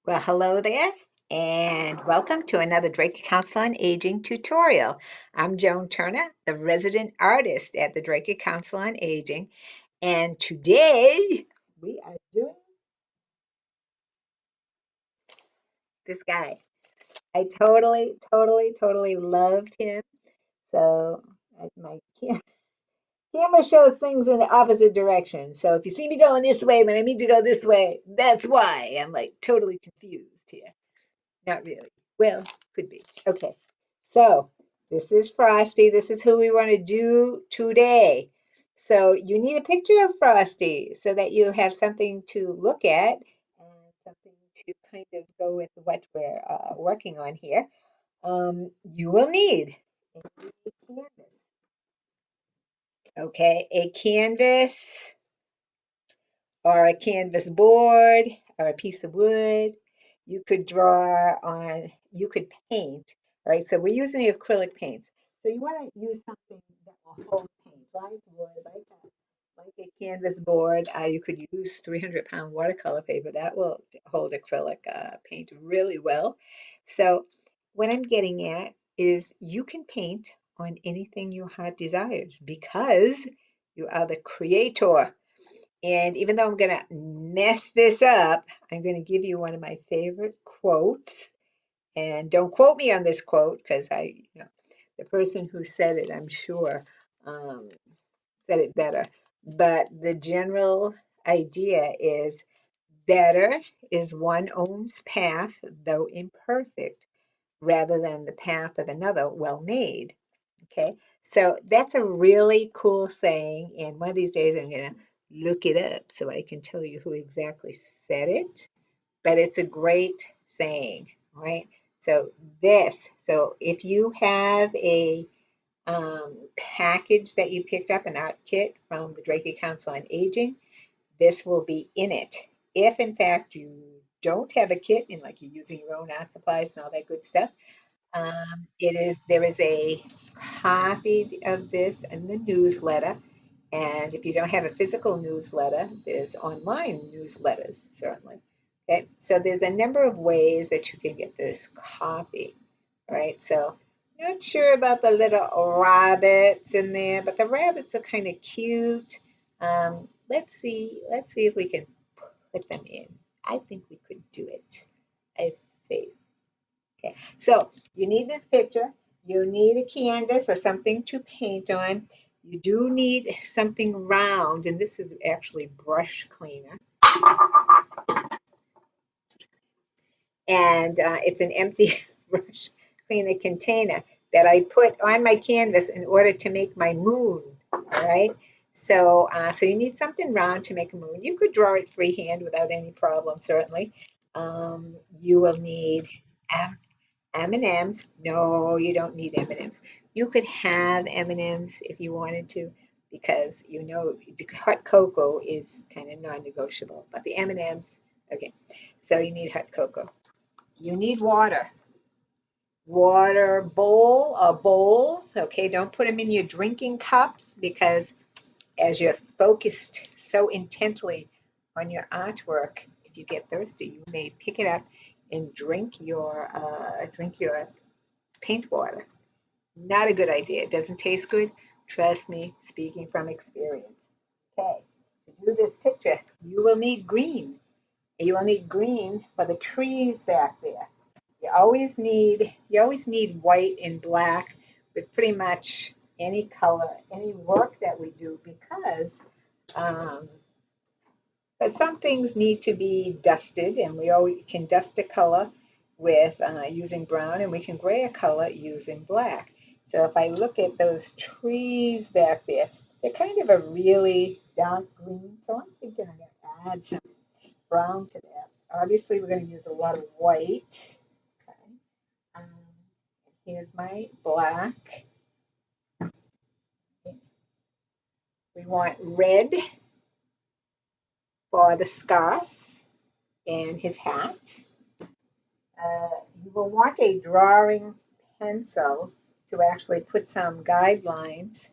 Well, hello there, and welcome to another Drake Council on Aging tutorial. I'm Joan Turner, the resident artist at the Drake Council on Aging, and today we are doing this guy. I totally loved him. So my camera shows things in the opposite direction. So if you see me going this way when I mean to go this way, that's why I'm like totally confused here. Not really. Well, could be. Okay. So this is Frosty. This is who we want to do today. So you need a picture of Frosty so that you have something to look at and something to kind of go with what we're working on here. You will need a canvas. Okay, a canvas or a canvas board or a piece of wood. You could draw on, you could paint, right? So we're using the acrylic paints. So you want to use something that will hold paint, like wood, like a canvas board. You could use 300-pound watercolor paper. That will hold acrylic paint really well. So what I'm getting at is you can paint on anything your heart desires because you are the creator. And even though I'm going to mess this up, I'm going to give you one of my favorite quotes. And don't quote me on this quote because the person who said it, I'm sure, um, said it better. But the general idea is better is one own's path, though imperfect, rather than the path of another well made. Okay, so that's a really cool saying, and one of these days I'm going to look it up so I can tell you who exactly said it. But it's a great saying, right? So so if you have a package that you picked up, an art kit from the Drake Council on Aging, this will be in it. If in fact you don't have a kit and like you're using your own art supplies and all that good stuff, there is a copy of this in the newsletter. And if you don't have a physical newsletter, there's online newsletters, certainly. Okay, so there's a number of ways that you can get this copy, right? So not sure about the little rabbits in there, but the rabbits are kind of cute. Let's see if we can put them in. I think we could do it. I have faith. Okay, so you need this picture. You need a canvas or something to paint on. You do need something round, and this is actually brush cleaner. And it's an empty brush cleaner container that I put on my canvas in order to make my moon. All right. So you need something round to make a moon. You could draw it freehand without any problem, certainly. You will need M&Ms. No, you don't need M&Ms. You could have M&Ms if you wanted to, because the hot cocoa is kind of non-negotiable. But the M&Ms, okay. So you need hot cocoa. You need water. Water bowl or bowls. Okay, don't put them in your drinking cups because as you're focused so intently on your artwork, if you get thirsty, you may pick it up and drink your paint water. Not a good idea. It doesn't taste good. Trust me, speaking from experience. Okay, to do this picture, you will need green. You will need green for the trees back there. You always need white and black with pretty much any color, any work that we do um, but some things need to be dusted, and we always can dust a color with using brown, and we can gray a color using black. So if I look at those trees back there, they're kind of a really dark green. So I'm thinking I'm going to add some brown to that. Obviously, we're going to use a lot of white. Okay. Um, Here's my black. We want red for the scarf and his hat. You will want a drawing pencil to actually put some guidelines.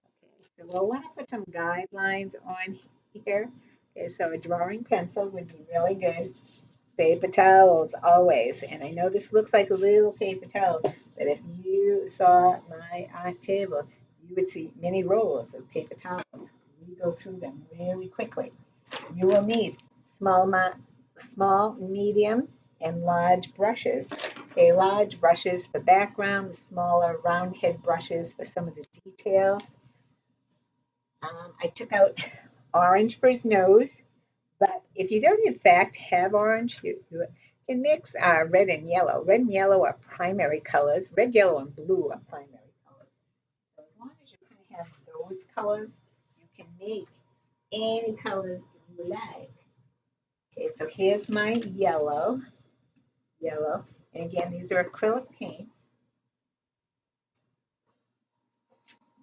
Okay, so we'll want to put some guidelines on here. Okay, so a drawing pencil would be really good. Paper towels, always. And I know this looks like a little paper towel, but if you saw my art table, you would see many rolls of paper towels. We go through them really quickly. You will need small, small, medium, and large brushes. Okay, large brushes for background, the smaller round head brushes for some of the details. I took out orange for his nose, but if you don't in fact have orange, you can mix red and yellow. Red and yellow are primary colors. Red, yellow, and blue are primary colors. So as long as you kind of have those colors, you can make any colors you like. Okay, so here's my yellow. And again, these are acrylic paints.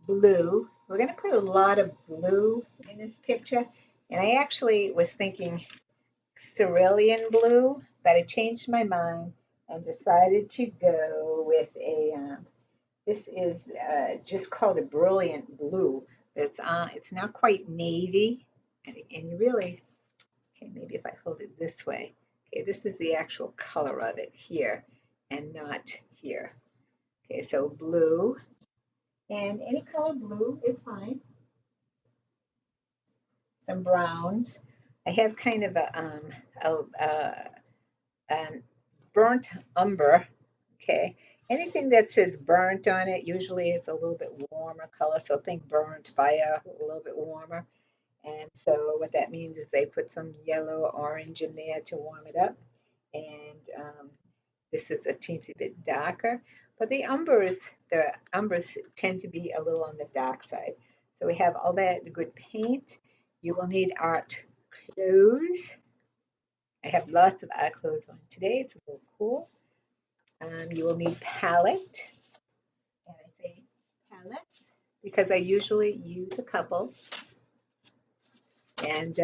Blue. We're going to put a lot of blue in this picture. And I actually was thinking cerulean blue, but I changed my mind and decided to go with this is just called a brilliant blue. It's not quite navy, and you really, okay, maybe if I hold it this way, okay, this is the actual color of it here and not here. Okay, so blue, and any color blue is fine. Some browns. I have kind of a burnt umber. Okay, anything that says burnt on it usually is a little bit warmer color. So think burnt fire, a little bit warmer. And so what that means is they put some yellow or orange in there to warm it up. And this is a teensy bit darker. But the umbers tend to be a little on the dark side. So we have all that good paint. You will need art clothes. I have lots of art clothes on today. It's a little cool. You will need palette. And I say palettes because I usually use a couple. And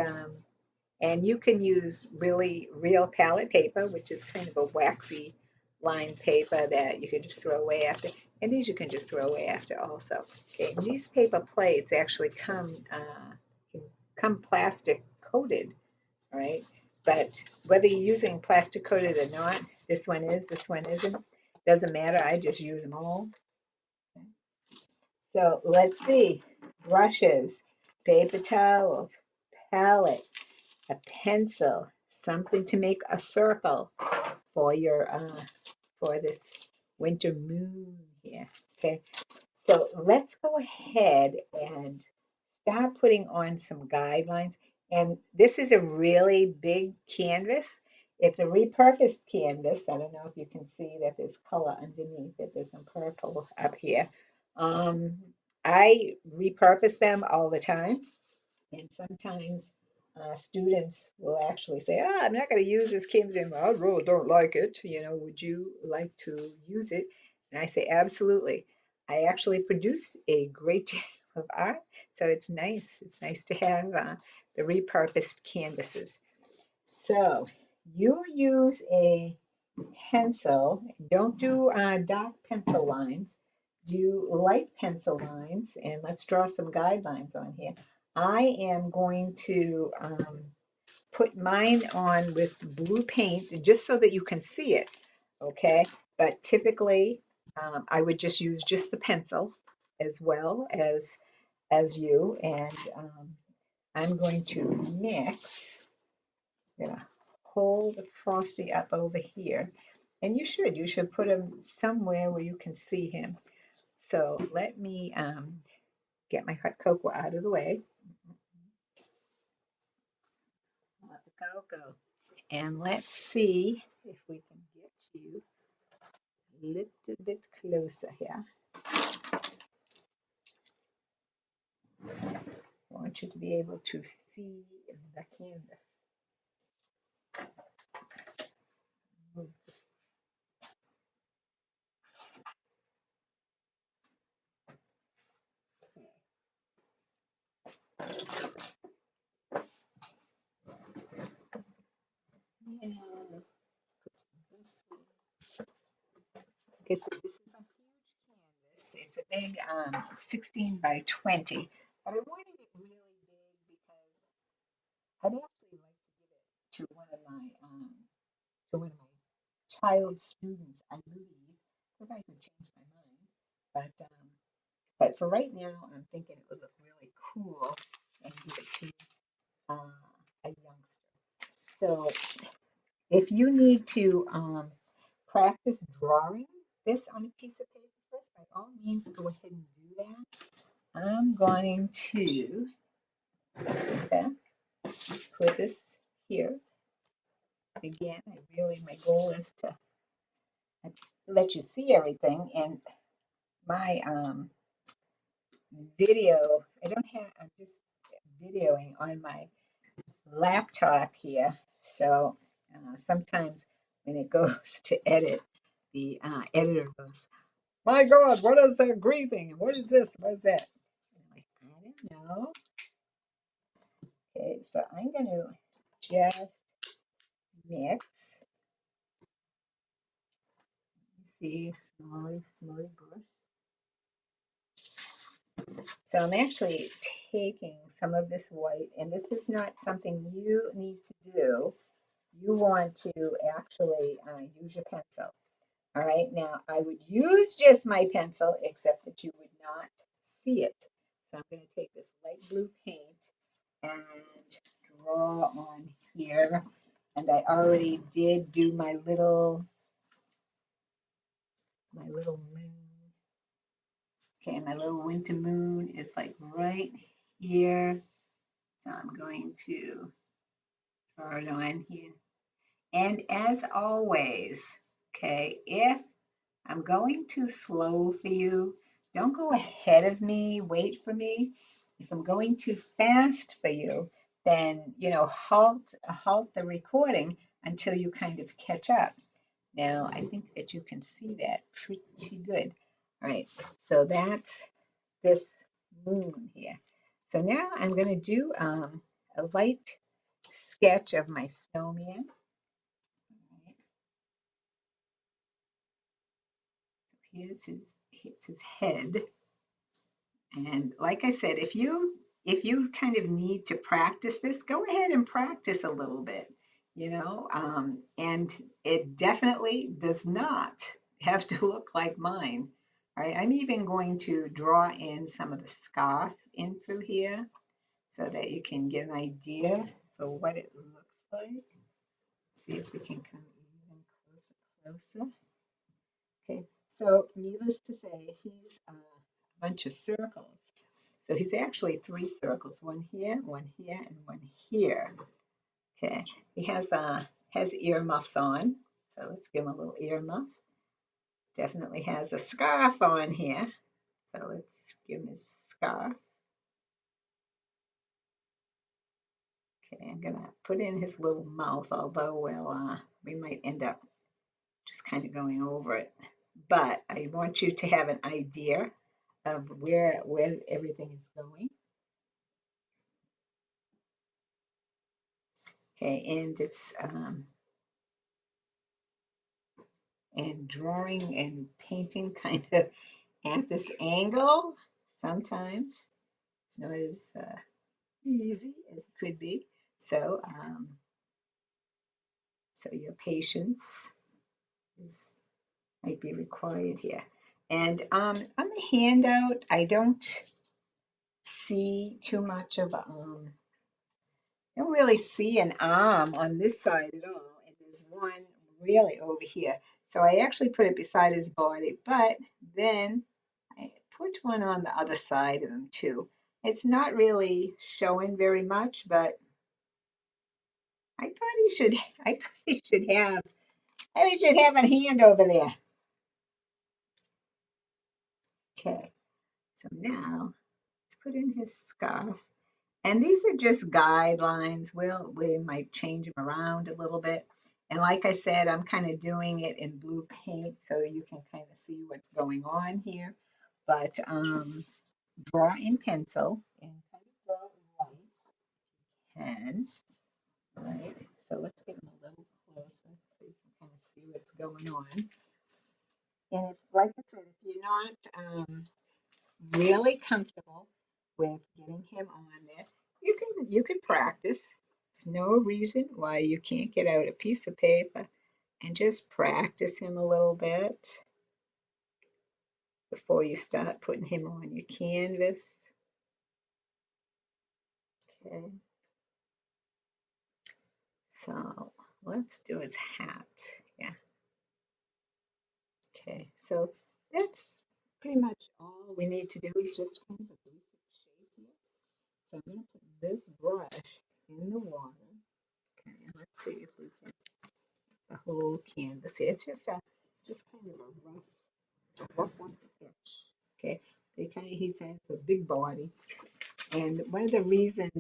and you can use really real palette paper, which is kind of a waxy lined paper that you can just throw away after. And these you can just throw away after also. Okay, and these paper plates actually come plastic coated, all right? But whether you're using plastic coated or not, this one isn't, doesn't matter. I just use them all. Okay. So let's see, brushes, paper towels, palette, a pencil, something to make a circle for your for this winter moon here. Okay, so let's go ahead and start putting on some guidelines. And this is a really big canvas. It's a repurposed canvas. I don't know if you can see that there's color underneath it. There's some purple up here. Um, I repurpose them all the time. And sometimes students will actually say, I'm not going to use this canvas anymore. I really don't like it. Would you like to use it? And I say, absolutely. I actually produce a great deal of art, so it's nice. It's nice to have the repurposed canvases. So you use a pencil. Don't do dark pencil lines. Do light pencil lines, and let's draw some guidelines on here. I am going to put mine on with blue paint just so that you can see it, okay? But typically, I would just use just the pencil as well as you, and I'm going to mix. I'm gonna hold the Frosty up over here, and you should put him somewhere where you can see him. So let me get my hot cocoa out of the way. Hot cocoa. And let's see if we can get you a little bit closer here. I want you to be able to see the canvas. Move this. Yeah, this way. Okay, so this is a huge canvas. It's a big 16 by 20, but I wanted it really big because I'd actually like to give it to one of my child students, I believe, because I could change my mind. But for right now, I'm thinking it would look really cool and give it to a youngster. So if you need to practice drawing this on a piece of paper first, by all means, go ahead and do that. I'm going to put this back, put this here. Again, my goal is to let you see everything. And my video, I'm just videoing on my laptop here. So sometimes when it goes to edit, the editor goes, "My God, what is that green thing? And what is this? What is that?" And I'm like, "I don't know." Okay, so I'm going to just mix. See, slowly brush. So I'm actually taking some of this white, and this is not something you need to do. You want to actually use your pencil. All right, now I would use just my pencil, except that you would not see it. So I'm going to take this light blue paint and draw on here. And I already did do my little moon. Okay, my little winter moon is like right here. So I'm going to draw it on here. And as always, okay, if I'm going too slow for you, don't go ahead of me, wait for me. If I'm going too fast for you, then, halt the recording until you kind of catch up. Now, I think that you can see that pretty good. All right, so that's this moon here. So now I'm going to do a light sketch of my snowman. All right, here's his head. And like I said, if you kind of need to practice this, go ahead and practice a little bit, and it definitely does not have to look like mine. All right, I'm even going to draw in some of the scarf in through here so that you can get an idea for what it looks like. See if we can come even closer. Okay, so needless to say, he's a bunch of circles. So he's actually three circles, one here, and one here. Okay, he has ear muffs on, so let's give him a little ear muff. Definitely has a scarf on here, so let's give him his scarf. Okay, I'm gonna put in his little mouth, although we might end up just kind of going over it. But I want you to have an idea of where everything is going. Okay, and it's and drawing and painting kind of at this angle. Sometimes it's not as easy as it could be. So, so your patience might be required here. And on the handout, I don't see too much of I don't really see an arm on this side at all. And there's one really over here. So I actually put it beside his body, but then I put one on the other side of him too. It's not really showing very much, but I thought I thought he should have, a hand over there. Okay, so now let's put in his scarf. And these are just guidelines. We might change them around a little bit. And like I said, I'm kind of doing it in blue paint so you can kind of see what's going on here. But draw in pencil and kind of draw white pen. Right. So let's get them a little closer so you can kind of see what's going on. And if, like I said, if you're not really comfortable with getting him on there, you can practice. There's no reason why you can't get out a piece of paper and just practice him a little bit before you start putting him on your canvas. Okay, so let's do his hat. Yeah, okay, so that's pretty much all we need to do is just kind of a basic shape here. So I'm going to put this brush in the water. Okay, and let's see if we can the whole canvas here. It's just kind of a rough one sketch. Okay, he has a big body, and one of the reasons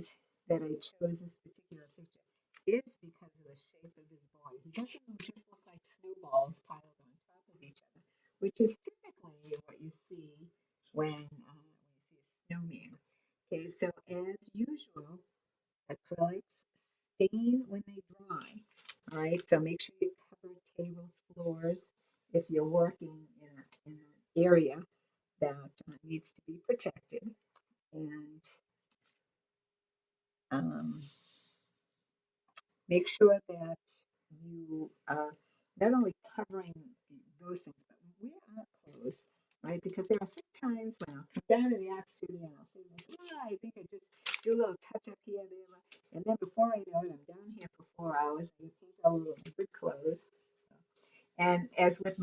that I chose this particular picture is because of the shape of his body. He doesn't just look like snowballs piled on top of each other, which is typically what you see when you see a snowman. Okay, so as usual, acrylics stain when they dry. All right, so make sure you cover tables, floors if you're working in an area that needs to be protected. And um, make sure that you are not only covering those things, but wear our clothes, right? Because there are some times when I'll come down to the art studio and I'll say, I think I just do a little touch up here, there, and then before I know it, I'm down here for 4 hours and you paint all over my good clothes. So, and as with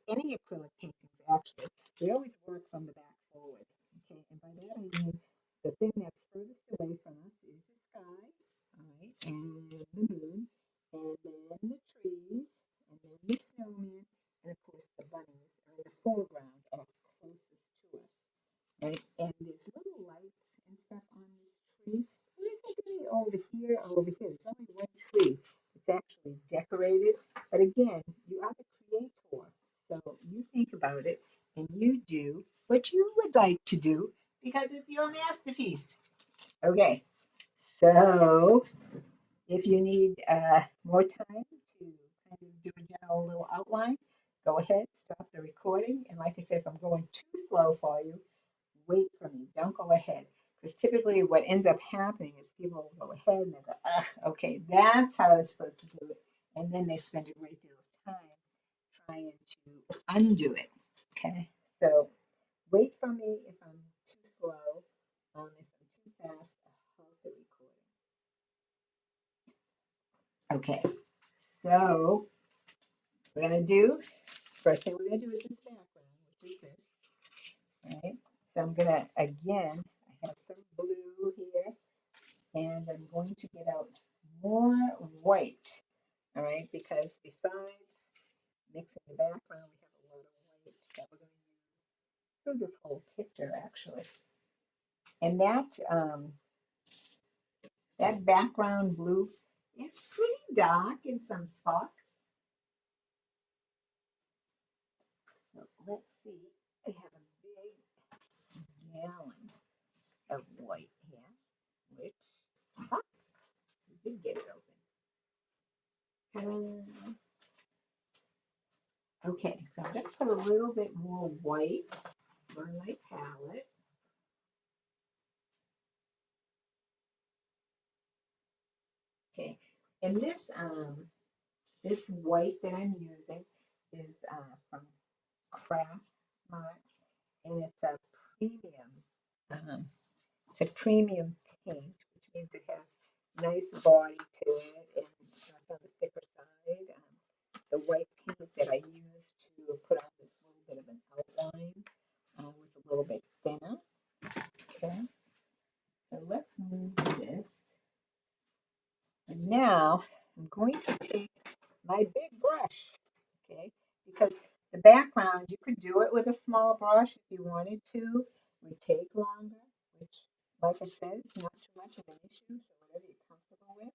any acrylic paintings, actually, we always work from the back forward. Okay, and by that I mean the thing that's furthest away from us is the sky, all right, and the moon, and then the trees, and then the snowman, and of course the bunnies are in the foreground are closest to us, right? And there's little lights and stuff on this tree. There isn't any over here or over here. There's only one tree. It's actually decorated, but again, you are the creator, so you think about it and you do what you would like to do because it's your masterpiece. Okay, so if you need more time to kind of do a general little outline, go ahead, stop the recording. And like I said, if I'm going too slow for you, wait for me. Don't go ahead. Because typically what ends up happening is people will go ahead and they go, ugh, okay, that's how I was supposed to do it. And then they spend a great deal of time trying to undo it. Okay, so wait for me if I'm too slow. If I'm too fast, I'll halt the recording. Okay, so we're going to do, first thing we're going to do is this background, which is this, right? So I'm going to, again, I have some blue here, and I'm going to get out more white, all right? Because besides mixing the background, we have a lot of white that we're going to use through this whole picture, actually. And that background blue is pretty dark in some spots. So let's see. I have a big gallon of white here, which we did get it open. Okay, so I'm going to put a little bit more white on my palette. Okay, and this white that I'm using is from Craft Smart, and premium. Um, it's a premium paint, which means it has nice body to it, and it's on the thicker side. The white paint that I used to put on this little bit of an outline was a little bit thinner. Okay, so let's move this. And now I'm going to take my big brush, okay, because the background, you could do it with a small brush if you wanted to. It would take longer, which, like I said, is not too much of an issue, so whatever you're comfortable with,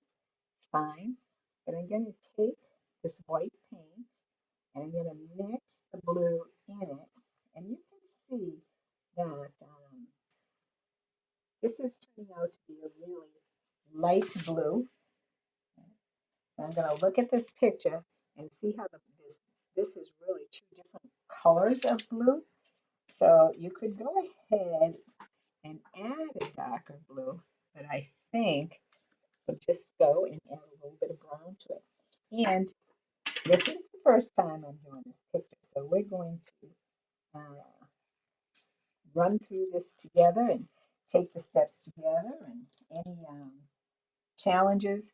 fine. But I'm going to take this white paint and I'm going to mix the blue in it, and you can see that this is turning out to be a really light blue. So I'm going to look at this picture and see how this is really two different colors of blue. So you could go ahead and add a darker blue, but I think we'll just go and add a little bit of brown to it. And this is the first time I'm doing this picture, so we're going to run through this together and take the steps together. And any challenges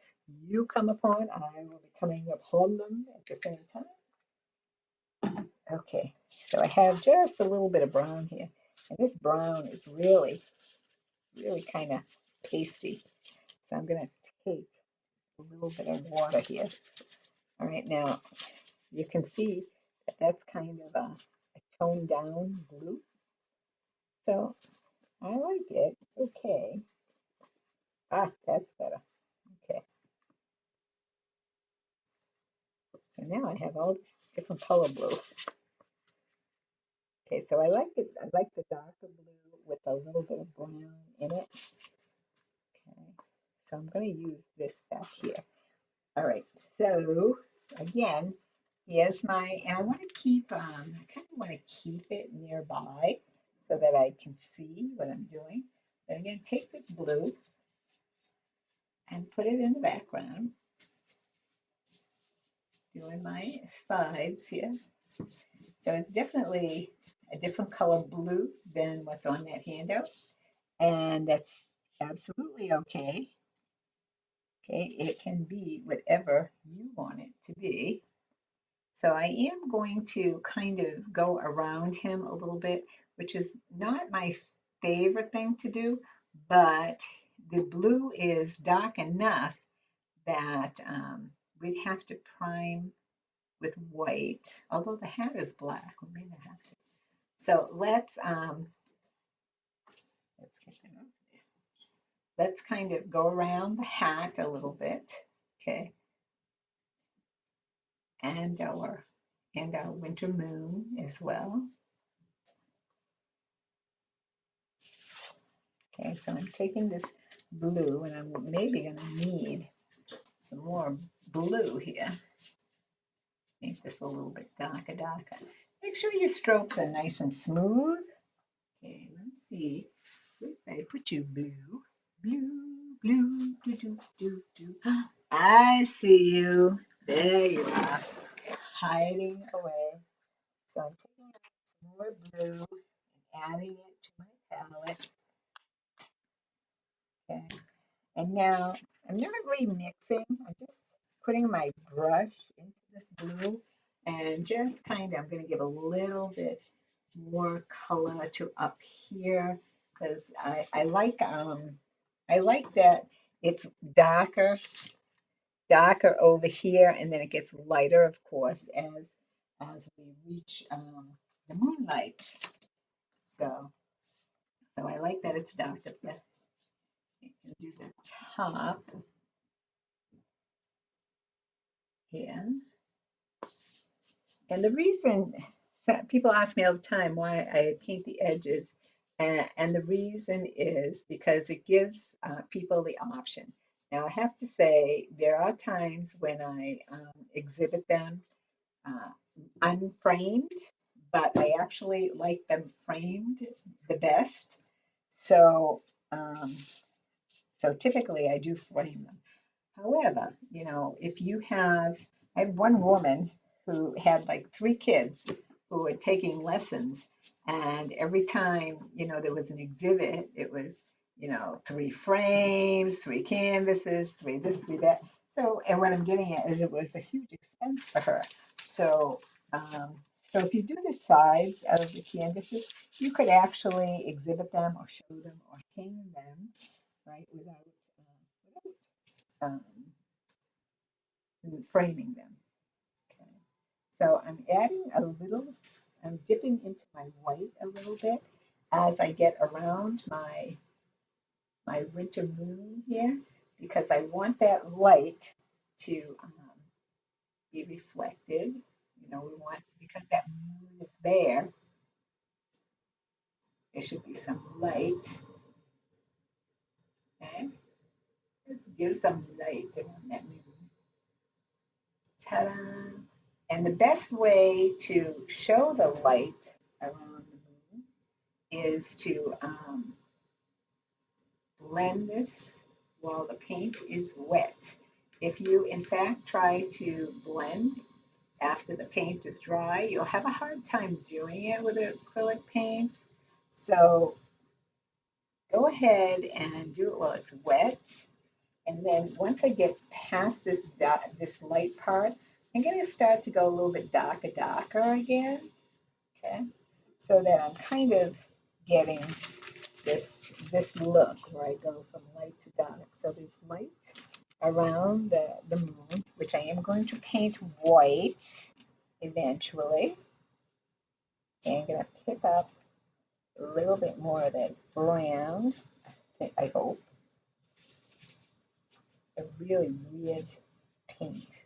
you come upon, I will be coming upon them at the same time. Okay, so I have just a little bit of brown here, and this brown is really, really kind of pasty. So I'm going to take a little bit of water here. All right, now you can see that that's kind of a toned down blue. So I like it. It's okay. Ah, that's better. Okay. So now I have all this different color blue. Okay, so I like it. I like the darker blue with a little bit of brown in it. Okay, so I'm going to use this back here. All right, so again, here's my, and I want to keep, I kind of want to keep it nearby so that I can see what I'm doing. Then I'm going to take this blue and put it in the background, doing my sides here. So it's definitely a different color blue than what's on that handout, and that's absolutely okay. Okay, it can be whatever you want it to be. So I am going to kind of go around him a little bit, which is not my favorite thing to do, but the blue is dark enough that we'd have to prime with white, although the hat is black, we may not have to. So let's get that off there. Let's kind of go around the hat a little bit, okay? And our winter moon as well. Okay, so I'm taking this blue and I'm maybe going to need some more blue here. Make this a little bit darker. Make sure your strokes are nice and smooth. Okay, let's see. I put you blue, blue, do. I see you. There you are, hiding away. So I'm taking out some more blue and adding it to my palette. Okay. And now I'm not remixing, I'm just putting my brush into this blue and just kind of, I'm going to give a little bit more color to up here because I like that it's darker over here and then it gets lighter, of course, as we reach the moonlight. So I like that it's darker. Yes. You can do the top here. And the reason, people ask me all the time why I paint the edges, and the reason is because it gives people the option. Now, I have to say, there are times when I exhibit them uh, unframed, but I actually like them framed the best. So, so typically I do frame them. However, if you have, I have one woman who had like 3 kids who were taking lessons, and every time, there was an exhibit, it was, 3 frames, 3 canvases, 3 this, 3 that. So, and what I'm getting at is it was a huge expense for her. So, so if you do the sides of the canvases, you could actually exhibit them or show them or hang them, right, without um, framing them. Okay. So I'm dipping into my white a little bit as I get around my winter moon here because I want that light to be reflected. We want, because that moon is there should be some light. Okay. Let's give some light on that moon. Ta-da! And the best way to show the light around the moon is to blend this while the paint is wet. If you, in fact, try to blend after the paint is dry, you'll have a hard time doing it with acrylic paints. So go ahead and do it while it's wet. And then once I get past this light part, I'm going to start to go a little bit darker again. Okay, so that I'm kind of getting this look where I go from light to dark. So there's light around the moon, which I am going to paint white eventually. And I'm going to pick up a little bit more of that brown, I hope. A really weird paint.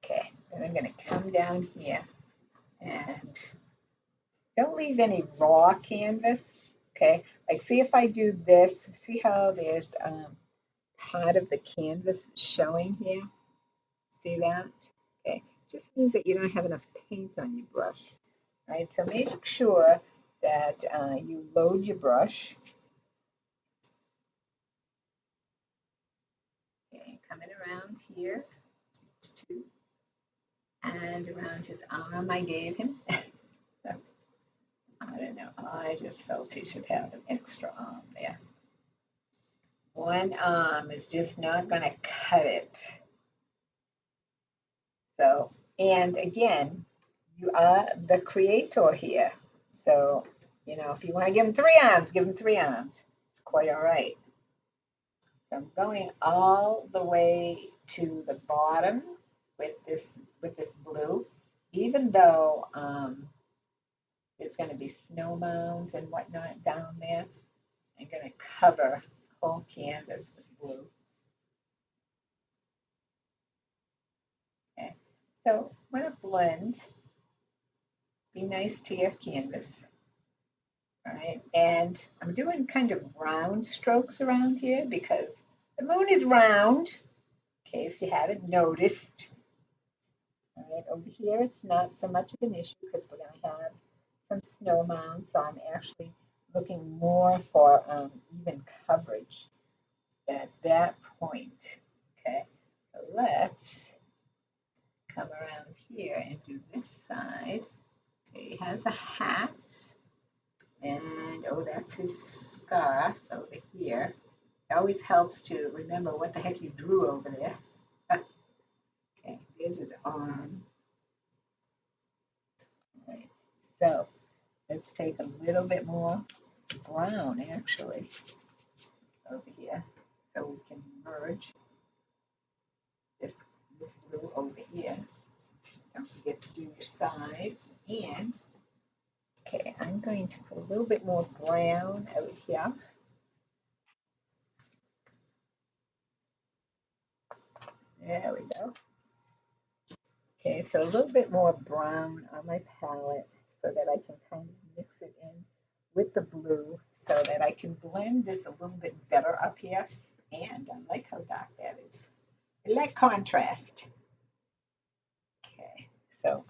Okay, and I'm going to come down here and don't leave any raw canvas. Okay, like see if I do this, see how there's part of the canvas showing here? See that? Okay, just means that you don't have enough paint on your brush, right? So make sure that you load your brush. Okay, coming around here, and around his arm I gave him. So, I don't know, I just felt he should have an extra arm there. One arm is just not going to cut it. So, and again, you are the creator here. So, you know, if you want to give him 3 arms, give him 3 arms. It's quite all right. So I'm going all the way to the bottom with this blue, even though there's going to be snow mounds and whatnot down there. I'm going to cover the whole canvas with blue. Okay, so I'm going to blend. Be nice to your canvas. All right, and I'm doing kind of round strokes around here because the moon is round, in case you haven't noticed. All right, over here it's not so much of an issue because we're going to have some snow mounds, so I'm actually looking more for even coverage at that point. Okay, so let's come around here and do this side. Okay, he has a hat. And oh, that's his scarf over here. It always helps to remember what the heck you drew over there. Okay, there's his arm. All right, so let's take a little bit more brown actually over here so we can merge this blue over here. Don't forget to do your sides. And okay, I'm going to put a little bit more brown out here. There we go. Okay, so a little bit more brown on my palette so that I can kind of mix it in with the blue so that I can blend this a little bit better up here. And I like how dark that is. I like contrast. Okay, so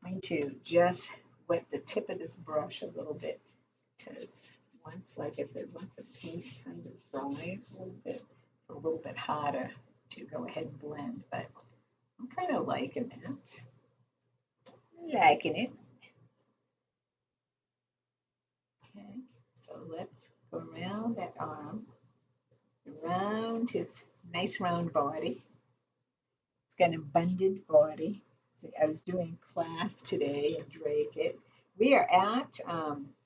I'm going to just wet the tip of this brush a little bit because once, like I said, once the paint kind of dries it's a little bit harder to go ahead and blend, but I'm kind of liking that. Liking it. Okay, so let's go around that arm, around his nice round body. It's got an abundant body. So I was doing class today in Drake. We are at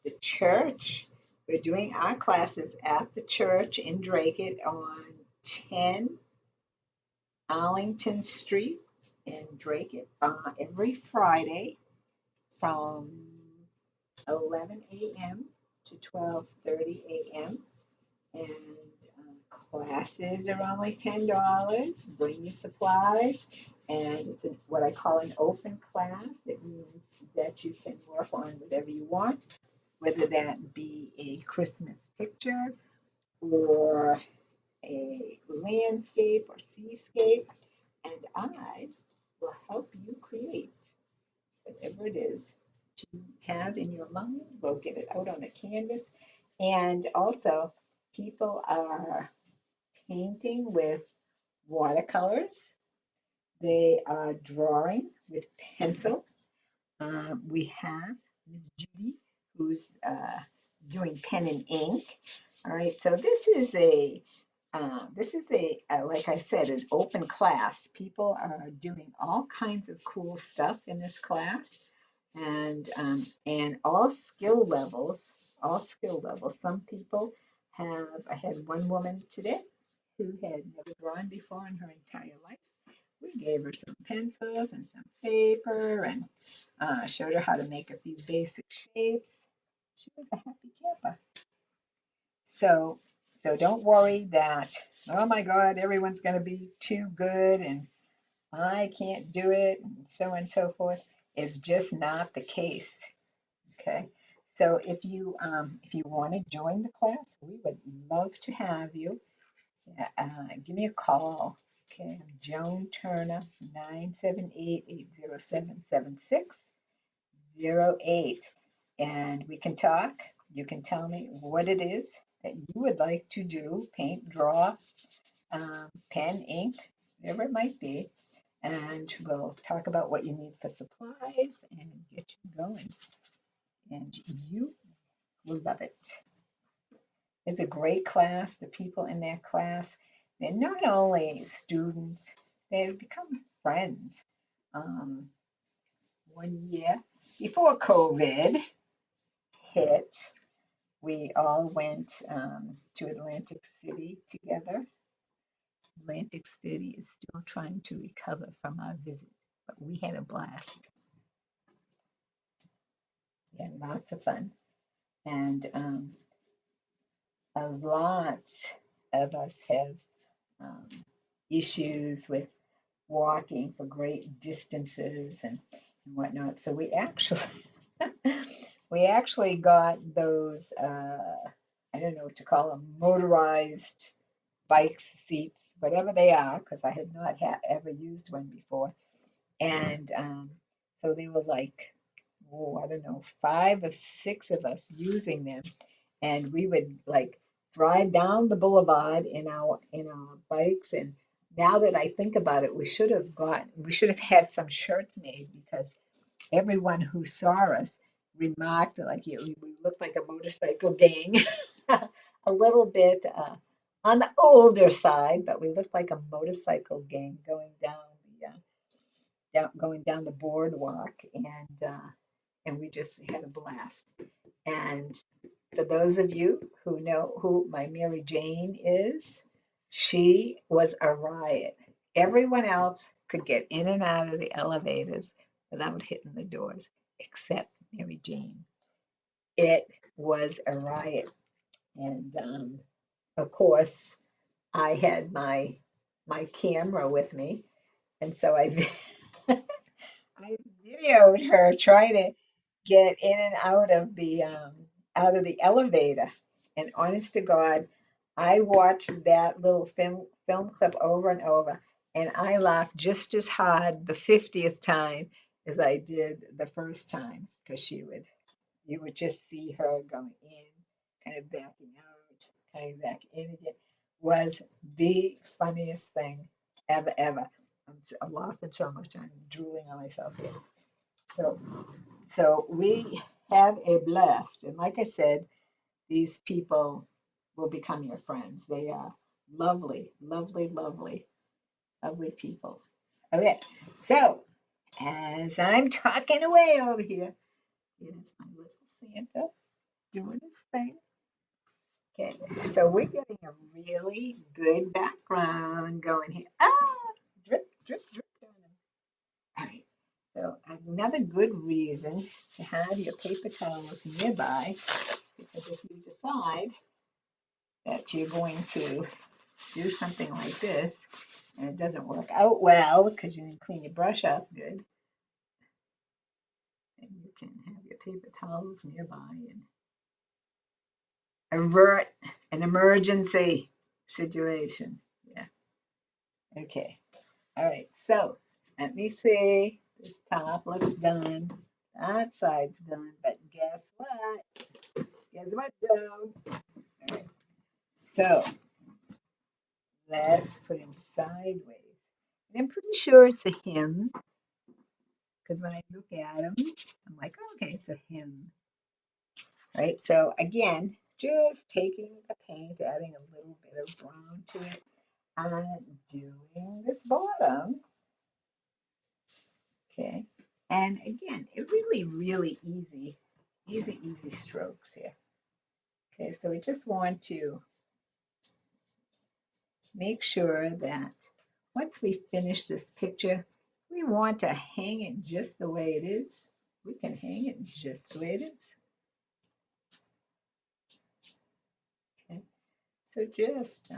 the church. We're doing our classes at the church in Drake on 10 Arlington Street in Drake every Friday from 11 a.m. to 12:30 a.m. And classes are only $10. Bring your supplies, and it's what I call an open class. It means that you can work on whatever you want, whether that be a Christmas picture or a landscape or seascape, and I will help you create whatever it is you have in your mind. We'll get it out on the canvas. And also, People are painting with watercolors. They are drawing with pencil. We have Miss Judy, who's doing pen and ink. All right, so like I said, an open class. People are doing all kinds of cool stuff in this class, and all skill levels, all skill levels. Some people have. I had one woman today who had never drawn before in her entire life. We gave her some pencils and some paper and showed her how to make a few basic shapes. She was a happy camper. So, so don't worry that, oh my God, everyone's going to be too good and I can't do it and so forth. It's just not the case. Okay. So if you want to join the class, we would love to have you. Give me a call. Okay, I'm Joan Turner, 978-807-7608. And we can talk. You can tell me what it is that you would like to do, paint, draw, pen, ink, whatever it might be. And we'll talk about what you need for supplies and get you going. And you will love it. It's a great class. The people in that class, they're not only students, they've become friends. Um, one year before COVID hit, we all went to Atlantic City together. Atlantic City is still trying to recover from our visit, but we had a blast. We had lots of fun. And a lot of us have um, issues with walking for great distances and whatnot. So we actually got those I don't know what to call them, motorized bikes, seats, whatever they are, because I had not ever used one before. And so they were like, oh, I don't know, 5 or 6 of us using them, and we would like drive down the boulevard in our bikes. And now that I think about it, we should have had some shirts made because everyone who saw us remarked like we looked like a motorcycle gang, a little bit on the older side, but we looked like a motorcycle gang going down the boardwalk, and we just had a blast. And for those of you who know who my Mary Jane is, she was a riot. Everyone else could get in and out of the elevators without hitting the doors, except Mary Jane. It was a riot. And of course, I had my camera with me, and so I videoed her trying to get in and out of the elevator. And honest to God, I watched that little film clip over and over, and I laughed just as hard the 50th time as I did the first time because you would just see her going in, kind of backing out, coming back in again. Was the funniest thing ever. I'm laughing so much I'm drooling on myself here. So so we have a blast. And like I said, these people will become your friends. They are lovely, lovely, lovely, lovely people. Okay, so as I'm talking away over here, here's my little Santa doing his thing. Okay, so we're getting a really good background going here. Ah, drip, drip, drip down. All right. So another good reason to have your paper towels nearby, because if you decide that you're going to do something like this and it doesn't work out well because you didn't clean your brush up good, then you can have your paper towels nearby and avert an emergency situation. Yeah. Okay. All right. So let me see. This top looks done. That side's done. But guess what? Guess what, Joe? All right. So let's put him sideways. And I'm pretty sure it's a him because when I look at him, I'm like, oh, okay, it's a him, right? So again, just taking the paint, adding a little bit of brown to it, and doing this bottom, okay? And again, it really easy strokes here. Okay, so we just want to make sure that once we finish this picture, we want to hang it just the way it is. We can hang it just the way it is. Okay, so just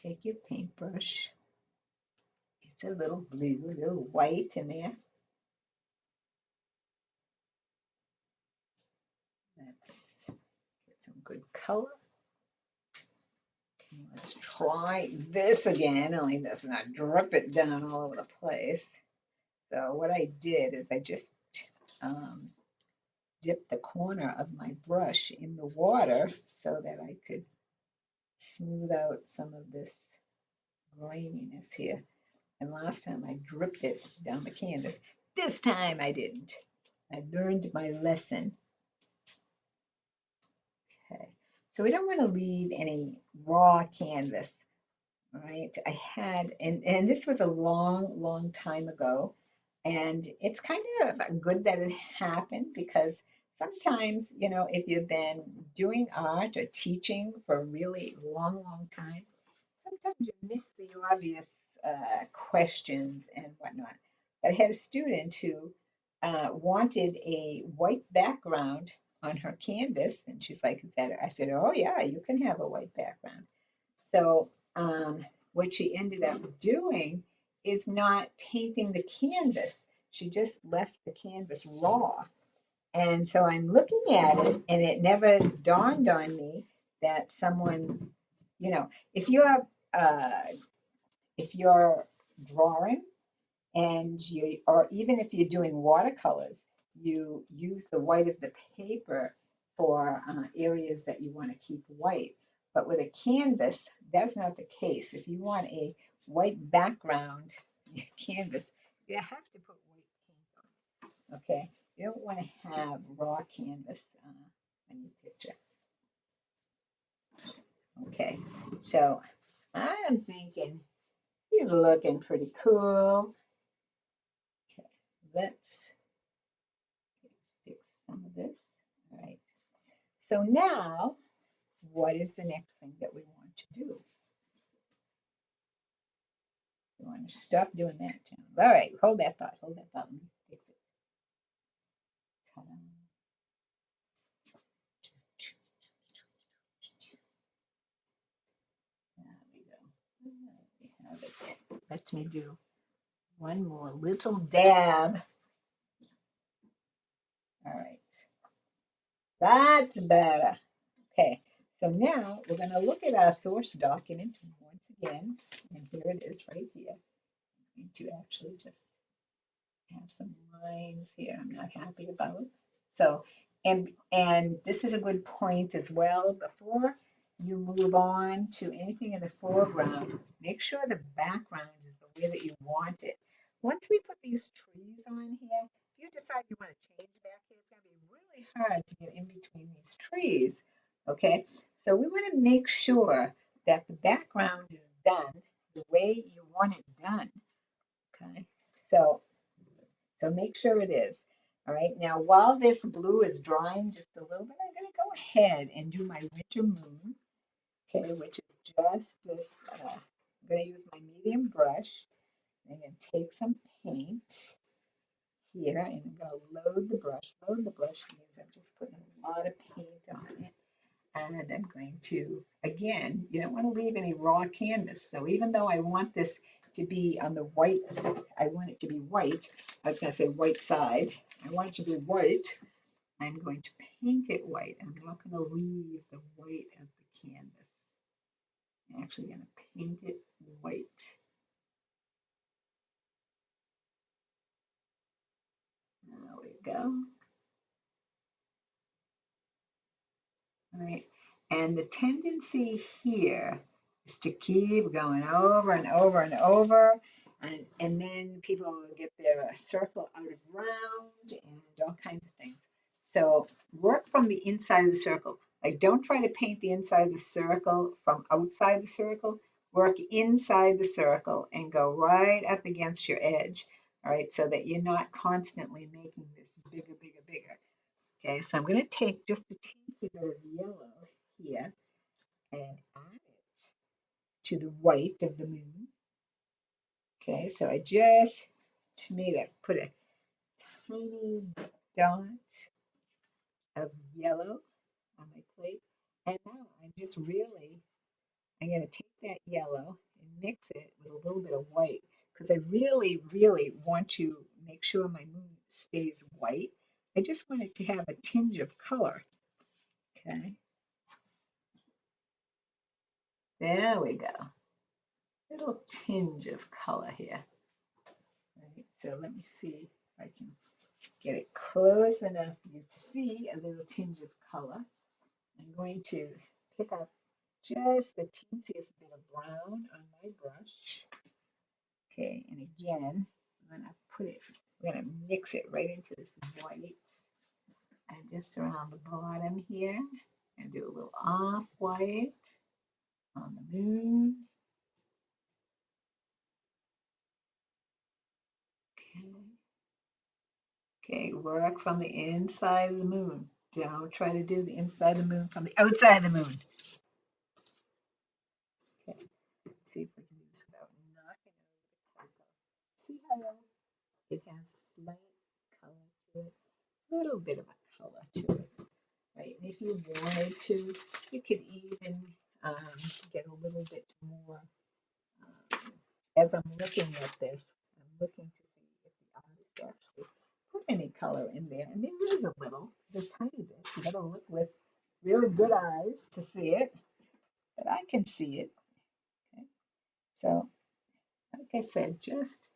take your paintbrush. It's a little blue, a little white in there. Let's get some good color. Okay, let's try this again, only let's not drip it down all over the place. So what I did is I just um, dipped the corner of my brush in the water so that I could smooth out some of this graininess here. And last time I dripped it down the canvas. This time I didn't. I learned my lesson. Okay, so we don't want to leave any raw canvas, right? I had, and this was a long time ago, and it's kind of good that it happened because sometimes, you know, if you've been doing art or teaching for a really long time, sometimes you miss the obvious questions and whatnot. I had a student who wanted a white background on her canvas, and she's like, "Is that?" I said, "Oh yeah, you can have a white background." So what she ended up doing is not painting the canvas. She just left the canvas raw. And so I'm looking at it, and it never dawned on me that someone, you know, if you're uh, if you're drawing and you, or even if you're doing watercolors, you use the white of the paper for areas that you want to keep white. But with a canvas, that's not the case. If you want a white background canvas, you have to put white paint on. Okay, you don't want to have raw canvas on your picture. Okay, so I'm thinking you're looking pretty cool. Okay, let's fix some of this. All right. So now, what is the next thing that we want to do? We want to stop doing that, John. All right, hold that thought. Hold that thought. Let me fix it. There we go. We have it. Let me do one more little dab. All right. That's better. Okay. So now we're going to look at our source document once again. And here it is right here. I'm going to actually just have some lines here I'm not happy about. So, and this is a good point as well. Before you move on to anything in the foreground, make sure the background is the way that you want it. Once we put these trees on here, if you decide you want to change back here, it's going to be really hard to get in between these trees. Okay, so we want to make sure that the background is done the way you want it done. Okay, so make sure it is. All right, now while this blue is drying just a little bit, I'm going to go ahead and do my winter moon, okay, which is just this, I'm going to use my medium brush. I'm going to take some paint here and I'm going to load the brush. Load the brush means I'm just putting a lot of paint on it. And I'm going to, again, you don't want to leave any raw canvas. So even though I want this to be on the white, I want it to be white. I was going to say white side. I want it to be white. I'm going to paint it white. I'm not going to leave the white of the canvas. I'm actually going to paint it white. There we go. All right. And And the tendency here is to keep going over and over and over. And then people will get their circle out of round and all kinds of things. So work from the inside of the circle. Like don't try to paint the inside of the circle from outside the circle. Work inside the circle and go right up against your edge. All right, so that you're not constantly making this bigger, bigger, bigger. Okay, so I'm going to take just a teensy bit of yellow here and add it to the white of the moon. Okay, so I just, to me, that put a tiny dot of yellow on my plate. And now I'm going to take that yellow and mix it with a little bit of white because I really, really want to make sure my moon stays white. I just want it to have a tinge of color. Okay, there we go. Little tinge of color here. Right, so let me see if I can get it close enough for you to see a little tinge of color. I'm going to pick up just the teensiest bit of brown on my brush. Okay, and again, we're gonna mix it right into this white and just around the bottom here and do a little off white on the moon. Okay. Okay, work from the inside of the moon. Don't try to do the inside of the moon from the outside of the moon. Okay, let's see if we can do this without knocking over the cocoa. See how it has a slight color to it, a little bit of a color to it, right? And if you wanted to, you could even get a little bit more. As I'm looking at this, I'm looking to see if the artist actually put any color in there. And there is a little, there's a tiny bit. You gotta look with really good eyes to see it, but I can see it. Okay. So, like I said, just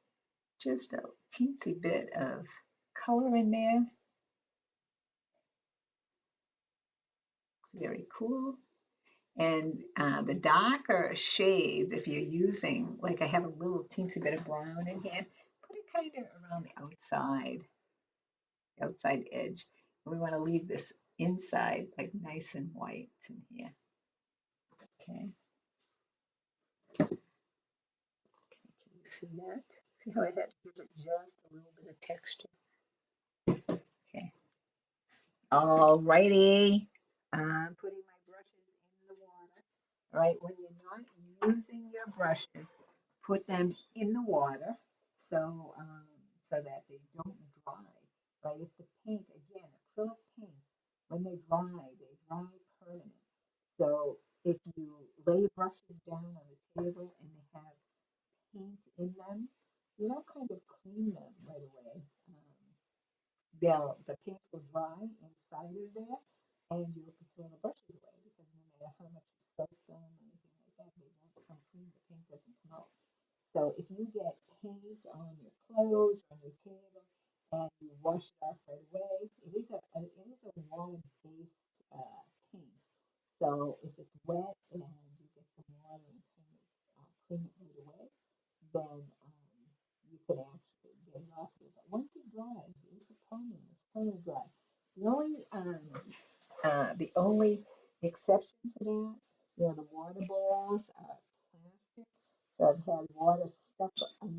a teensy bit of color in there. It's very cool. And the darker shades, if you're using, like I have a little teensy bit of brown in here, put it kind of around the outside edge. And we want to leave this inside like nice and white in here. Okay. Can you see that? See how I had to give it just a little bit of texture? Okay. All righty. I'm putting my brushes in the water. All right. When you're not using your brushes, put them in the water so that they don't dry. Right. If the paint, again, acrylic paint, when they dry permanent. So if you lay brushes down on the table and they have paint in them, you don't kind of clean them right away. The paint will dry inside of there, and you have to throw the brushes away because no matter how much you soak them or anything like that, they won't come clean. The paint doesn't come out. So if you get paint on your clothes or on your table and you wash it off right away, it is a water-based paint. So if it's wet and you get some water and kind of clean it right away, then you can actually get it off here. But once it dries, it's permanent dry. The only exception to that, the water balls are plastic. So I've had color stuff on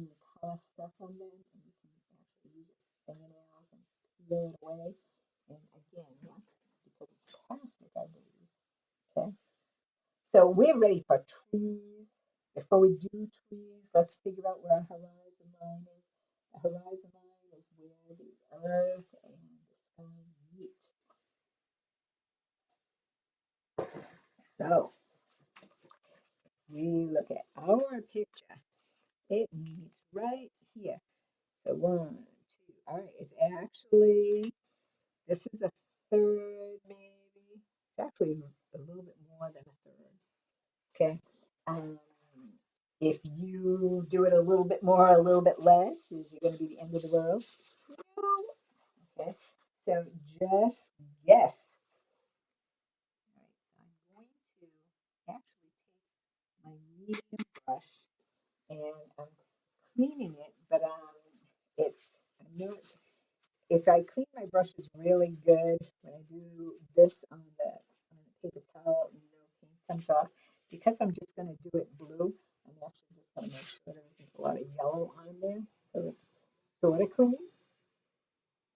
them, and you can actually use your fingernails and peel it away. And again, that's because it's plastic, I believe. Okay. So we're ready for trees. Before we do trees, let's figure out where our horizon line is. The horizon line is where the earth and the sky meet. So we look at our picture. It meets right here. So 1, 2. All right, this is a third, maybe. It's actually a little bit more than a third. Okay. Um, if you do it a little bit more, a little bit less, is it going to be the end of the world? No. Okay. So just guess. All right. So I'm going medium brush, and I'm cleaning it, but it's I know if I clean my brushes really good when I do this on the paper towel, no paint comes off. Because I'm just going to do it blue, I'm actually just going to make sure there isn't a lot of yellow on there, so it's sort of clean.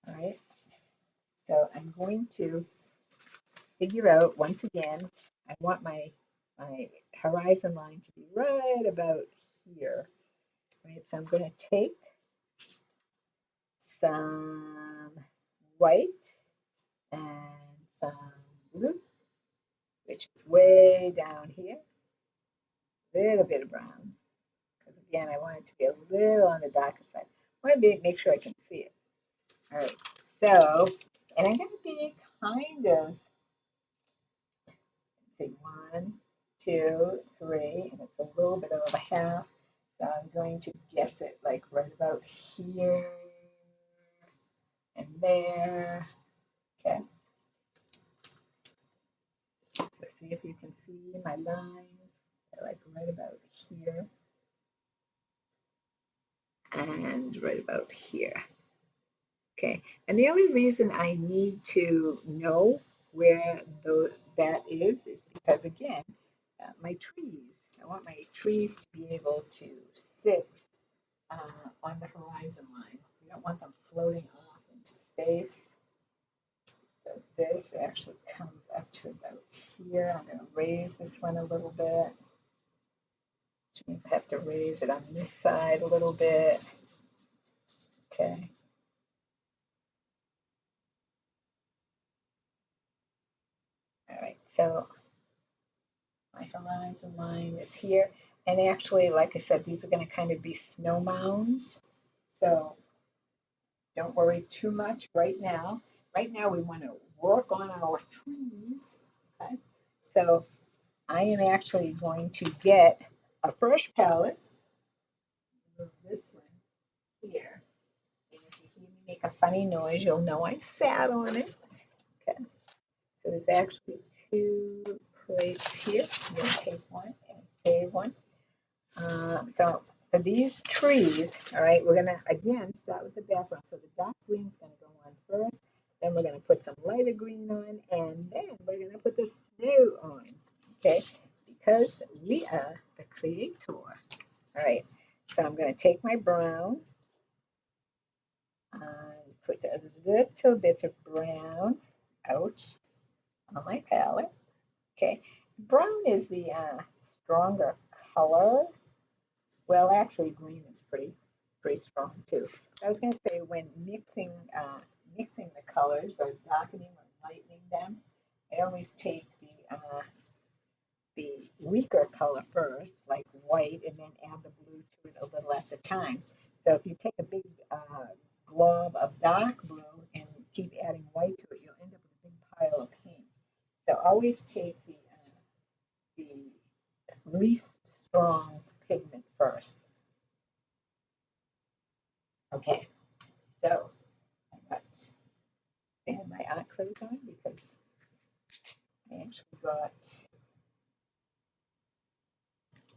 All right, so I'm going to figure out once again. I want my horizon line to be right about here. Right, so I'm going to take some white and some blue, which is way down here, a little bit of brown, because again, I want it to be a little on the darker side. I want to make sure I can see it. All right, so, and I'm going to be kind of, let's see, 1, 2, 3, and it's a little bit over half. So I'm going to guess it like right about here and there. Okay. So see if you can see my lines. They're like right about here and right about here. Okay, and the only reason I need to know where that is because again, my trees, I want my trees to be able to sit on the horizon line. We don't want them floating off into space. So this actually comes up to about here. I'm going to raise this one a little bit, which means I have to raise it on this side a little bit. Okay. All right, so my horizon line is here. And actually, like I said, these are going to kind of be snow mounds. So don't worry too much right now. Right now, we want to work on our trees. Okay. So I am actually going to get a fresh palette. Move this one here. And if you hear me make a funny noise, you'll know I sat on it. Okay. So there's actually 2 plates here. I'm going to take one and save one. So for these trees, all right, we're gonna again start with the background. So the dark green is gonna go on first, then we're gonna put some lighter green on, and then we're gonna put the snow on, okay? Because we are the creator. All right, so I'm gonna take my brown and put a little bit of brown out on my palette, okay? Brown is the stronger color. Well, actually, green is pretty strong too. I was going to say when mixing the colors or darkening or lightening them, I always take the weaker color first, like white, and then add the blue to it a little at a time. So if you take a big glob of dark blue and keep adding white to it, you'll end up with a big pile of paint. So always take the least strong pigment first. Okay, so I got and my art clothes on because I actually got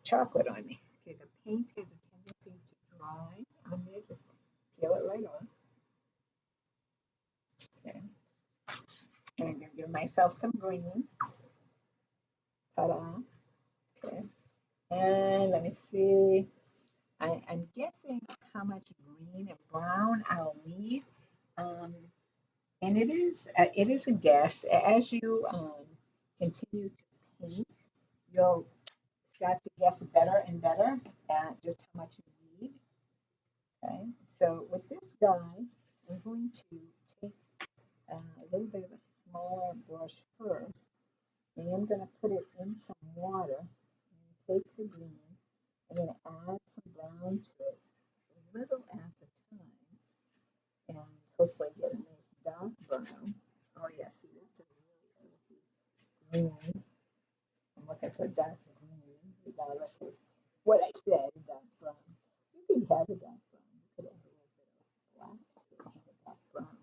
chocolate on me. Okay, the paint has a tendency to dry on there, just peel it right off. Okay, and I'm gonna give myself some green. Ta-da. Okay, and let me see. I'm guessing how much green and brown I'll need. Um, and it is a guess. As you continue to paint, you'll start to guess better and better at just how much you need. Okay, so with this guy, I'm going to take a little bit of a smaller brush first, and I'm going to put it in some water, and take the green, I'm going to add some brown to it, a little at the time, and hopefully get a nice dark brown. Oh yeah, see that's a really earthy green. I'm looking for dark green, regardless of what I said, dark brown. You could have a dark brown. You could have a little bit of black. You could have a dark brown.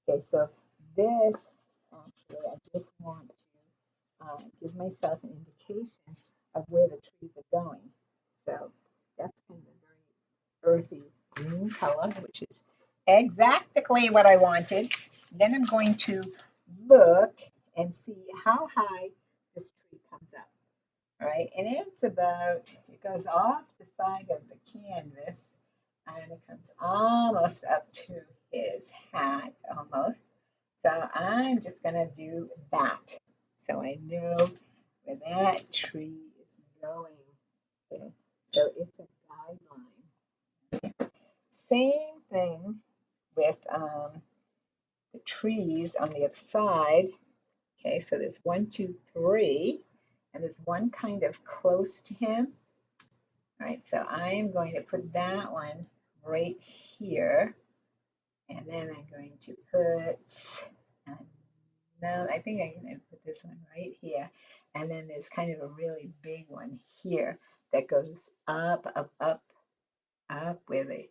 Okay, so this actually, I just want to give myself an indication of where the trees are going. color, which is exactly what I wanted. Then I'm going to look and see how high this tree comes up. All right, and it's about, it goes off the side of the canvas and it comes almost up to his hat, almost. So I'm just gonna do that. So I know where that tree is going. Okay. So it's a guideline. Same thing with the trees on the other side. Okay, so there's 1, 2, 3, and there's one kind of close to him. All right, so I'm going to put that one right here, and then I'm going to put, no, I think I'm going to put this one right here, and then there's kind of a really big one here that goes up, up, up, up where the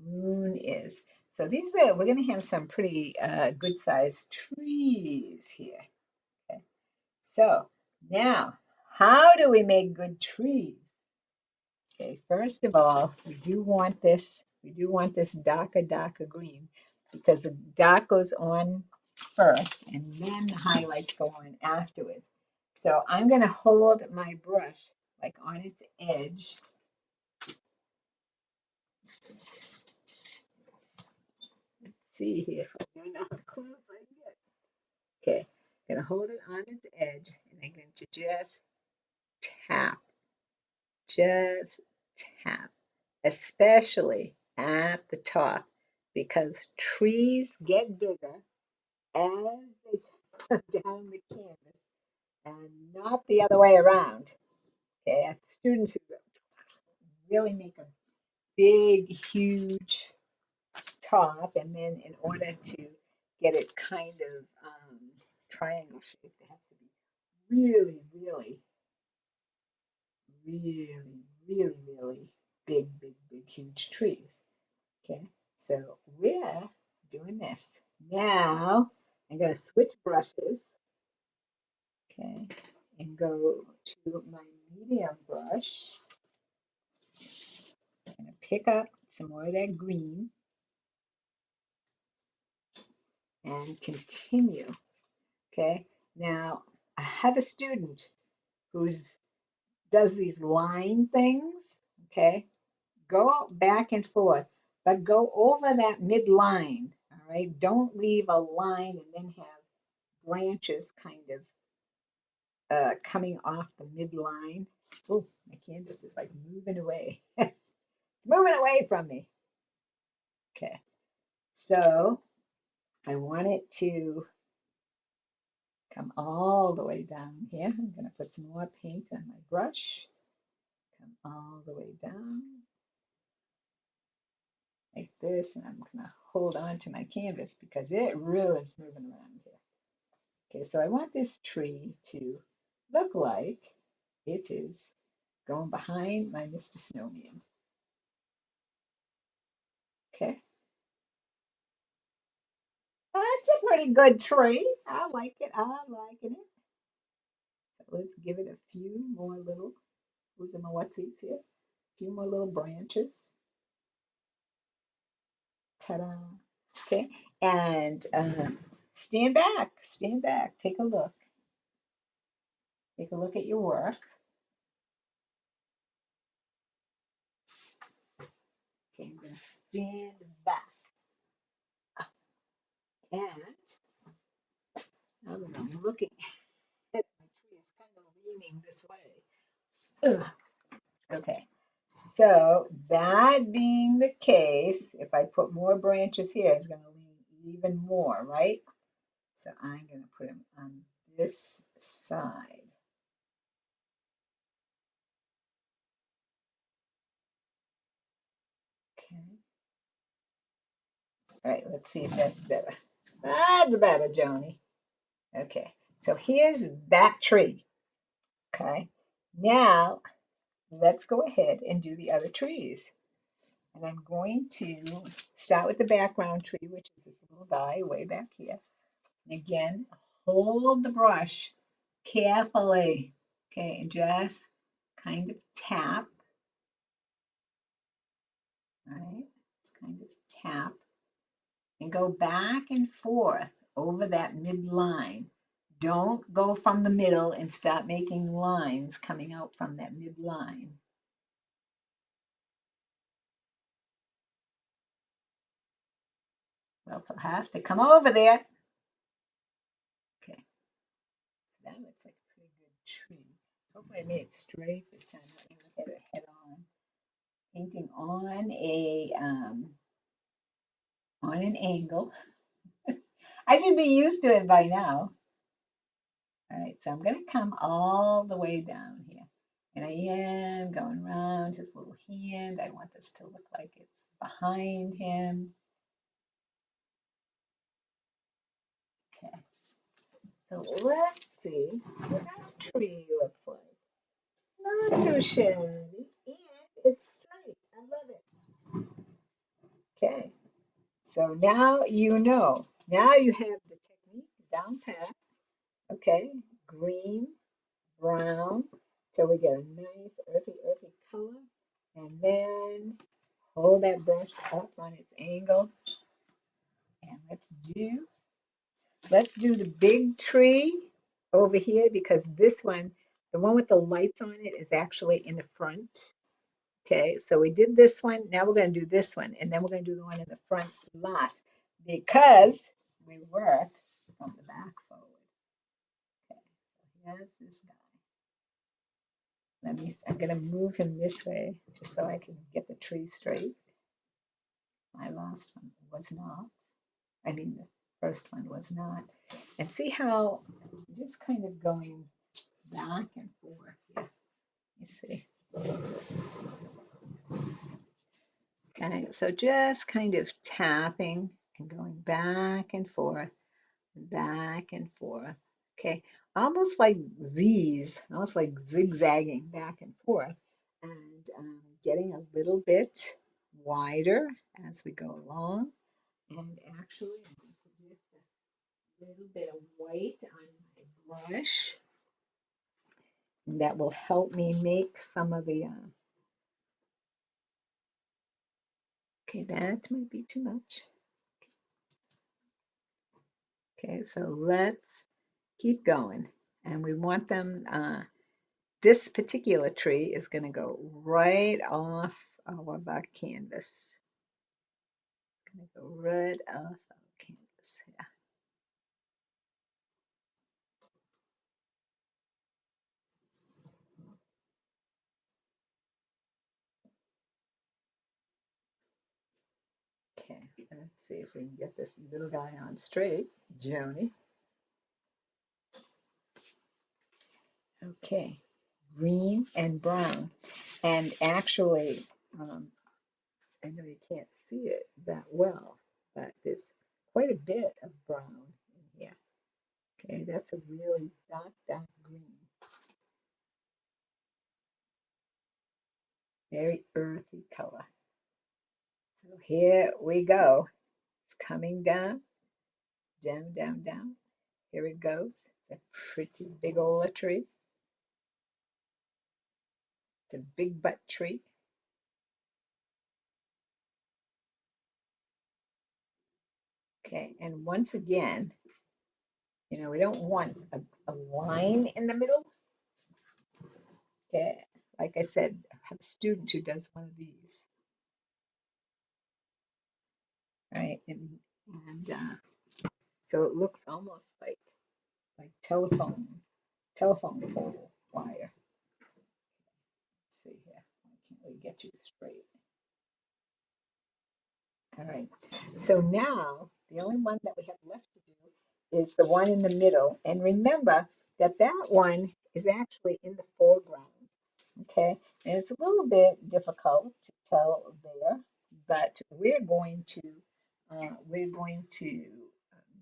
moon is. So these are, we're going to have some pretty good sized trees here. Okay. So now, how do we make good trees? Okay, first of all, we do want this darker green because the dark goes on first and then the highlights go on afterwards. So I'm going to hold my brush like on its edge. Let's see here if I know how close I get. Okay, I'm going to hold it on its edge and I'm going to tap, just tap, especially at the top because trees get bigger as they come down the canvas and not the other way around. Okay, I have students who really make a big, huge top, and then in order to get it kind of triangle shape, they have to be really, really, really, really, really big, big, big, huge trees. Okay, so we're doing this. Now I'm going to switch brushes, okay, and go to my medium brush. I'm going to pick up some more of that green and continue. Okay, now I have a student who does these line things. Okay, go back and forth, but go over that midline. All right, don't leave a line and then have branches kind of coming off the midline. Oh, my canvas is like moving away. It's moving away from me. Okay, so I want it to come all the way down here. I'm going to put some more paint on my brush. Come all the way down like this, and I'm going to hold on to my canvas because it really is moving around here. Okay, so I want this tree to look like it is going behind my Mr. Snowman. Okay. That's a pretty good tree. I like it. I'm liking it. So let's give it a few more little, who's in my whatsies here? A few more little branches. Ta-da. Okay. And stand back. Stand back. Take a look. Take a look at your work. Okay, I'm going to stand back. And I'm looking at my tree is kind of leaning this way. Ugh. Okay, so that being the case, if I put more branches here, it's going to lean even more, right? So I'm going to put them on this side. Okay. All right, let's see if that's better. That's better, Joni. Okay, so here's that tree. Okay, now let's go ahead and do the other trees. And I'm going to start with the background tree, which is this little guy way back here. And again, hold the brush carefully. Okay, and just kind of tap. All right. kind of tap and go back and forth over that midline. Don't go from the middle and start making lines coming out from that midline. Well, so have to come over there. Okay, so that looks like a pretty good tree. Hopefully I made it straight this time. Let me look at it head on. Painting on an angle. I should be used to it by now. All right, so I'm going to come all the way down here. And I am going around his little hand. I want this to look like it's behind him. Okay, so let's see what that tree looks like. Not too shabby, and it's straight. I love it. Okay, so now you know. Now you have the technique down pat. Okay, green, brown, till we get a nice earthy color. And then hold that brush up on its angle. And let's do the big tree over here because this one, the one with the lights on it is actually in the front. Okay, so we did this one. Now we're going to do this one. And then we're going to do the one in the front last because we work from the back forward. Okay, so here's this guy. I'm going to move him this way just so I can get the tree straight. My last one was not. I mean, the first one was not. And see how just kind of going back and forth here. You see. Okay, so just kind of tapping and going back and forth, back and forth. Okay, almost like Z's, almost like zigzagging back and forth, and getting a little bit wider as we go along. And actually, I'm going to put just a little bit of white on my brush. That will help me make some of the, okay, that might be too much. Okay, so let's keep going. And we want them, this particular tree is going to go right off of our canvas. Going to go right off our canvas. Yeah. Okay, let's see if we can get this little guy on straight, Joni. Okay, green and brown. And actually, I know you can't see it that well, but there's quite a bit of brown in here. Okay, that's a really dark green. Very earthy color. So here we go. It's coming down, down, down, down. Here it goes. It's a pretty big old tree. It's a big butt tree. Okay, and once again, we don't want a line in the middle. Okay, like I said, I have a student who does one of these. Right, and so it looks almost like telephone pole wire. Let's see here. Why can't we get you straight? All right. So now the only one that we have left to do is the one in the middle. And remember that that one is actually in the foreground. Okay. And it's a little bit difficult to tell there, but we're going to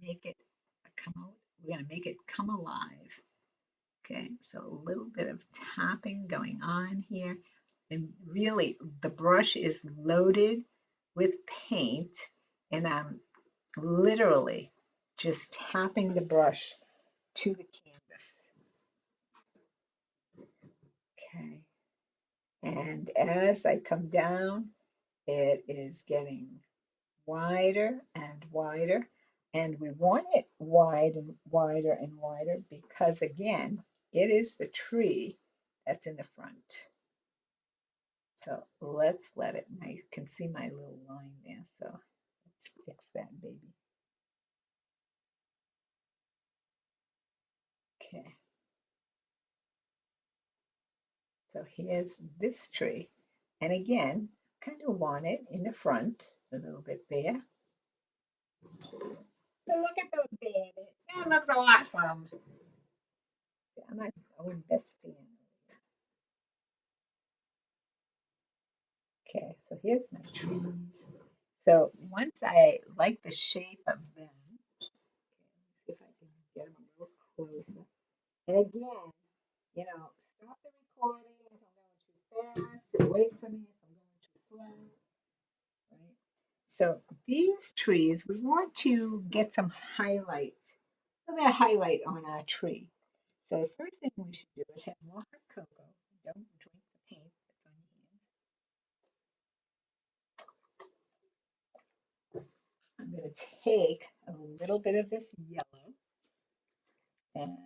make it come out. We're going to make it come alive. Okay, so a little bit of tapping going on here. And really, the brush is loaded with paint, and I'm literally just tapping the brush to the canvas. Okay, and as I come down, it is getting wider and wider, and we want it wide and wider and wider because, again, it is the tree that's in the front. So let's let it, I can see my little line there, so let's fix that, baby. Okay. So here's this tree. And again, kind of want it in the front a little bit there. So look at those babies. That looks awesome. I'm not going best fan. Okay, so here's my trees. So once I like the shape of them, okay, let me see if I can get them a little closer. And again, stop the recording if I'm going too fast, or wait for me if I'm going too slow, right? So these trees, we want to get some highlight, a little bit of highlight on our tree. So the first thing we should do is have more hot cocoa. Don't drink the paint that's on your hands. I'm going to take a little bit of this yellow and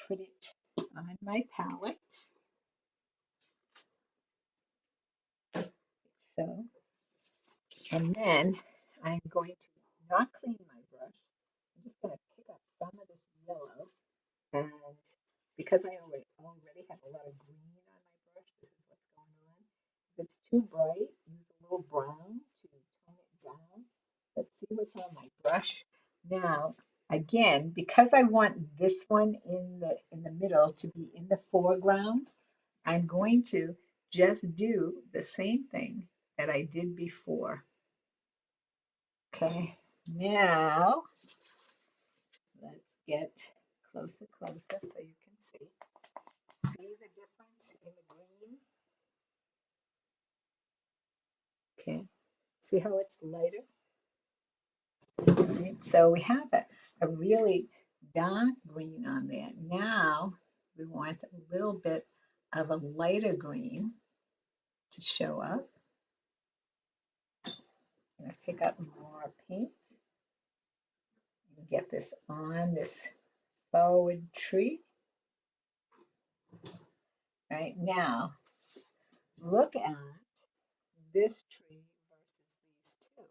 put it on my palette. So, and then I'm going to not clean my brush. I'm just going to pick up some of this yellow, and because I already have a lot of green on my brush, this is what's going on. If it's too bright, use a little brown to tone it down. Let's see what's on my brush. Now, again, because I want this one in the middle to be in the foreground, I'm going to just do the same thing that I did before. Okay, now let's get closer so you can see. See the difference in the green? Okay, see how it's lighter? Right. So we have a really dark green on there. Now we want a little bit of a lighter green to show up. I'm going to pick up more paint and get this on this forward tree. Right now, look at this tree versus these two.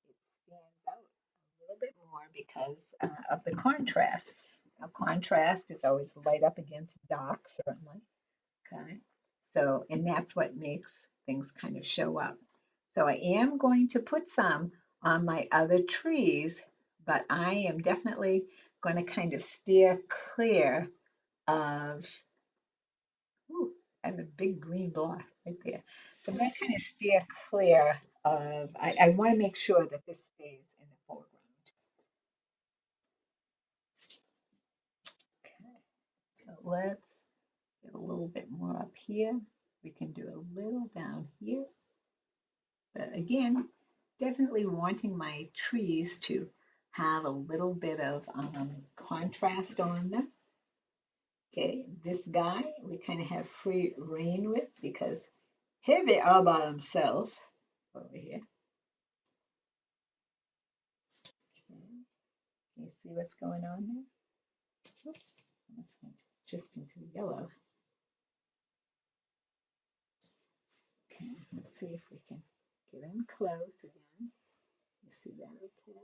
It stands out a little bit more because of the contrast. Now, contrast is always light up against dark, certainly. Okay, so, and that's what makes things kind of show up. So I am going to put some on my other trees, but I am definitely going to kind of steer clear of, ooh, I have a big green block right there. So I'm going to kind of steer clear of, I want to make sure that this stays in the foreground. Okay, so let's get a little bit more up here. We can do a little down here. But again, definitely wanting my trees to have a little bit of contrast on them. Okay, this guy we kind of have free reign with because here they are by themselves over here. Okay, can you see what's going on there? Oops, almost went just into the yellow. Okay, let's see if we can get in close again. You see that okay?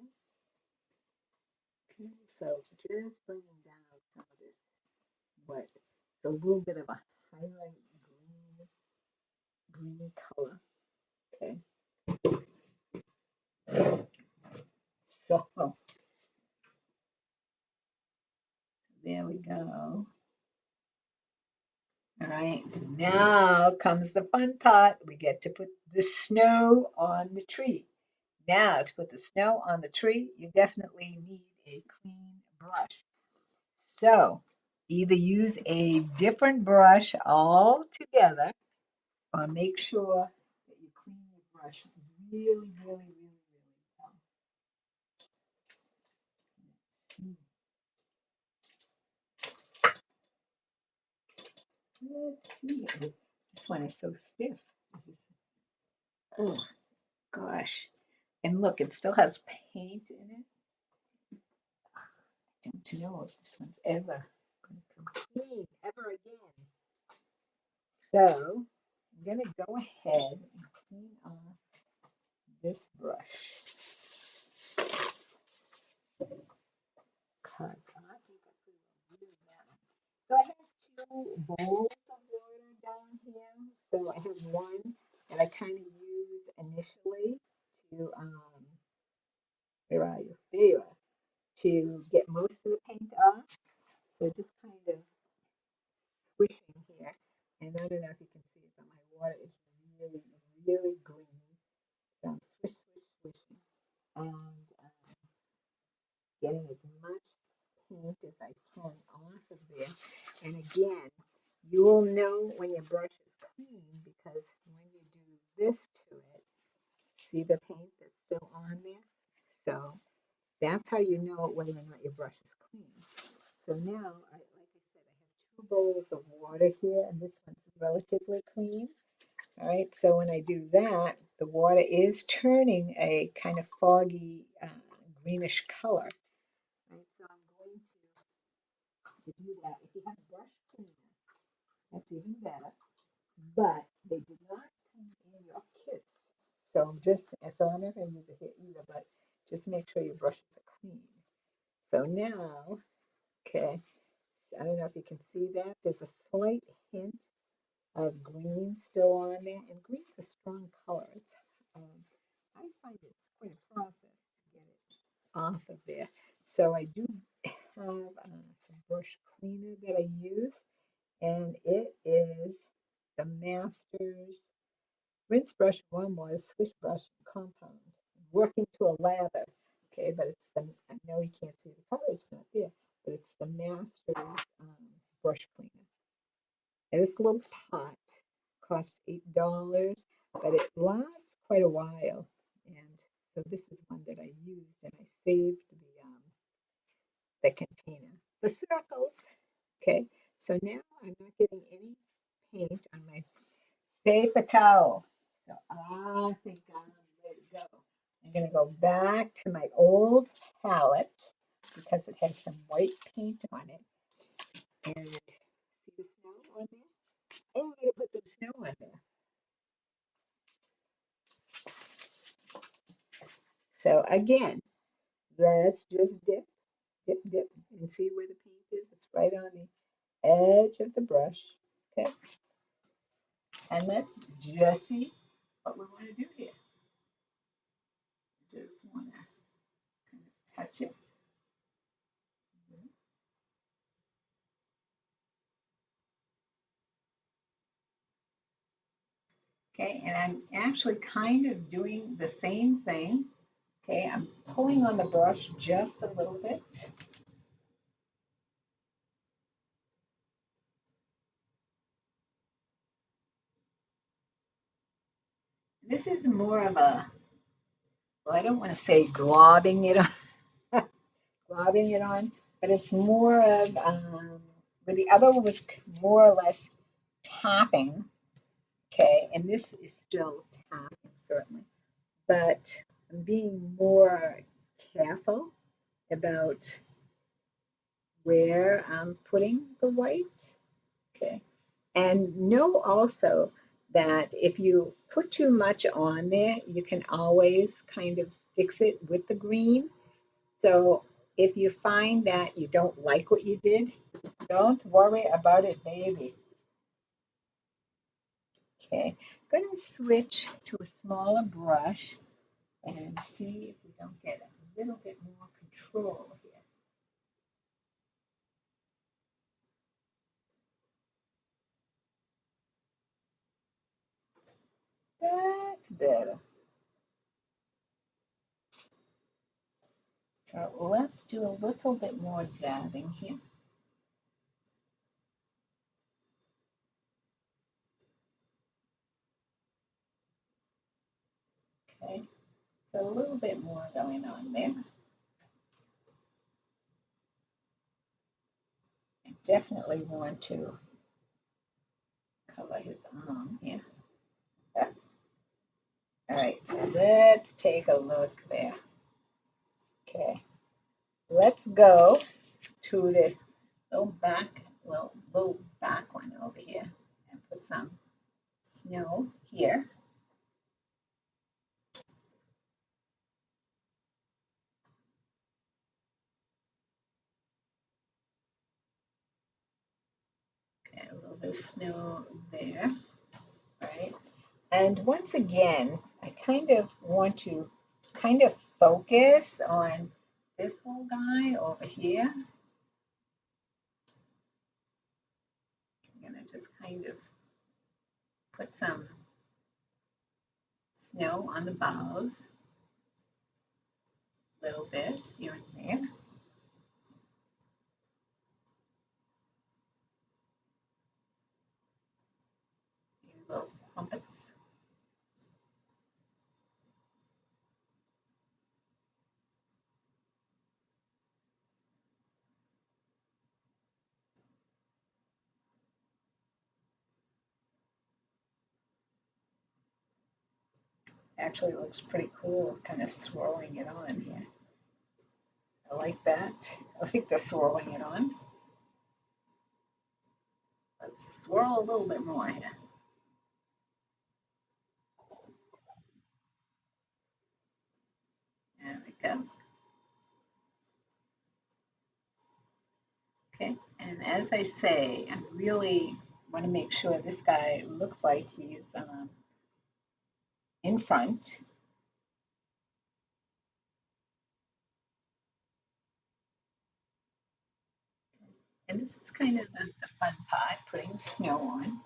Okay, so just bringing down some of this, what, a little bit of a highlight green color. Okay, so there we go. All right, now comes the fun part. We get to put the snow on the tree. Now, to put the snow on the tree, you definitely need a clean brush. So, either use a different brush altogether or make sure that you clean your brush really, really, really, really well. Let's see. This one is so stiff. Ugh. Gosh. And look, it still has paint in it. I don't know if this one's ever going to come clean ever again. So I'm going to go ahead and clean off this brush because I think I pretty well used that one. So I have two bowls of water down here. So I have one that I kind of use initially to, where are you? There you are. To get most of the paint off. So just kind of swishing here. And I don't know if you can see it, but my water is really, really green. So I'm swish, swish, swishing. And getting as much paint as I can off of there. And again, you will know when your brush is clean because when you do this to it, see the paint that's still on there? So that's how you know whether or not your brush is clean. So now, like I said, I have two bowls of water here, and this one's relatively clean. All right, so when I do that, the water is turning a kind of foggy greenish color. Right, so I'm going to do that. If you have a brush cleaner, that's even better. But they did not come in your kits. So I'm not going to use it here either, but just make sure your brushes are clean. So now, okay, I don't know if you can see that. There's a slight hint of green still on there, and green's a strong color. I find it's quite a process to get it off of there. So I do have some brush cleaner that I use, and it is the Masters rinse brush, warm water, swish brush, compound, working to a lather. Okay, but it's the, I know you can't see the color, it's not there, but it's the Masters brush cleaner. And this little pot cost $8, but it lasts quite a while. And so this is one that I used, and I saved the container. The circles. Okay, so now I'm not getting any paint on my paper towel. So I think I'm ready to go. I'm going to go back to my old palette because it has some white paint on it. And see the snow on there? And I'm going to put some snow on there. So again, let's just dip, dip, dip, and see where the paint is. It's right on the edge of the brush. Okay, and let's just see what we want to do here. Just want to kind of touch it. Okay, and I'm actually kind of doing the same thing. Okay, I'm pulling on the brush just a little bit. This is more of a, well, I don't want to say globbing it on, globbing it on, but it's more of, where the other one was more or less tapping. Okay, and this is still tapping, certainly, but I'm being more careful about where I'm putting the white. Okay, and know also that if you put too much on there, you can always kind of fix it with the green. So if you find that you don't like what you did, don't worry about it, baby. Okay, I'm going to switch to a smaller brush and see if we don't get a little bit more control here. That's better. So let's do a little bit more dabbing here. Okay, so a little bit more going on there. I definitely want to cover his arm here. All right, so let's take a look there. Okay, let's go to this little back one over here and put some snow here. Okay, a little bit of snow there, right? And once again, I kind of want to kind of focus on this little guy over here. I'm gonna just kind of put some snow on the boughs, a little bit here and there. These little clumps. Actually looks pretty cool, kind of swirling it on here. I like that. I like the swirling it on. Let's swirl a little bit more here. There we go. Okay, and as I say, I really want to make sure this guy looks like he's in front. And this is kind of the fun part, putting snow on.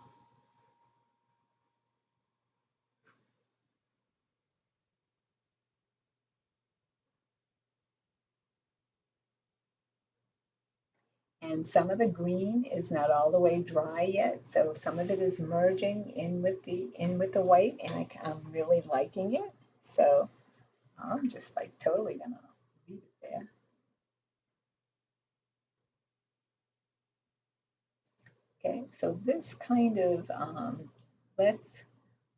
And some of the green is not all the way dry yet, so some of it is merging in with the white, and I'm really liking it. So I'm just like totally gonna leave it there. Okay, so this kind of let's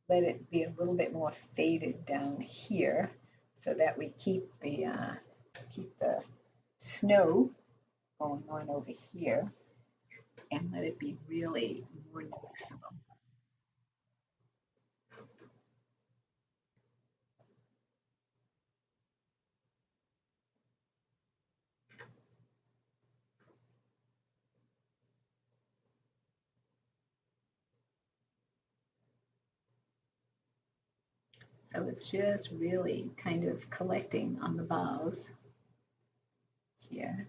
let it be a little bit more faded down here, so that we keep the snow going on over here, and let it be really more noticeable. So it's just really kind of collecting on the boughs here.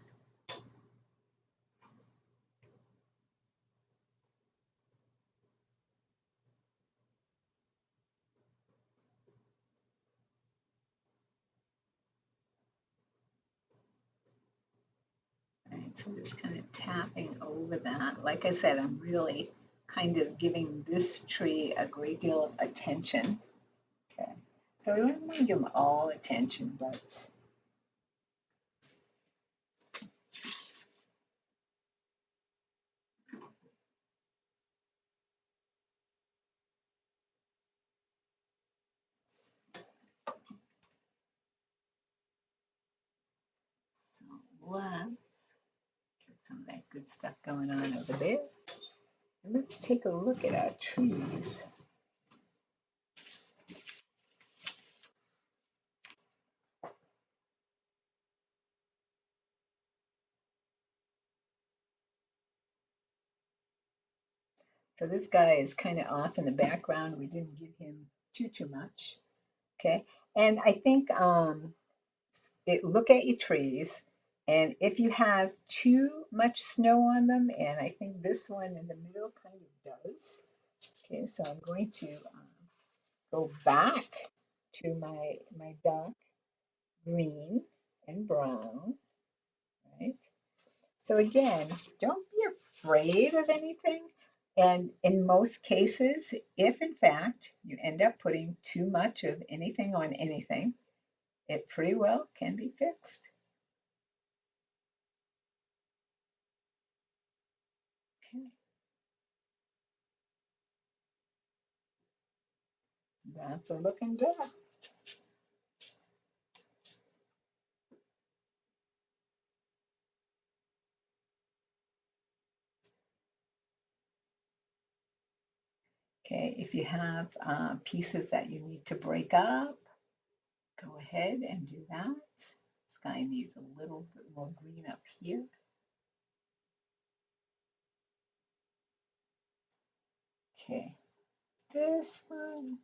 Right, so just kind of tapping over that. Like I said, I'm really kind of giving this tree a great deal of attention. Okay, so we don't want to give them all attention, but let's get some of that good stuff going on over there. And let's take a look at our trees. So this guy is kind of off in the background. We didn't give him too much. Okay, and I think look at your trees, and if you have too much snow on them, and I think this one in the middle kind of does. Okay, so I'm going to go back to my dark green and brown, right? So again, don't be afraid of anything. And in most cases, if in fact you end up putting too much of anything on anything, it pretty well can be fixed. Okay, that's a looking good. Okay, if you have pieces that you need to break up, go ahead and do that. This guy needs a little bit more green up here. Okay, this one,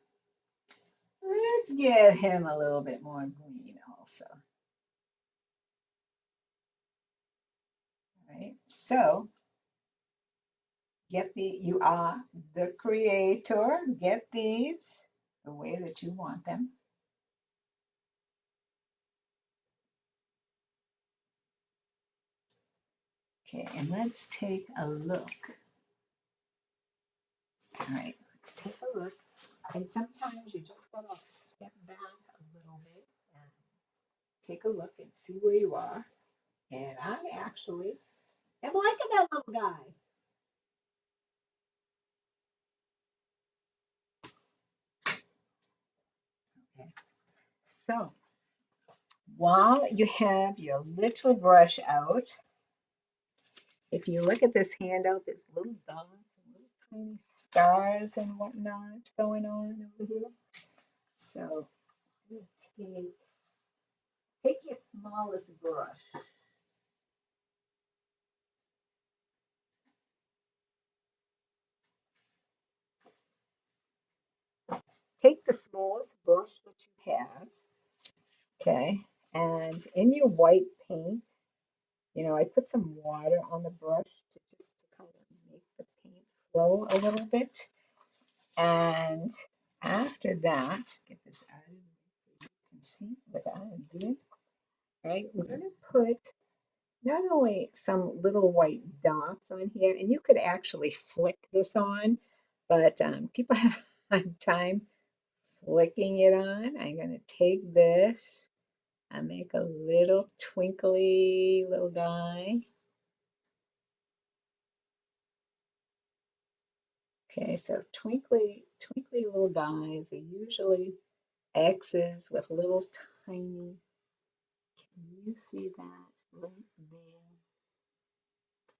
let's give him a little bit more green also. All right, so you are the creator, get these the way that you want them. Okay, and let's take a look. All right, let's take a look. And sometimes you just gotta step back a little bit and take a look and see where you are. And I actually am liking that little guy. Okay. So while you have your little brush out, if you look at this handout, there's little dots and little tiny stars and whatnot going on over here. So take your smallest brush. Take the smallest brush that you have, okay, and in your white paint, I put some water on the brush to kind of make the paint flow a little bit. And after that, get this out of the way so you can see what I'm doing. All right, we're going to put not only some little white dots on here, and you could actually flick this on, but people have hard time flicking it on. I'm going to take this and make a little twinkly little guy. Okay, so twinkly, twinkly little guys are usually X's with little tiny, can you see that right there?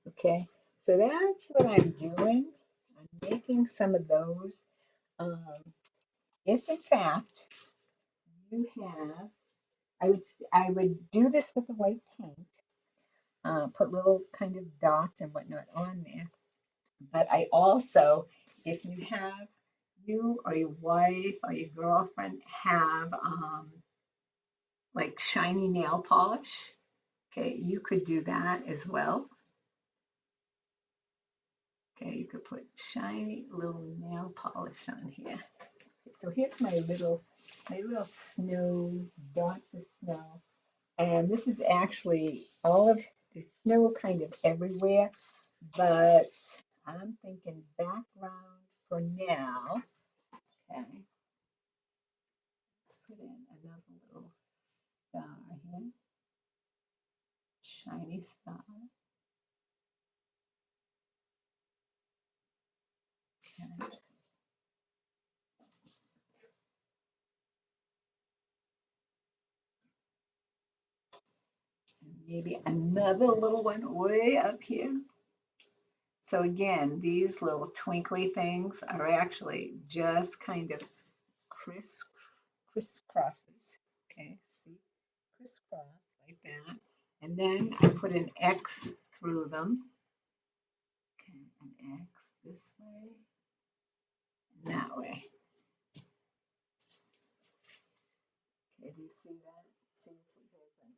Okay, so that's what I'm doing. I'm making some of those. Um, if in fact you have, I would do this with the white paint, put little kind of dots and whatnot on there. But I also, if you have, you or your wife or your girlfriend have like shiny nail polish, okay, you could do that as well. Okay, you could put shiny little nail polish on here. Okay, so here's my little snow, dots of snow. And this is actually all of the snow kind of everywhere, but I'm thinking background for now. Okay, let's put in another little star here, shiny star. Okay. And maybe another little one way up here. So again, these little twinkly things are actually just kind of crisscrosses. Okay, see, crisscross like that. And then I put an X through them. Okay, an X this way and that way. Okay, do you see that? See, there's an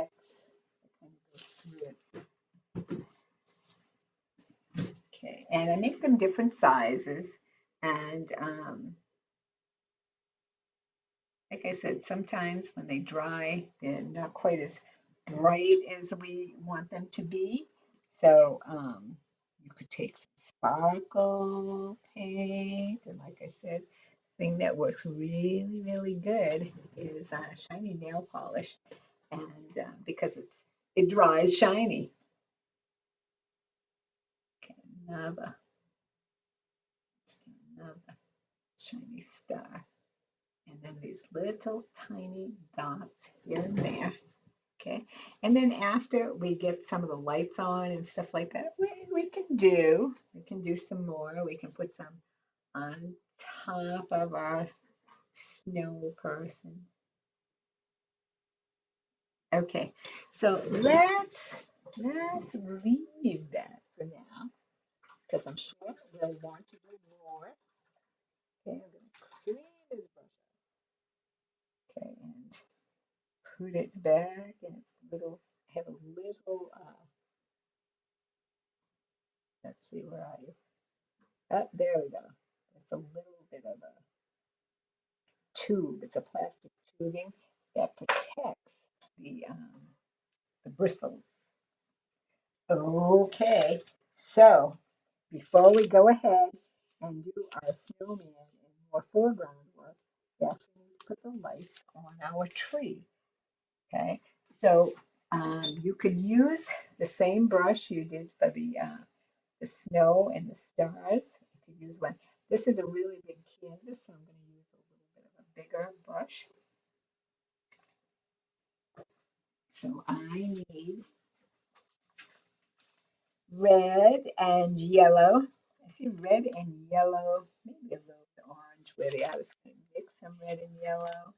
X that kind of goes through it. Okay, and I make them different sizes. And like I said, sometimes when they dry, they're not quite as bright as we want them to be. So you could take some sparkle paint, and like I said, thing that works really, really good is shiny nail polish, and because it dries shiny. Okay, another shiny star, and then these little tiny dots here and there. Okay, and then after we get some of the lights on and stuff like that, we can do some more. We can put some on top of our snow person. Okay, so let's leave that for now because I'm sure we'll want to do more. Okay, I'm going to clean this brush up. Okay, and put it back in its little, have a little, let's see, where are you? Oh, there we go. It's a little bit of a tube. It's a plastic tubing that protects the bristles. Okay, so before we go ahead and do our snowman and more foreground work, we actually need to put the lights on our tree. Okay, so you could use the same brush you did for the snow and the stars. You could use one. This is a really big canvas, so I'm going to use a little bit of a bigger brush. So I need red and yellow. I see red and yellow, maybe a little bit orange where they are. I was going to mix some red and yellow.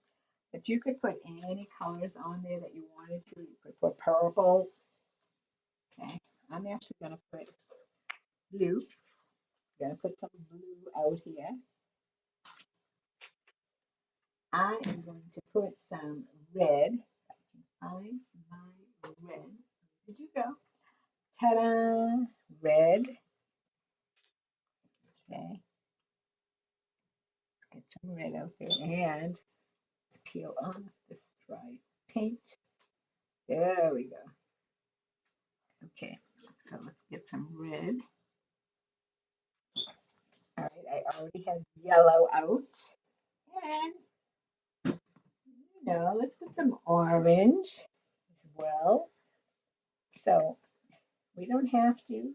But you could put any colors on there that you wanted to. You could put purple. Okay, I'm actually going to put blue. I'm going to put some blue out here. I am going to put some red. Find my red. Where did you go? Ta-da! Red. Okay, get some red out there. And let's peel off this dry paint. There we go. Okay, so let's get some red. All right, I already have yellow out. And, let's put some orange as well. So we don't have to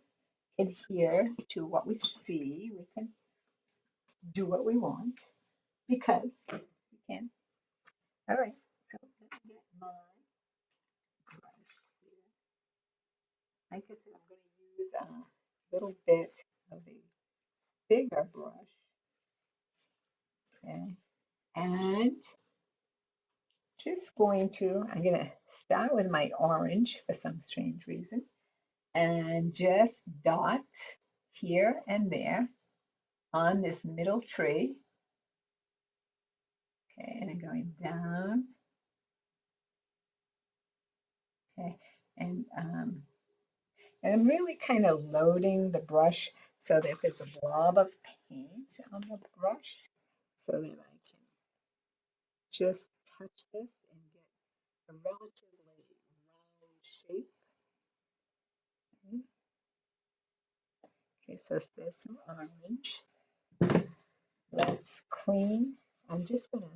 adhere to what we see. We can do what we want because we can. All right, so let me get my brush here. Like I said, I'm going to use a little bit of a bigger brush. Okay, and I'm going to start with my orange for some strange reason and just dot here and there on this middle tree. Okay, and I'm going down. Okay, and I'm really kind of loading the brush so that there's a blob of paint on the brush so that I can just touch this and get a relatively round shape. Okay, so there's some orange. Let's clean. I'm just going to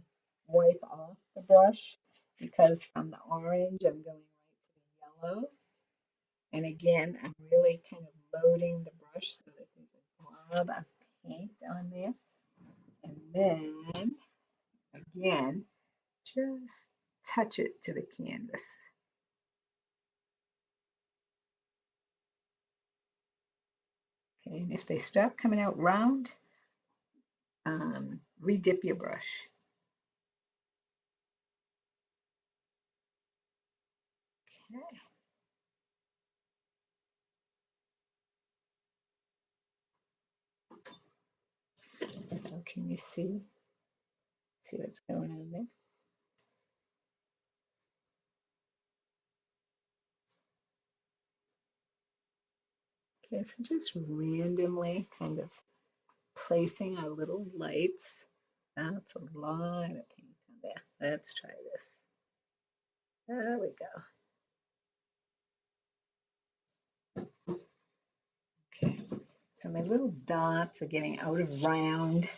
wipe off the brush because from the orange I'm going right to the yellow. And again, I'm really kind of loading the brush so that there's a blob of paint on there. And then, again, just touch it to the canvas. Okay, and if they start coming out round, re-dip your brush. Okay. So can you see what's going on there? Okay, so just randomly kind of placing our little lights. That's a lot of paint on there. Let's try this. There we go. Okay, so my little dots are getting out of round.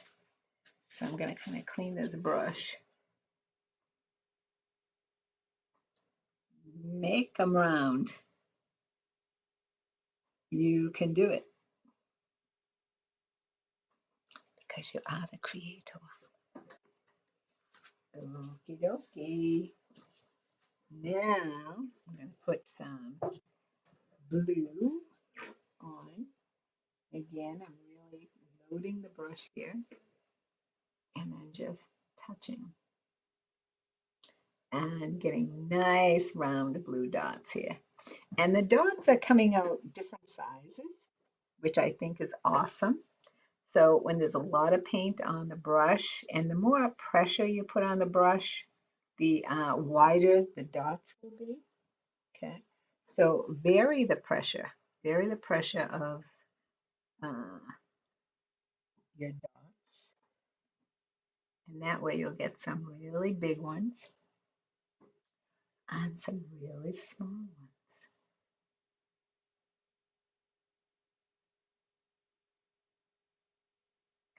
So I'm going to kind of clean this brush. Make them round. You can do it because you are the creator. Okie dokie. Now I'm going to put some blue on. Again, I'm really loading the brush here and then just touching and getting nice round blue dots here. And the dots are coming out different sizes, which I think is awesome. So when there's a lot of paint on the brush and the more pressure you put on the brush, the wider the dots will be. Okay, so vary the pressure of uh, your dots, and that way you'll get some really big ones and some really small ones.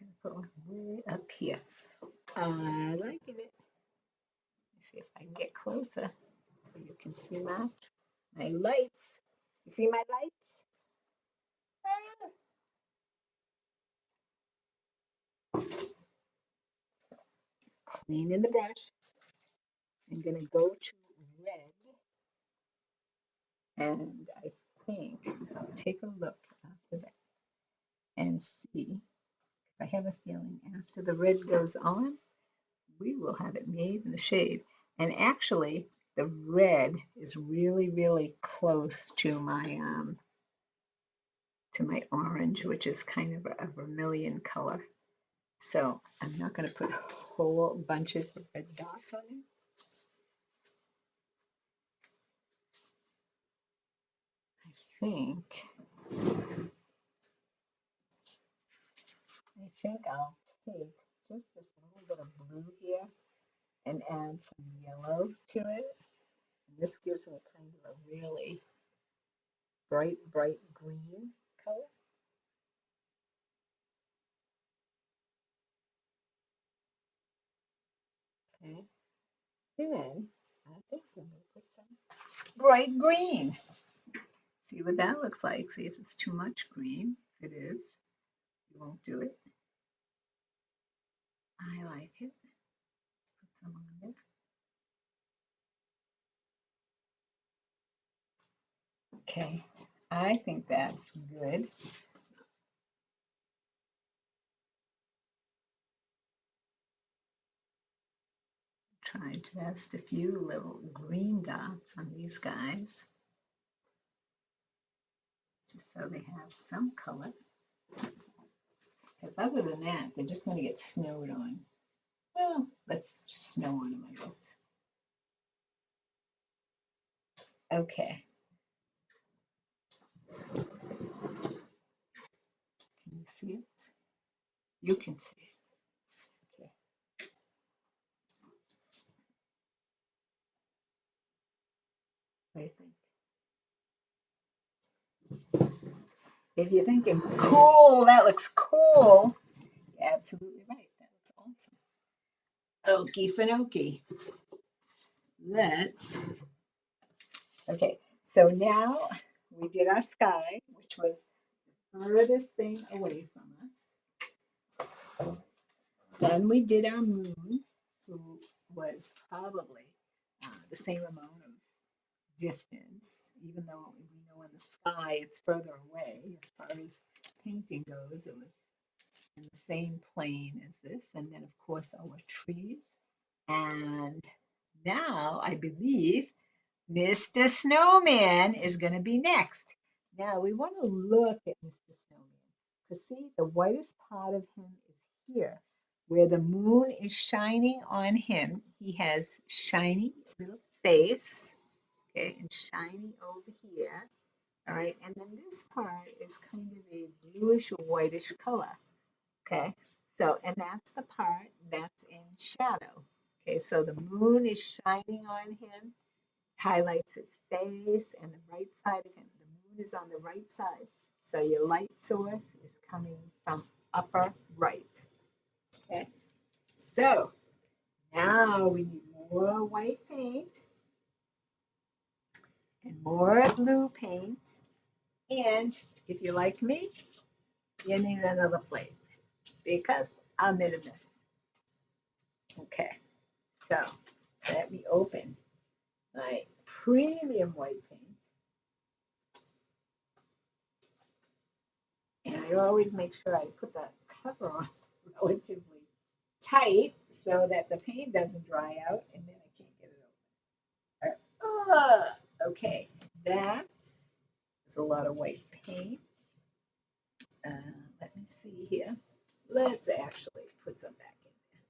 I'm gonna put one way up here. I like it. Let's see if I can get closer so you can see my lights. You see my lights? Clean in the brush. I'm gonna go to red, and I think I'll take a look after that and see. I have a feeling after the red goes on, we will have it made in the shade. And actually, the red is really, really close to my orange, which is kind of a vermilion color. So I'm not going to put whole bunches of red dots on it. I think I'll take just this little bit of blue here and add some yellow to it. And this gives it kind of a really bright, bright green color. Okay. Then I think I'm going to put some bright green. See what that looks like. See if it's too much green. If it is, you won't do it. I like it. Put some on there. Okay, I think that's good. Try just a few little green dots on these guys, just so they have some color. Because other than that, they're just going to get snowed on. Well, let's snow on them, I guess. Okay. Can you see it? You can see it. Okay. What do you think? If you're thinking, cool, that looks cool, you're absolutely right. That looks awesome. Okie finokie. Let's, okay, so now we did our sky, which was the furthest thing away from us. Then we did our moon, who was probably the same amount of distance, even though we know in the sky it's further away as far as painting goes. It was in the same plane as this, and then of course our trees. And now I believe Mr. Snowman is going to be next. Now we want to look at Mr. Snowman because see, the whitest part of him is here, where the moon is shining on him. He has shiny little face, okay, and shiny over here. All right, and then this part is kind of a bluish or whitish color. Okay, so and that's the part that's in shadow. Okay, so the moon is shining on him, highlights his face and the right side of him. The moon is on the right side. So your light source is coming from upper right. Okay, so now we need more white paint and more blue paint. And if you're like me, you need another plate because I'm in a mess. Okay, so let me open my premium white paint. And I always make sure I put the cover on relatively tight so that the paint doesn't dry out, and then I can't get it open. Okay, that is a lot of white paint. Let me see here. Let's actually put some back in there.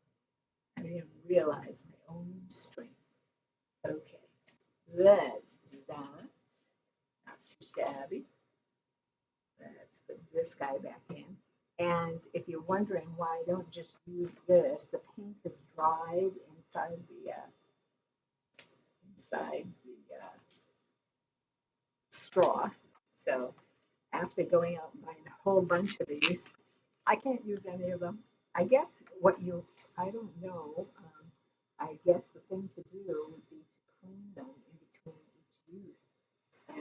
I didn't realize my own strength. Okay, let's do that. Not too shabby. Let's put this guy back in. And if you're wondering why I don't just use this, the paint has dried inside the straw. So after going out and buying a whole bunch of these, I can't use any of them. I guess I don't know. I guess the thing to do would be to clean them in between each use.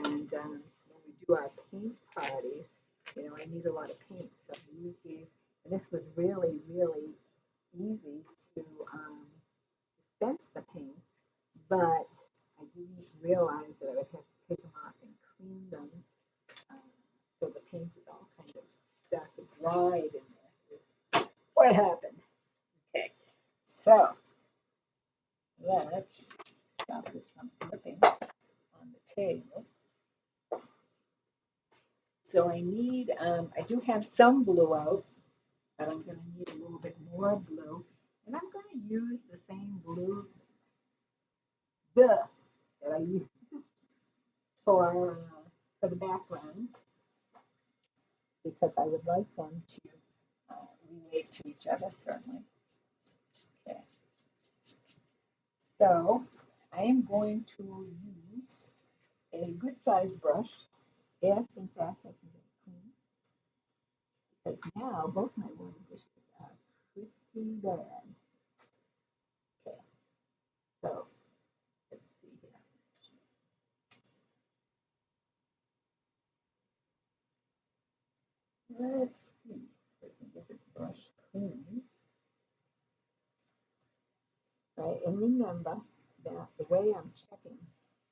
And when we do our paint parties, I need a lot of paint, so I use these. And this was really, really easy to dispense the paints, but I didn't realize that I would have to take them off and clean them. So the paint is all kind of stuck and dried in there. What happened? Okay, so let's stop this from dripping on the table. So I do have some blue out, but I'm going to need a little bit more blue. And I'm going to use the same blue that I used for the background, because I would like them to relate to each other, certainly. Okay. So I am going to use a good sized brush, if in fact I can get it clean, because now both my water dishes are pretty bad. Okay, so let's see here. Let's see if I can get this brush clean. Right, and remember that the way I'm checking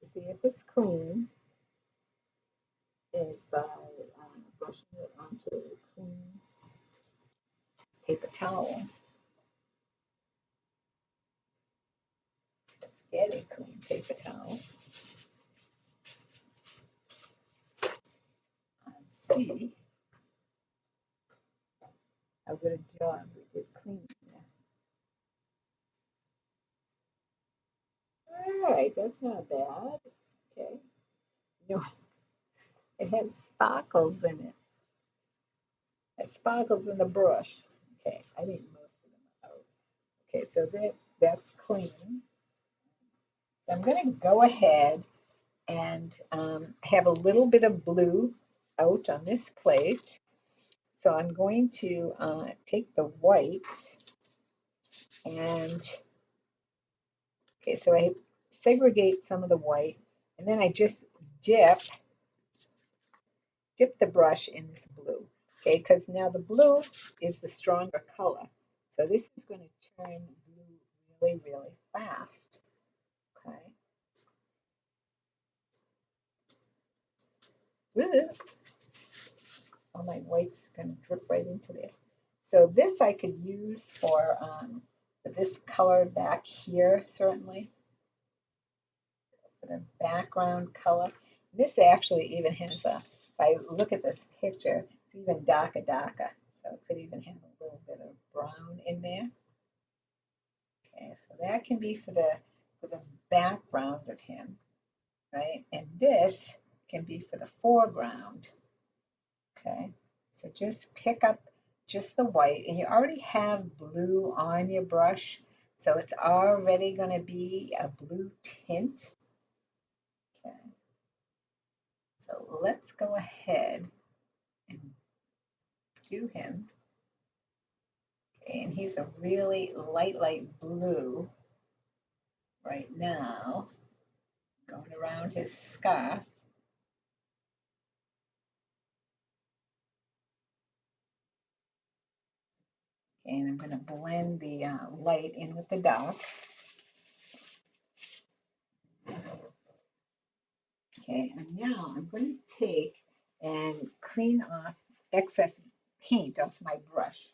to see if it's clean is by brushing it onto a clean paper towel. Let's get a clean paper towel and see how good a job we did cleaning there. All right, that's not bad. Okay, it has sparkles in it. It has sparkles in the brush. Okay, I think most of them are out. Okay, so that's clean. So I'm going to go ahead and have a little bit of blue out on this plate. So I'm going to take the white and, okay, so I segregate some of the white, and then I just dip the brush in this blue, okay, because now the blue is the stronger color. So this is going to turn blue really, really fast, okay. All my white's going to drip right into there. So this I could use for this color back here, certainly, for the background color. This actually even has if I look at this picture, it's even darker. So it could even have a little bit of brown in there. Okay, so that can be for the background of him, right? And this can be for the foreground. Okay, so just pick up just the white, and you already have blue on your brush, so it's already going to be a blue tint. Okay, so let's go ahead and do him. Okay, and he's a really light blue right now, going around his scarf. And I'm going to blend the light in with the dark. Okay, and now I'm going to take and clean off excess paint off my brush.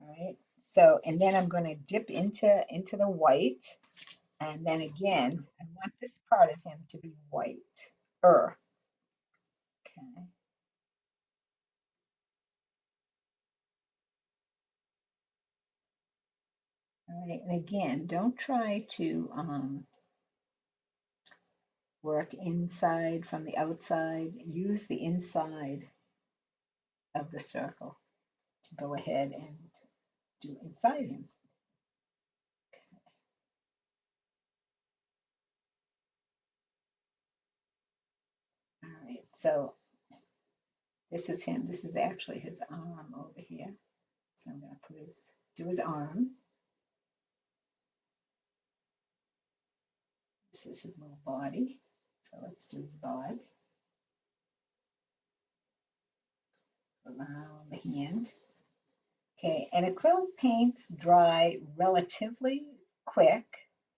All right. So, and then I'm going to dip into the white. And then again, I want this part of him to be white. Okay. All right. And again, don't try to work inside from the outside. Use the inside of the circle to go ahead and do inside him. All right. So this is him. This is actually his arm over here. So I'm going to do his arm. This is his little body. So let's do his body around the hand. Okay, and acrylic paints dry relatively quick,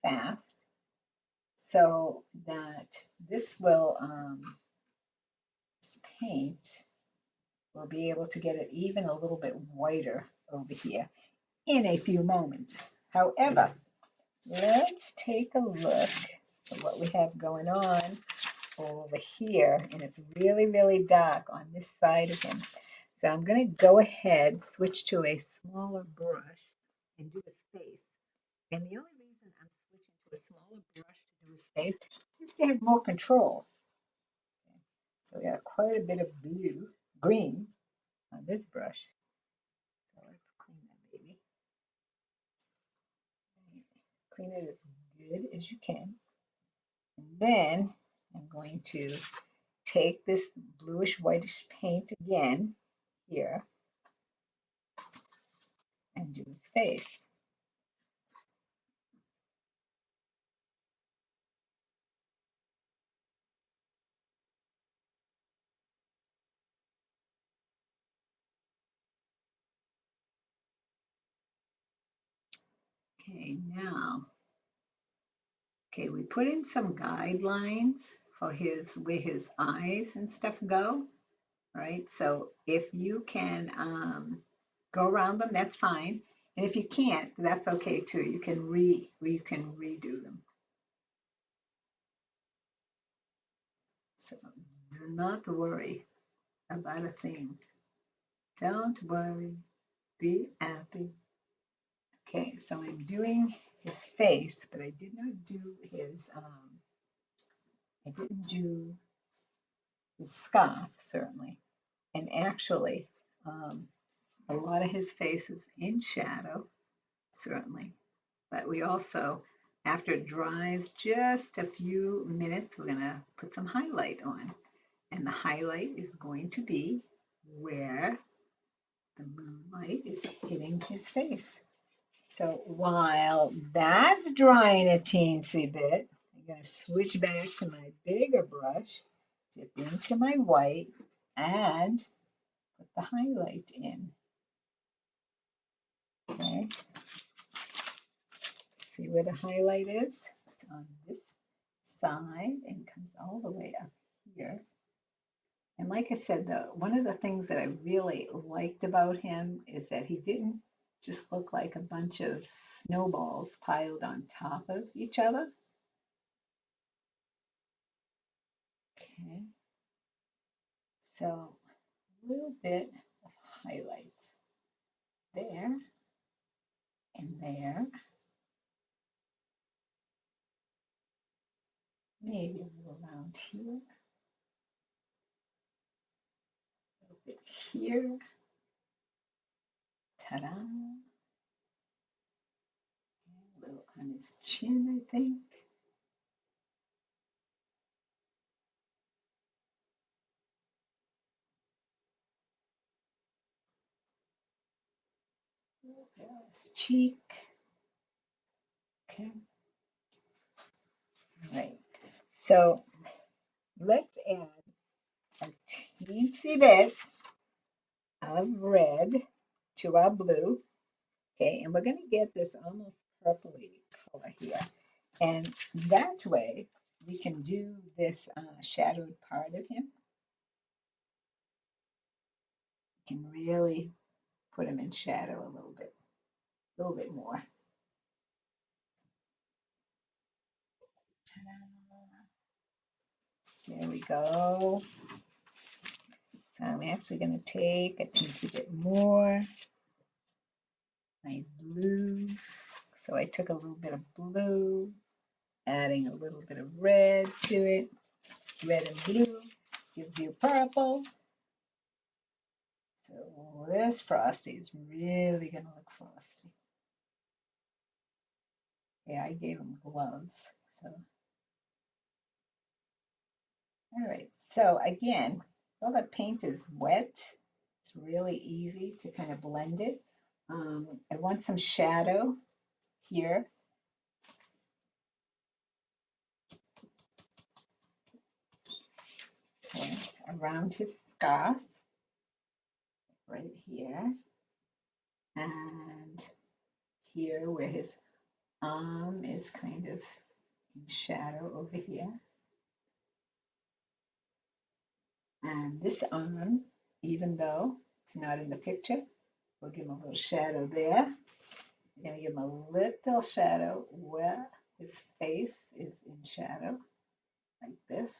fast, so that this will, this paint will be able to get it even a little bit whiter over here in a few moments. However, let's take a look at what we have going on over here, and it's really, really dark on this side of him. So I'm going to go ahead, switch to a smaller brush and do his face. And the only reason I'm switching to a smaller brush to do his face is just to have more control. So we got quite a bit of blue, green on this brush. So let's clean that baby. Clean it as good as you can. And then I'm going to take this bluish whitish paint again here and do his face. Okay, now, okay, we put in some guidelines for where his eyes and stuff go, right? So if you can go around them, that's fine. And if you can't, that's okay too. You can redo them. So do not worry about a thing. Don't worry, be happy. Okay, so I'm doing his face, but I did not do I didn't do his scarf, certainly. And actually, a lot of his face is in shadow, certainly. But we also, after it dries just a few minutes, we're gonna put some highlight on. And the highlight is going to be where the moonlight is hitting his face. So while that's drying a teensy bit, I'm going to switch back to my bigger brush, dip into my white, and put the highlight in. Okay, see where the highlight is? It's on this side and comes all the way up here. And like I said, one of the things that I really liked about him is that he didn't just look like a bunch of snowballs piled on top of each other. Okay, so a little bit of highlight there and there, maybe a little around here, a little bit here. Ta-da! A little on his chin, I think. His cheek. Okay. All right. So let's add a teensy bit of red to our blue. Okay, and we're going to get this almost purpley color here. And that way we can do this shadowed part of him. You can really put him in shadow a little bit more. There we go. So I'm actually going to take a teensy bit more. My blue. So I took a little bit of blue, adding a little bit of red to it. Red and blue gives you purple. So this Frosty is really going to look frosty. Yeah, I gave him gloves. So, all right. So again, while the paint is wet, it's really easy to kind of blend it. I want some shadow here. Okay, around his scarf, right here, and here where his arm is kind of in shadow over here. And this arm, even though it's not in the picture, we'll give him a little shadow there. We're going to give him a little shadow where his face is in shadow, like this,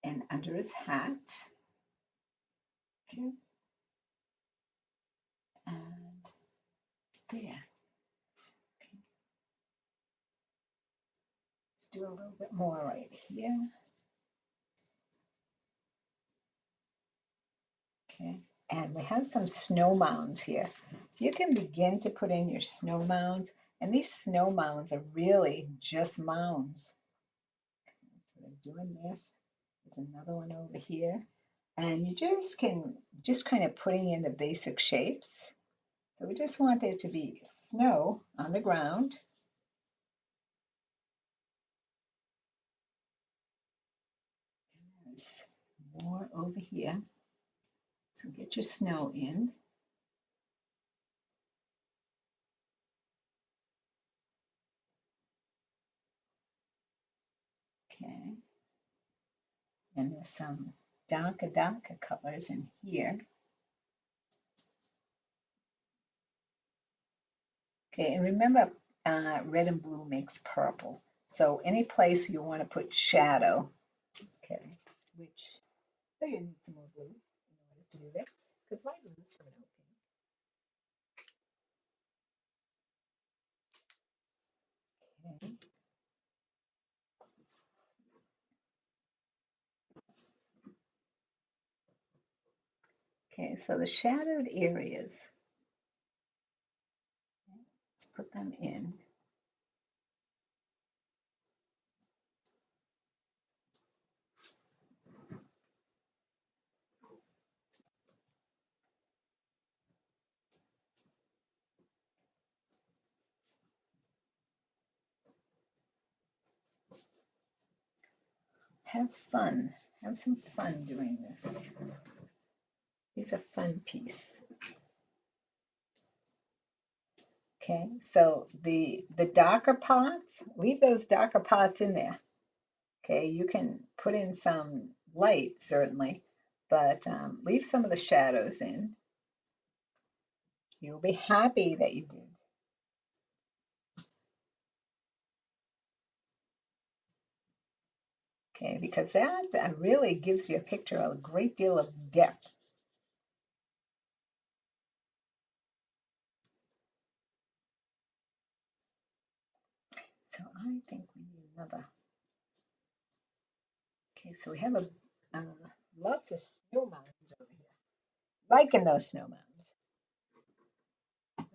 and under his hat. Okay. And there. Okay. Let's do a little bit more right here. Okay. And we have some snow mounds here. You can begin to put in your snow mounds, and these snow mounds are really just mounds. So we're doing this. There's another one over here. And you just kind of putting in the basic shapes. So we just want there to be snow on the ground. There's more over here. So get your snow in. Okay. And there's some darker colors in here. Okay, and remember, red and blue makes purple. So any place you want to put shadow, okay, which, so you need some more blue in order to do this, because my blue is coming out pink. Okay. Okay, so the shadowed areas, let's put them in. Have fun. Have some fun doing this. It's a fun piece. Okay, so the darker parts, leave those darker parts in there. Okay, you can put in some light, certainly, but leave some of the shadows in. You'll be happy that you did. Okay, because that really gives you a picture of a great deal of depth. So I think we need another. Okay, so we have lots of snow mounds over here. Liking those snow mounds.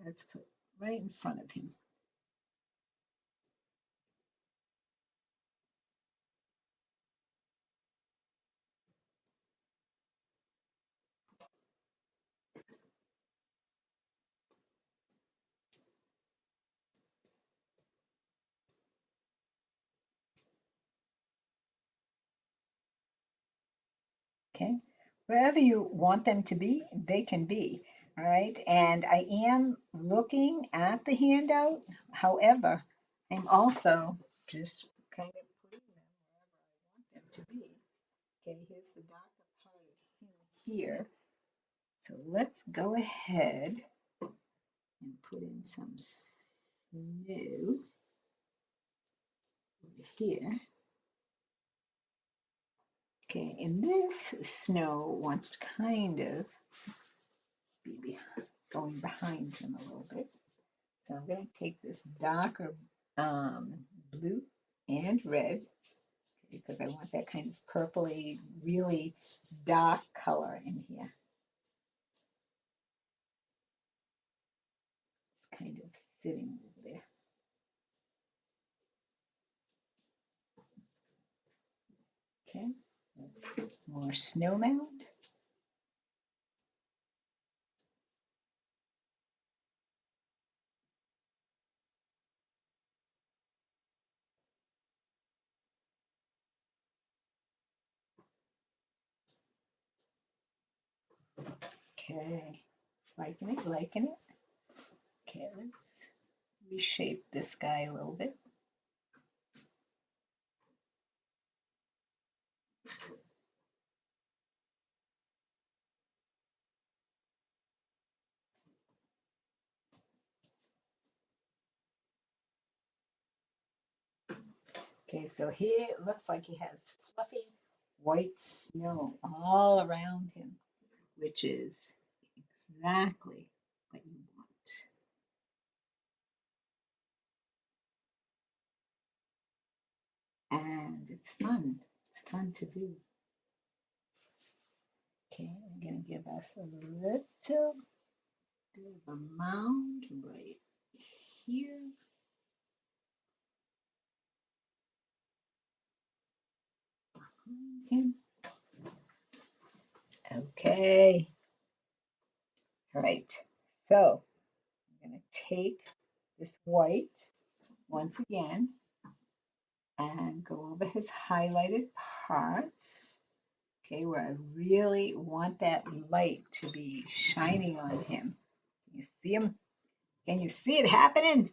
Let's put right in front of him. Okay, wherever you want them to be, they can be. All right, and I am looking at the handout. However, I'm also just kind of putting them wherever I want them to be. Okay, here's the darker part of him here. So let's go ahead and put in some snow over here. Okay, and this snow wants to kind of be going behind him a little bit. So I'm going to take this darker blue and red, because I want that kind of purpley, really dark color in here. It's kind of sitting over there. Okay, that's more snowman. Okay, liking it, liking it. Okay, let's reshape this guy a little bit. Okay, so here it looks like he has fluffy white snow all around him, which is exactly what you want. And it's fun. It's fun to do. Okay, I'm going to give us a little bit of a mound right here. Behind him. Okay. All right. So I'm going to take this white once again and go over his highlighted parts. Okay, where I really want that light to be shining on him. You see him? Can you see it happening?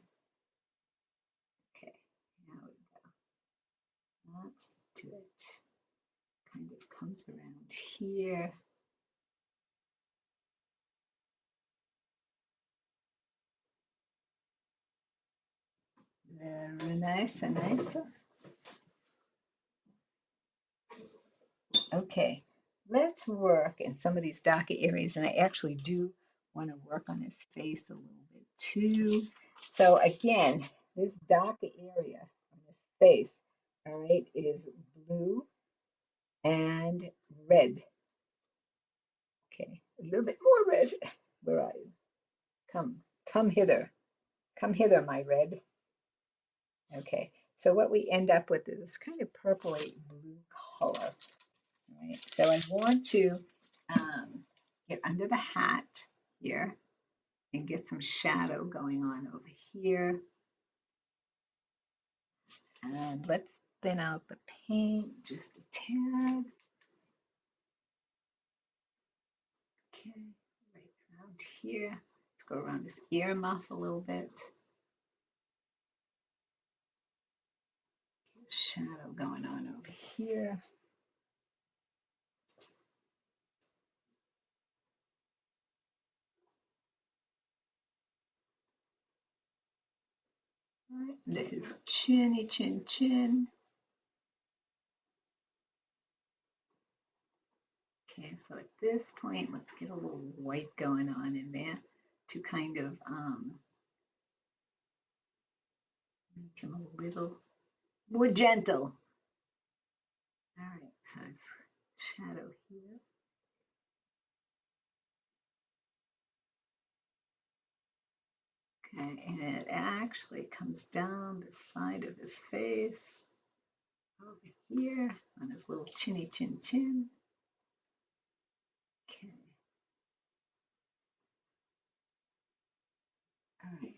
Okay, now let's do it. Kind of comes around here. Very nice and nice. Okay, let's work in some of these darker areas, and I actually do want to work on his face a little bit too. So again, this darker area on his face, all right, is blue and red. Okay, a little bit more red. Where are you? Come hither. Come hither, my red. Okay, so what we end up with is kind of purpley blue color. Right, so I want to get under the hat here and get some shadow going on over here. And let's thin out the paint just a tad. Okay, right around here. Let's go around his ear muff a little bit. Shadow going on over here. Right, under his chinny chin chin. Okay, so at this point, let's get a little white going on in there to kind of make him a little more gentle. All right, so it's shadow here. Okay, and it actually comes down the side of his face over here on his little chinny chin chin. Okay. All right.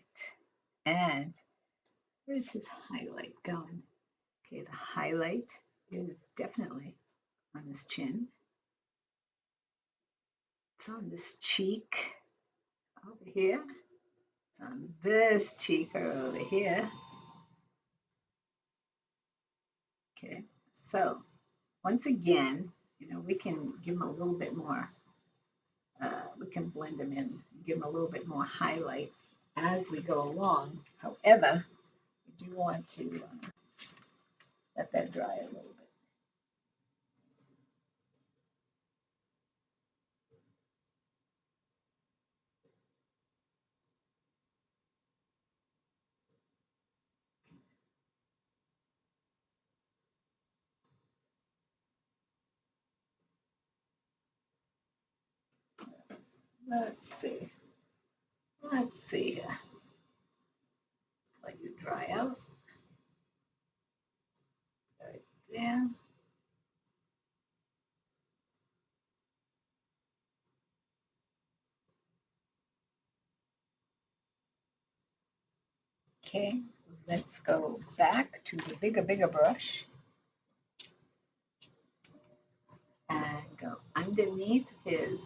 And where's his highlight going? Okay, the highlight is definitely on his chin. It's on this cheek over here. It's on this cheek over here. Okay, so once again, we can give him a little bit more we can blend them in, give them a little bit more highlight as we go along. However, we do want to let that dry a little bit. Let's see. Let's see. Let you dry out. Right there. Okay, let's go back to the bigger brush and go underneath his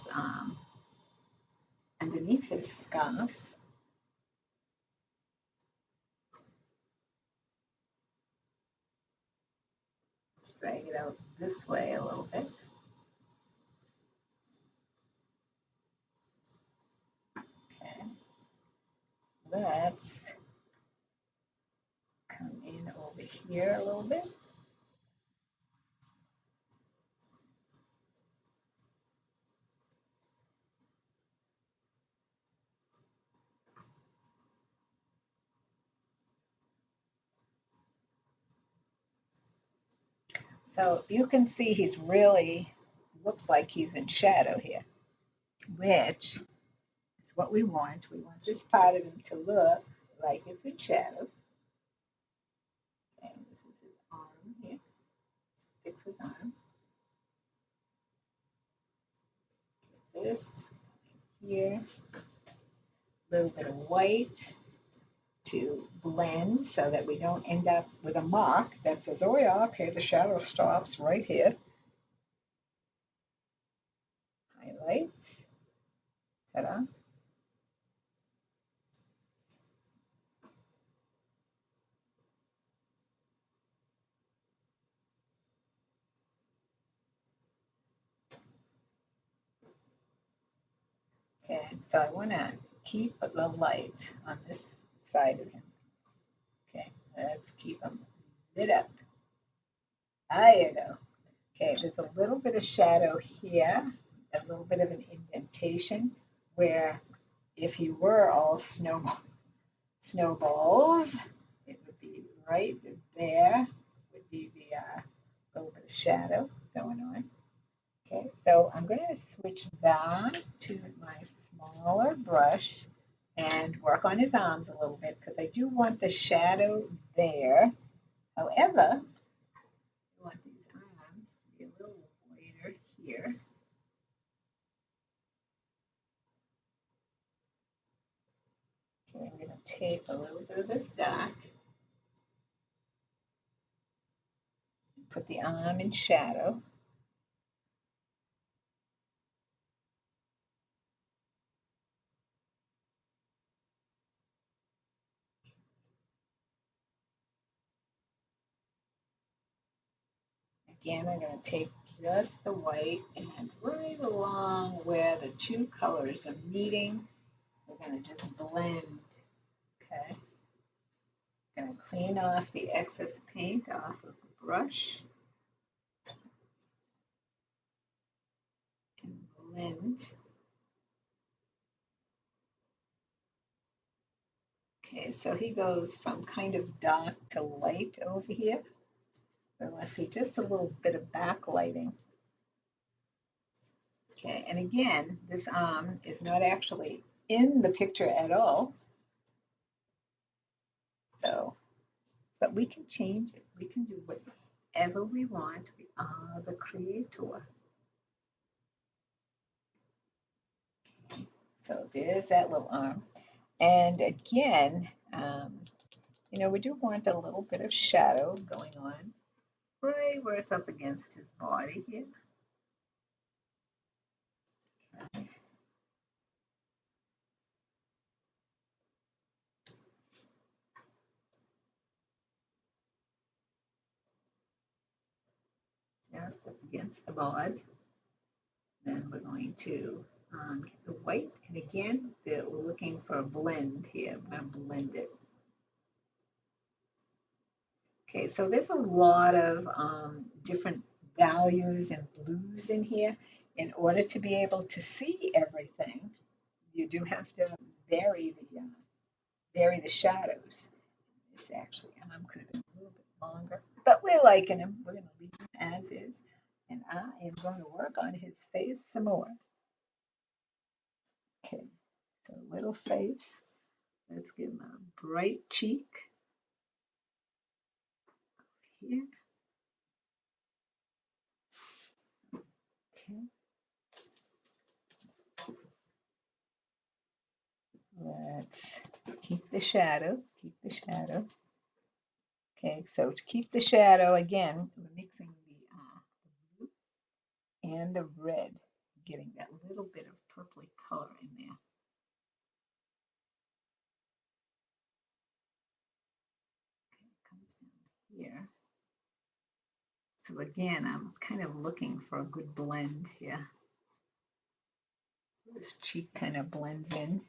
scarf. Let's drag it out this way a little bit. Okay, let's come in over here a little bit. So you can see he's really looks like he's in shadow here, which is what we want. We want this part of him to look like it's in shadow. Okay, this is his arm here. Let's fix his arm. This here, a little bit of white to blend so that we don't end up with a mark that says, oh yeah, okay, the shadow stops right here. Highlight. Ta-da. Okay, so I want to keep the light on this side of him. Okay, let's keep him lit up. There you go. Okay, there's a little bit of shadow here, a little bit of an indentation where if you were all snowballs, it would be right there, would be the little bit of shadow going on. Okay, so I'm going to switch back to my smaller brush and work on his arms a little bit because I do want the shadow there. However, I want these arms to be a little whiter here. Okay, I'm going to take a little bit of this dark, put the arm in shadow. Again, I'm going to take just the white and right along where the two colors are meeting, we're going to just blend. Okay. I'm going to clean off the excess paint off of the brush and blend. Okay, so he goes from kind of dark to light over here. I want to see just a little bit of backlighting. Okay, and again, this arm is not actually in the picture at all. So, but we can change it. We can do whatever we want. We are the creator. So there's that little arm. And again, we do want a little bit of shadow going on right where it's up against his body here. Okay. Just up against the body. Then we're going to get the white, and again, we're looking for a blend here. I'm going to blend it. Okay, so there's a lot of different values and blues in here. In order to be able to see everything, you do have to vary the shadows. This actually could have been a little bit longer, but we're liking him. We're going to leave him as is, and I am going to work on his face some more. Okay, so little face. Let's give him a bright cheek here. Okay. Let's keep the shadow. Keep the shadow. Okay, so to keep the shadow, again, we're mixing the blue and the red, getting that little bit of purpley color in there. Okay, it comes down here. So again, I'm kind of looking for a good blend here. This cheek kind of blends in.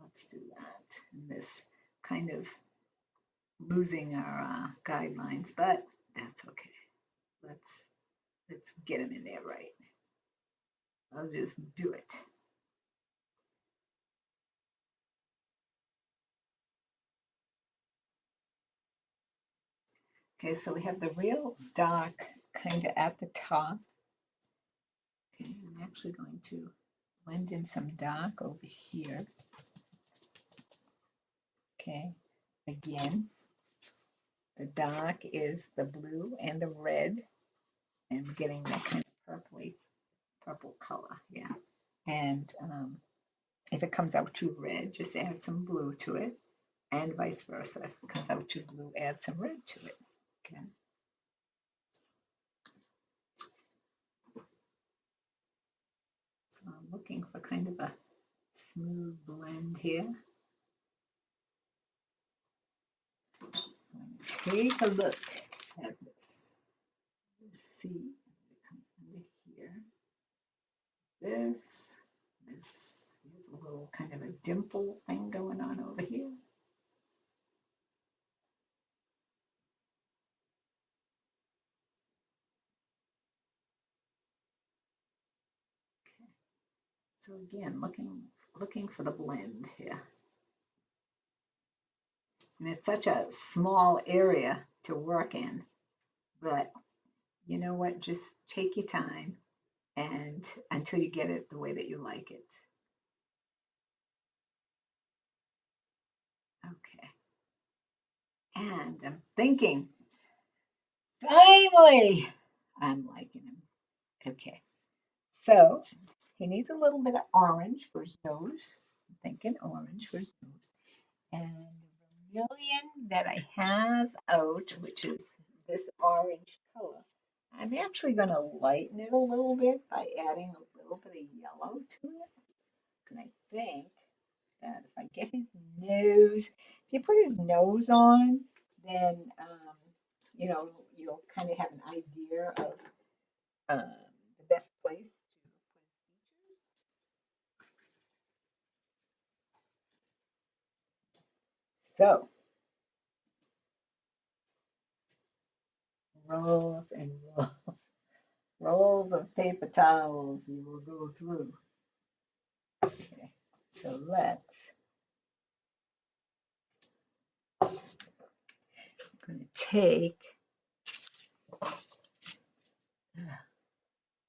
Let's do that. And this kind of losing our guidelines, but that's okay. Let's get them in there right. I'll just do it. Okay, so we have the real dark kind of at the top. Okay, I'm actually going to blend in some dark over here. Okay, again, the dark is the blue and the red, and getting that kind of purple color, yeah. And if it comes out too red, just add some blue to it, and vice versa. If it comes out too blue, add some red to it. Okay. So I'm looking for kind of a smooth blend here. Take a look at this. Let's see if it comes under here. This is a little kind of a dimple thing going on over here. Okay. So again, looking for the blend here. And it's such a small area to work in, but you know what? Just take your time and until you get it the way that you like it. Okay. And I'm thinking, finally, I'm liking him. Okay. So he needs a little bit of orange for his nose. I'm thinking orange for his nose. And the vermilion that I have out, which is this orange color, I'm actually going to lighten it a little bit by adding a little bit of yellow to it. And I think that if I get his nose, if you put his nose on, then, you'll kind of have an idea of the best place to put his features. So, rolls and rolls of paper towels you will go through. Okay, so I'm going to take,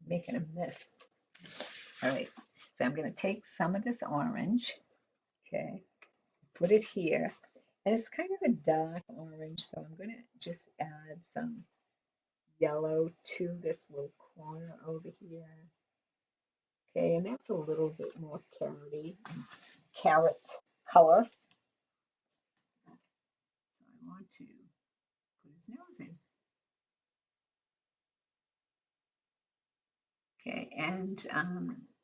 making a mess. All right, so I'm going to take some of this orange, okay, put it here. And it's kind of a dark orange, so I'm going to just add some yellow to this little corner over here. Okay, and that's a little bit more carrot color. So I want to put his nose in. Okay, and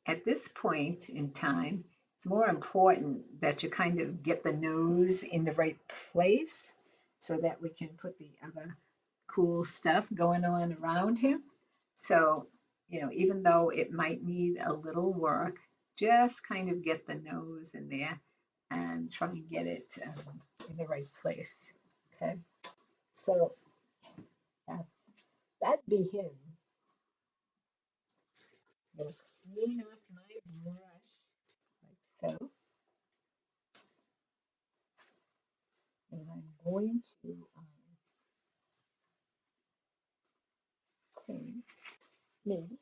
at this point in time, it's more important that you kind of get the nose in the right place so that we can put the other cool stuff going on around him. So you know, even though it might need a little work, just kind of get the nose in there and try and get it in the right place. Okay, so that'd be him. I'm gonna clean off my brush like so, and I'm going to see, maybe.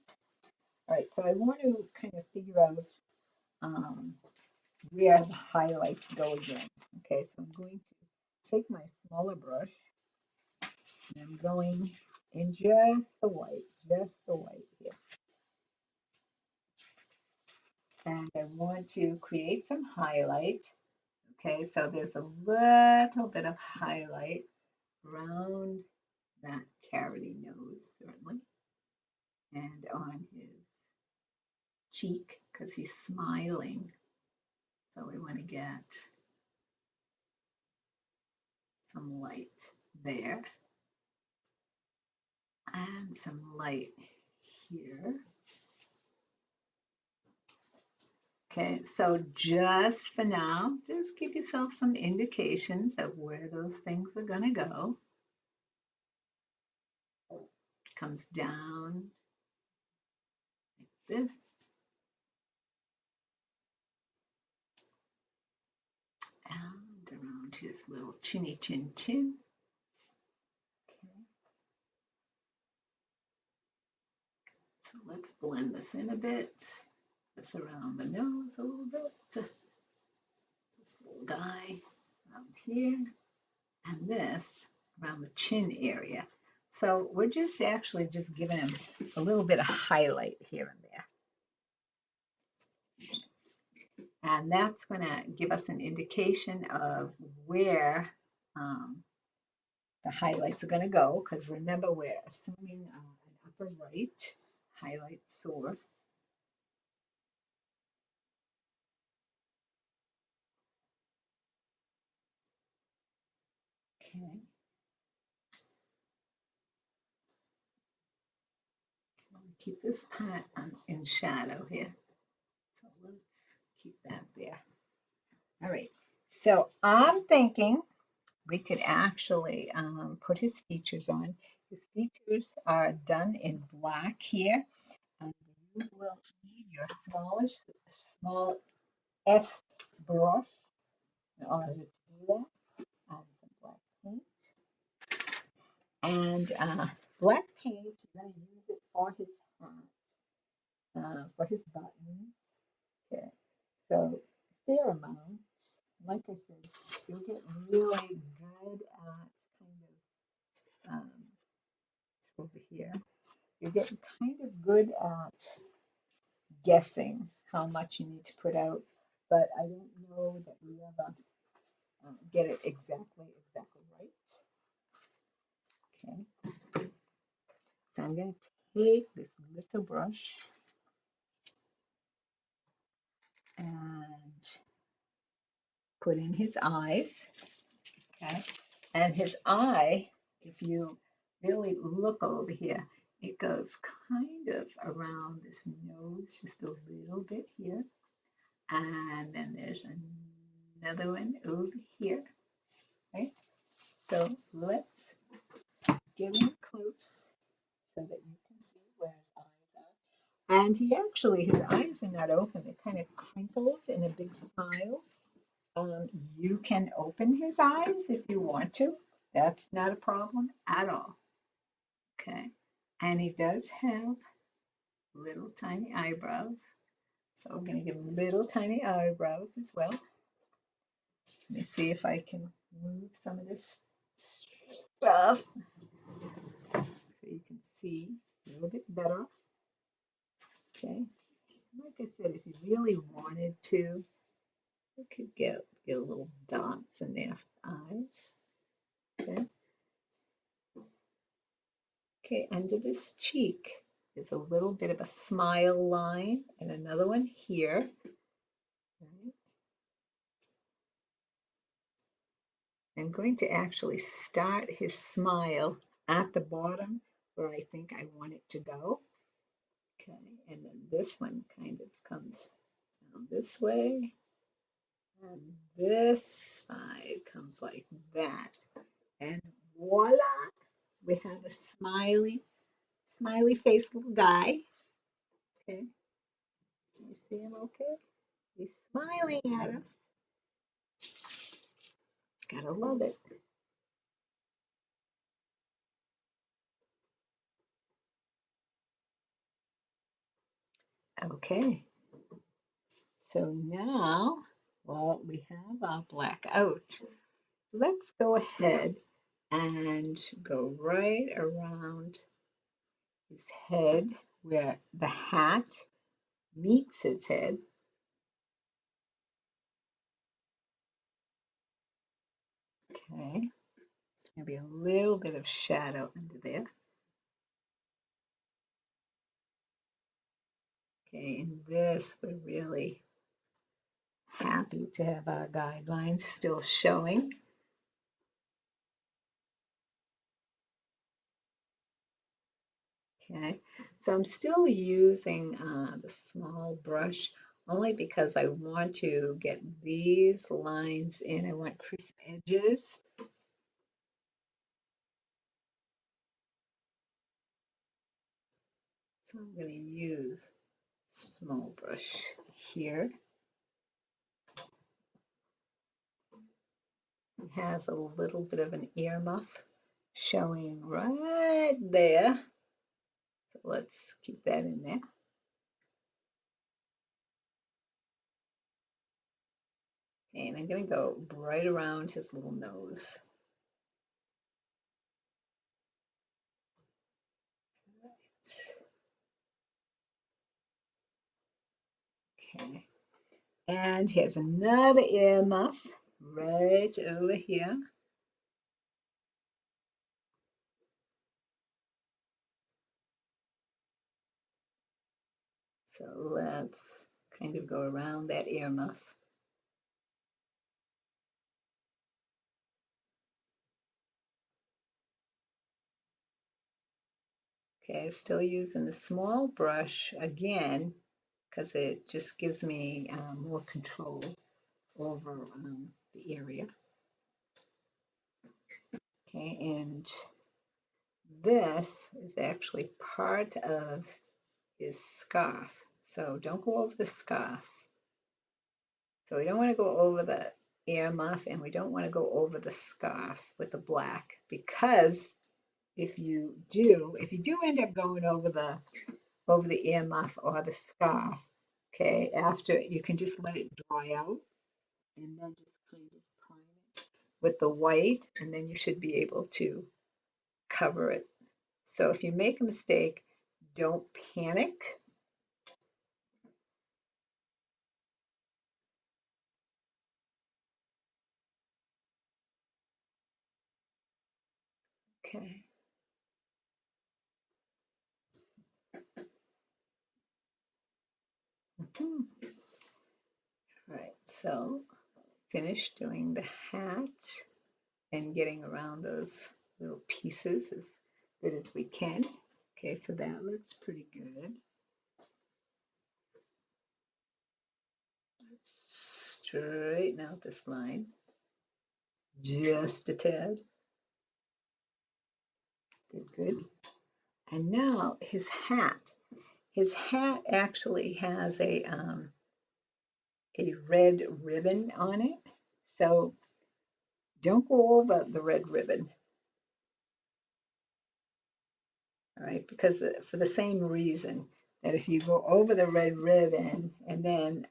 All right, so I want to kind of figure out um, where the highlights go again. Okay, so I'm going to take my smaller brush and I'm going in just the white here. And I want to create some highlight. Okay, so there's a little bit of highlight around that carroty nose, certainly, and on his cheek because he's smiling. So we want to get some light there and some light here. Okay, so just for now, just give yourself some indications of where those things are going to go. Comes down like this. And around his little chinny chin chin. Okay, so let's blend this in a bit. This around the nose a little bit. This little guy around here. And this around the chin area. So we're just actually just giving him a little bit of highlight here and there. And that's going to give us an indication of where the highlights are going to go, because remember we're assuming an upper right highlight source. Okay. Keep this part in shadow here. So let's keep that there. All right. So I'm thinking we could actually put his features on. His features are done in black here. And you will need your small S brush in order to do that. And some black paint. And black paint, you're going to use it for his hat, for his buttons. Okay, so fair amount. Like I said, you'll get really good at kind of over here. You're getting kind of good at guessing how much you need to put out, but I don't know that we ever get it exactly right. Okay, so I'm going to take this little brush and put in his eyes. Okay, and his eye, if you really look over here, it goes kind of around this nose, just a little bit here. And then there's another one over here. Okay, so let's get in close so that you can see where his eyes are. And his eyes are not open, they're kind of crinkled in a big smile. You can open his eyes if you want to. That's not a problem at all. Okay. And he does have little tiny eyebrows. So I'm going to give him little tiny eyebrows as well. Let me see if I can move some of this stuff so you can see a little bit better. Okay. Like I said, if you really wanted to, you could get little dots in their eyes. Okay. Okay, under this cheek is a little bit of a smile line and another one here. Right. I'm going to actually start his smile at the bottom where I think I want it to go. Okay, and then this one kind of comes down this way, and this side comes like that. And voila, we have a smiley face little guy. Okay, you see him okay? He's smiling at us. Gotta love it. Okay, so now, well, we have our black out. Let's go ahead and go right around his head where the hat meets his head. Okay, it's going to be a little bit of shadow under there. Okay, and this, we're really happy to have our guidelines still showing. Okay, so I'm still using the small brush only because I want to get these lines in. I want crisp edges. So I'm going to use small brush here. It has a little bit of an ear muff showing right there. So let's keep that in there. And I'm going to go right around his little nose. Okay. And here's another ear muff right over here. So let's kind of go around that ear muff. Okay, still using the small brush again because it just gives me more control over the area. Okay, and this is actually part of his scarf. So don't go over the scarf. So we don't want to go over the ear muff and we don't want to go over the scarf with the black because if you do end up going over the ear muff or the scarf, okay, after you can just let it dry out and then just kind of prime it with the white and then you should be able to cover it. So if you make a mistake, don't panic. Okay. Mhm. All right, so finish doing the hat and getting around those little pieces as good as we can. Okay, so that looks pretty good. Let's straighten out this line just a tad. Good, good. And now his hat. His hat actually has a red ribbon on it. So don't go over the red ribbon. All right, because for the same reason that if you go over the red ribbon and then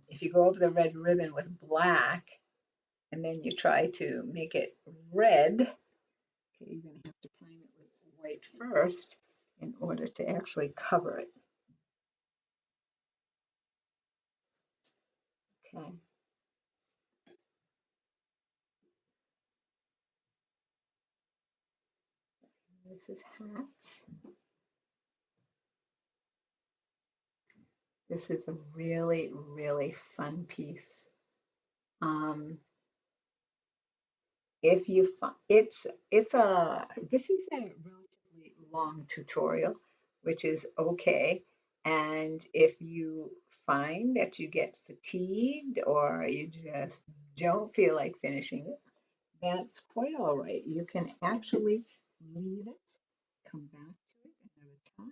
if you go over the red ribbon with black and then you try to make it red, okay, you're going to have to prime it with white first in order to actually cover it. Okay. This is hats. This is a really, really fun piece. Um, if you find it's a this is a relatively long tutorial, which is okay. And if you find that you get fatigued or you just don't feel like finishing it, that's quite all right. You can actually leave it, come back to it another time.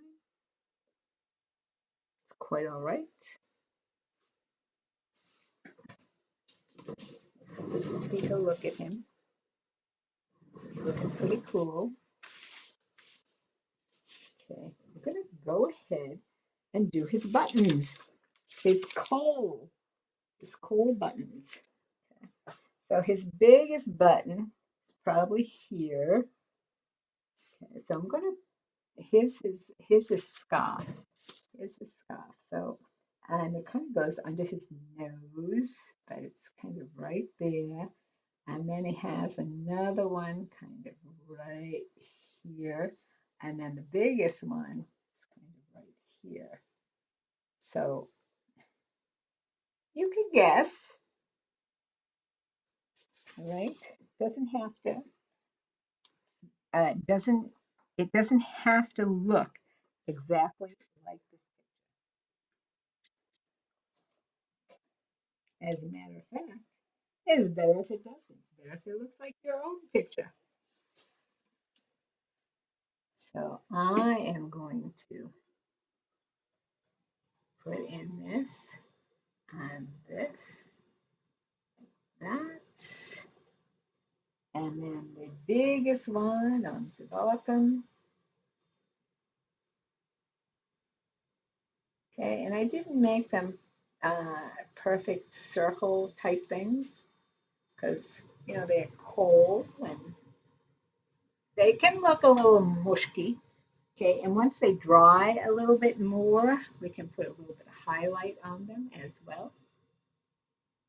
It's quite all right. So let's take a look at him. He's looking pretty cool. Okay, I'm gonna go ahead and do his buttons, his coal buttons. So his biggest button is probably here. Okay, so I'm gonna, here's his scarf. Here's his scarf. So, and it kind of goes under his nose, but it's kind of right there. And then he has another one kind of right here. And then the biggest one is kind of right here. So you can guess, right? Doesn't have to, doesn't, it doesn't have to look exactly like this. As a matter of fact, it's better if it doesn't. It's better if it looks like your own picture. So I am going to put in this and this, that, and then the biggest one on the bottom. Okay, and I didn't make them perfect circle type things because, you know, they're cold and they can look a little mushy. Okay, and once they dry a little bit more, we can put a little bit of highlight on them as well.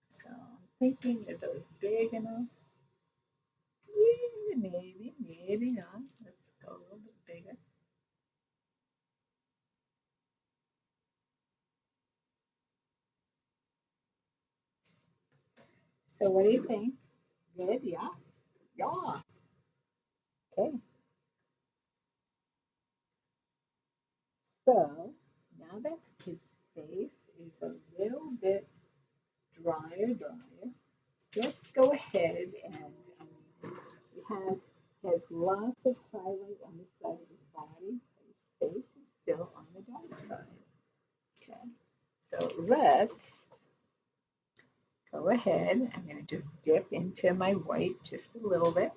So I'm thinking, are those big enough? Yeah, maybe not. Let's go a little bit bigger. So what do you think? Good, yeah? Yeah. Okay, so now that his face is a little bit drier, let's go ahead and he has lots of highlight on the side of his body, but his face is still on the dark side. Okay, so let's go ahead. I'm going to just dip into my white just a little bit.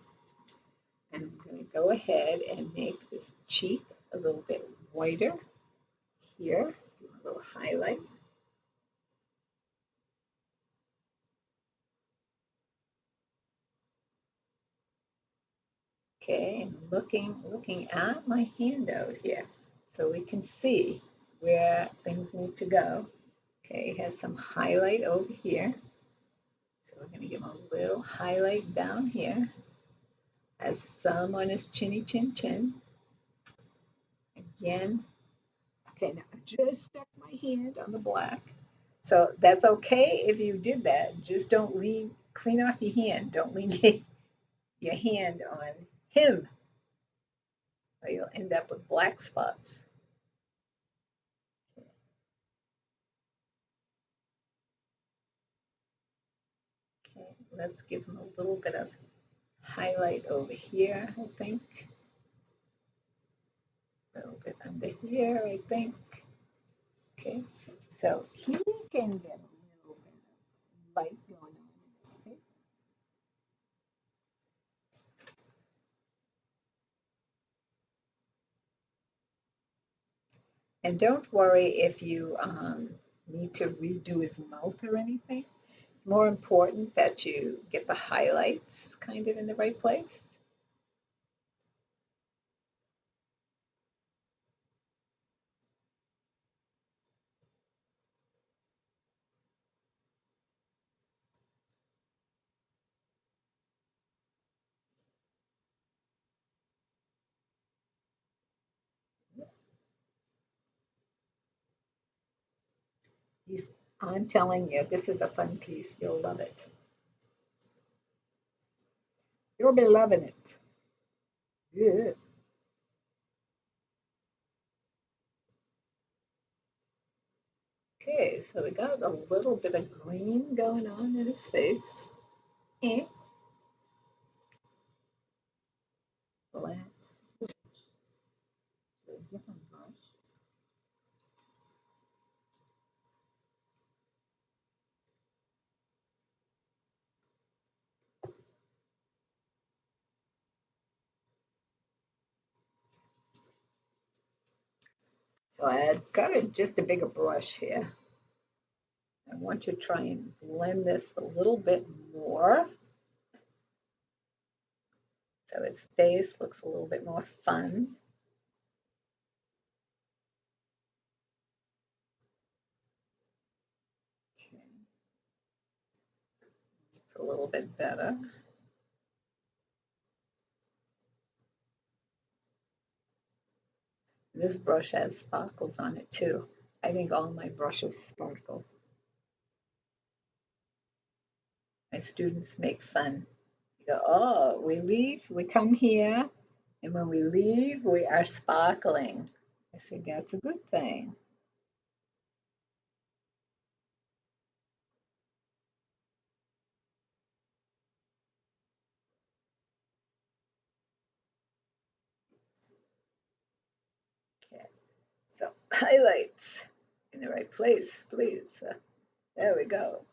And I'm going to go ahead and make this cheek a little bit whiter here. Give a little highlight. Okay, and looking at my handout here so we can see where things need to go. Okay, it has some highlight over here. So we're going to give him a little highlight down here. Has some on his chinny chin chin. Again, okay, now I just stuck my hand on the black. So that's okay if you did that. Just don't lean, clean off your hand. Don't lean your hand on him, or you'll end up with black spots. Okay, let's give him a little bit of highlight over here, I think. A little bit under here, I think. Okay, so he can get a little bit of light going on in his face. And don't worry if you need to redo his mouth or anything. It's more important that you get the highlights kind of in the right place. He's, I'm telling you, this is a fun piece. You'll love it. You'll be loving it. Yeah. Okay, so we got a little bit of green going on in his face. And let's switch to a different brush. So I've got just a bigger brush here. I want to try and blend this a little bit more so his face looks a little bit more fun. Okay, it's a little bit better. This brush has sparkles on it too. I think all my brushes sparkle. My students make fun. They go, oh, we leave, we come here, and when we leave, we are sparkling. I say, that's a good thing. Okay, so highlights in the right place, please. There we go.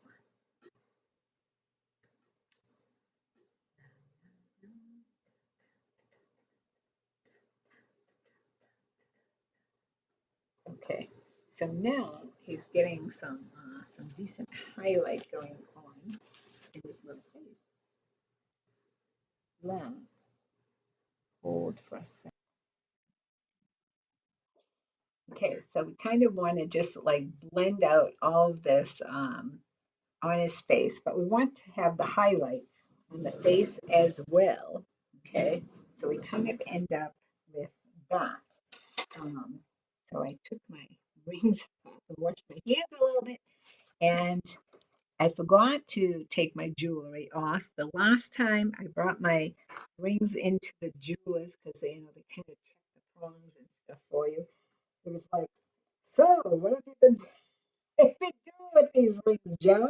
Okay, so now he's getting some decent highlight going on in his little face. Let's hold for a second. Okay, so we kind of want to just like blend out all of this on his face, but we want to have the highlight on the face as well. Okay, so we kind of end up with that. Um, so I took my rings off and washed my hands a little bit, and I forgot to take my jewelry off. The last time I brought my rings into the jewelers because they kind of check the prongs and stuff for you. It was like, so what have you been, been doing with these rings, Joe?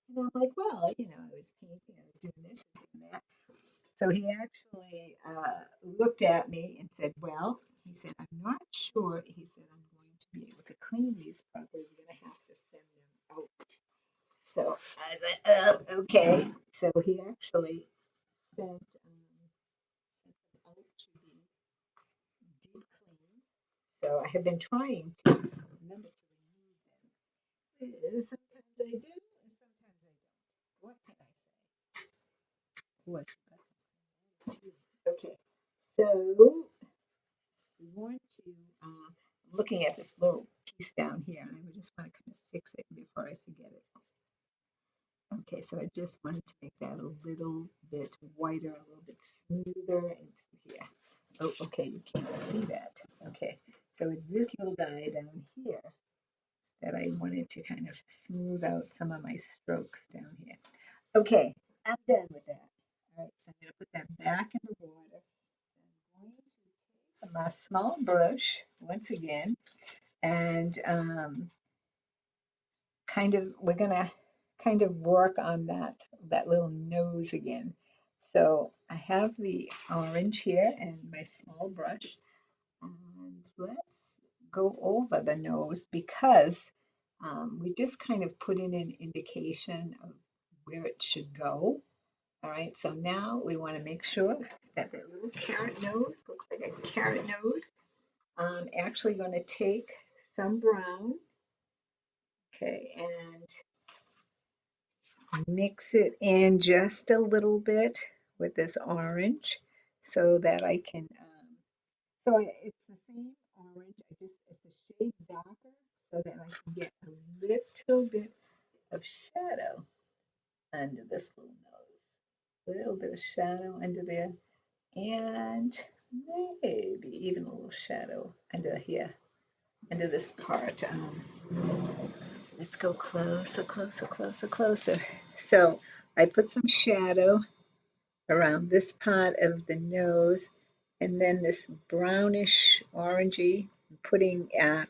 And I'm like, well, I was painting, I was doing this, I was doing that. So he actually looked at me and said, well, he said, I'm not sure. He said, I'm going to be able to clean these properly. We're going to have to send them out. So I said, okay. So he actually sent them out to be deep cleaned. So I have been trying to remember to remove them. Sometimes I do, and sometimes I don't. What can I say? What? Okay, so we want to, I'm looking at this little piece down here, and I just want to kind of fix it before I forget it. Okay, so I just wanted to make that a little bit whiter, a little bit smoother into here. Oh, okay, you can't see that. Okay, so it's this little guy down here that I wanted to kind of smooth out some of my strokes down here. Okay, I'm done with that. All right, so I'm going to put that back in the water. I'm going to take my small brush once again and we're gonna kind of work on that little nose again. So I have the orange here and my small brush, and let's go over the nose because we just kind of put in an indication of where it should go. All right, so now we want to make sure that the little carrot nose looks like a carrot nose. I'm actually going to take some brown, okay, and mix it in just a little bit with this orange so that I can, it's the same orange, it's a shade darker so that I can get a little bit of shadow under this little nose. A little bit of shadow under there and maybe even a little shadow under here, under this part. Let's go closer, closer, closer, closer. So I put some shadow around this part of the nose, and then this brownish orangey I'm putting at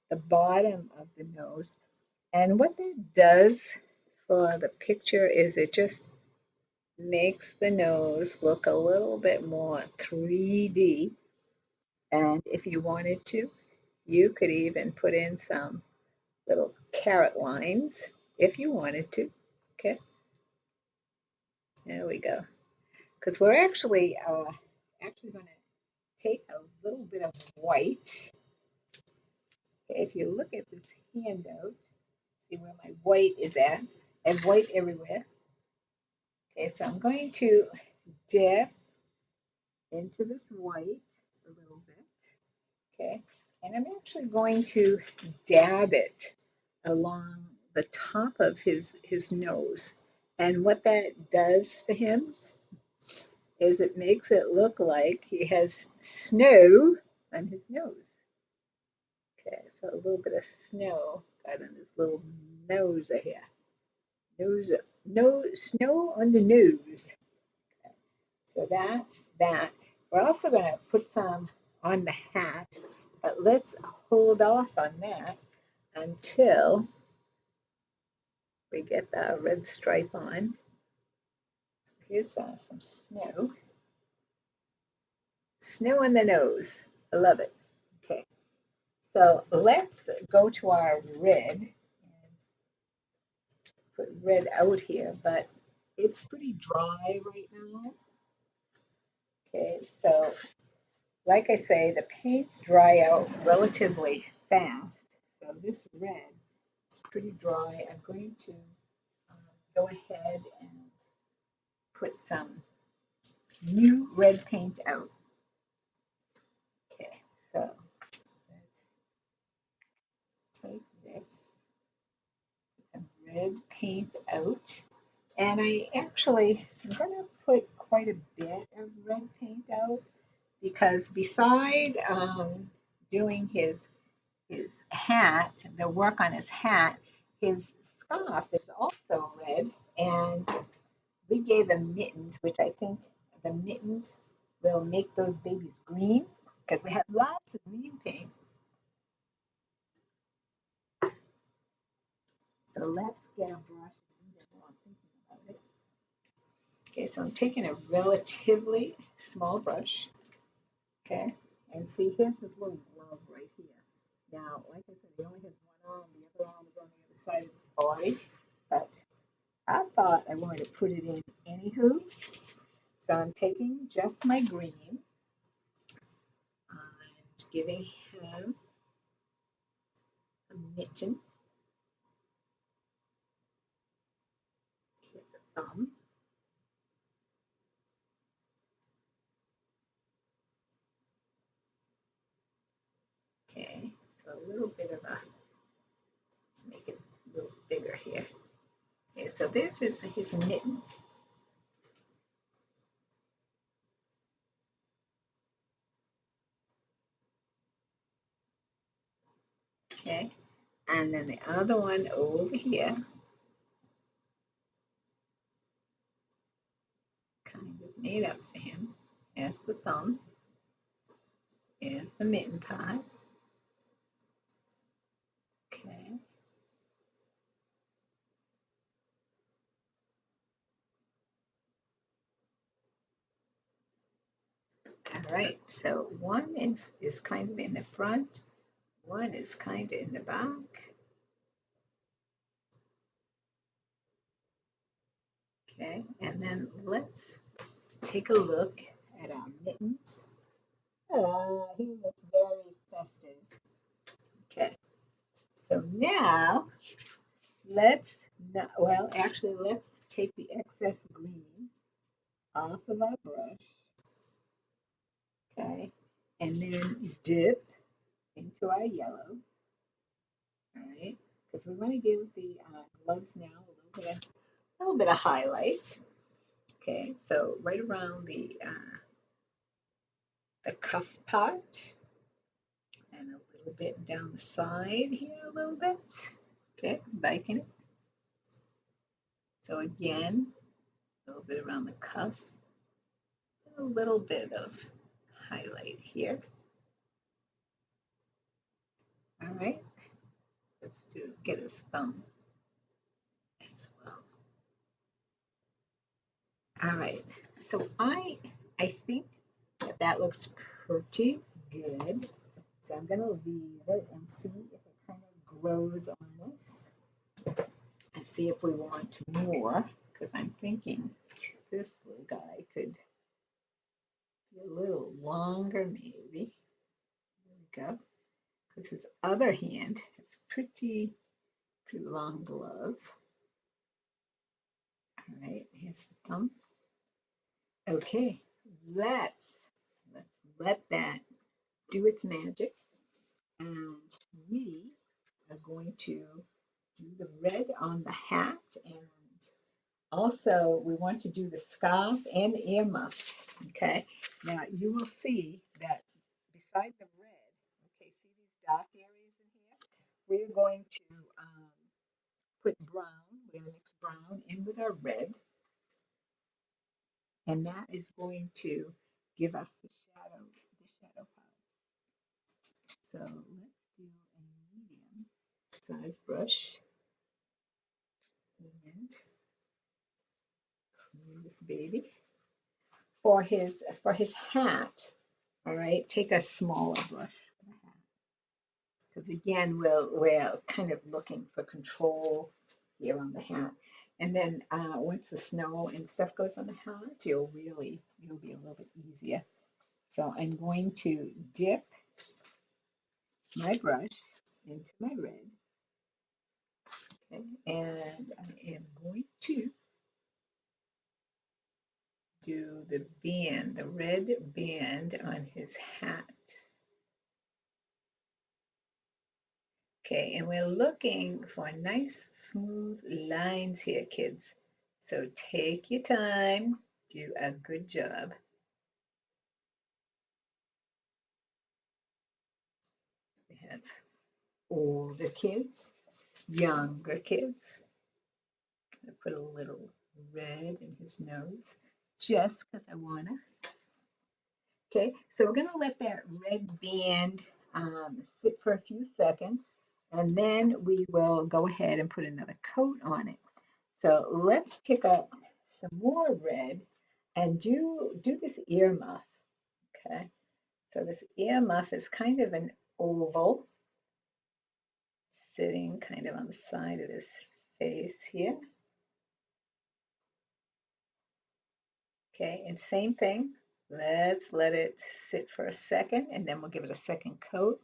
the bottom of the nose. And what that does for the picture is it just makes the nose look a little bit more 3D. And if you wanted to, you could even put in some little carrot lines if you wanted to. Okay, there we go. Because we're actually going to take a little bit of white. Okay, if you look at this handout, see where my white is at. I have white everywhere. Okay, so I'm going to dip into this white a little bit. Okay, and I'm actually going to dab it along the top of his nose. And what that does for him is it makes it look like he has snow on his nose. Okay, so a little bit of snow got on his little nose here. Nose, no snow on the nose. Okay, so that's that. We're also going to put some on the hat, but let's hold off on that until we get the red stripe on. Here's some snow. Snow on the nose. I love it. Okay, so let's go to our red and put red out here, but it's pretty dry right now. Okay, so like I say, the paints dry out relatively fast. So this red is pretty dry. I'm going to go ahead and put some new red paint out. Okay, so let's take this, put some red paint out. And I actually, I'm going to put quite a bit of red paint out because beside doing his hat, the work on his hat, his scarf is also red. And we gave him mittens, which I think the mittens will make those babies green because we have lots of green paint. So let's get a brush while I'm thinking about it. Okay, so I'm taking a relatively small brush. Okay, and see, here's his little glove right here. Now, like I said, he only has one arm, the other arm is on the other side of his body, but I thought I wanted to put it in anywho. So I'm taking just my green and giving him a mitten. Here's a thumb. Okay, so a little bit of a, let's make it a little bigger here. Okay, so this is his mitten. Okay, and then the other one over here, kind of made up for him. There's the thumb. Here's the mitten part. Okay. All right, so one is kind of in the front, one is kind of in the back. Okay, and then let's take a look at our mittens. Oh, he looks very festive. Okay, so now let's, well, actually, let's take the excess green off of our brush. Okay, and then dip into our yellow. All right, because we want to give the gloves now a little bit of highlight. Okay, so right around the cuff part and a little bit down the side here a little bit. Okay, liking it. So again, a little bit around the cuff, and a little bit of highlight here. All right, Let's get his thumb as well. All right. So I think that looks pretty good. So I'm gonna leave it and see if it kind of grows on us and see if we want more, because I'm thinking this little guy could be a little longer maybe. There we go. Because his other hand has pretty long glove. All right, here's the thumb. Okay, let's let that do its magic, and we are going to do the red on the hat, and also we want to do the scarf and the earmuffs. Okay, now you will see that beside the red, okay, see these dark areas in here? We're going to put brown, we're going to mix brown in with our red, and that is going to give us the shadow part. So let's do a medium size brush and clean this baby. For his hat, all right, take a smaller brush for the hat. Because again, we're kind of looking for control here on the hat. And then once the snow and stuff goes on the hat, it'll be a little bit easier. So I'm going to dip my brush into my red. Okay, and I am going to do the band, the red band on his hat. Okay, and we're looking for nice smooth lines here, kids. So take your time, do a good job. We have older kids, younger kids. I put a little red in his nose just because I want to. Okay, so we're going to let that red band sit for a few seconds, and then we will go ahead and put another coat on it. So let's pick up some more red and do this earmuff. Okay, so this earmuff is kind of an oval sitting kind of on the side of his face here. Okay, and same thing. Let's let it sit for a second, and then we'll give it a second coat.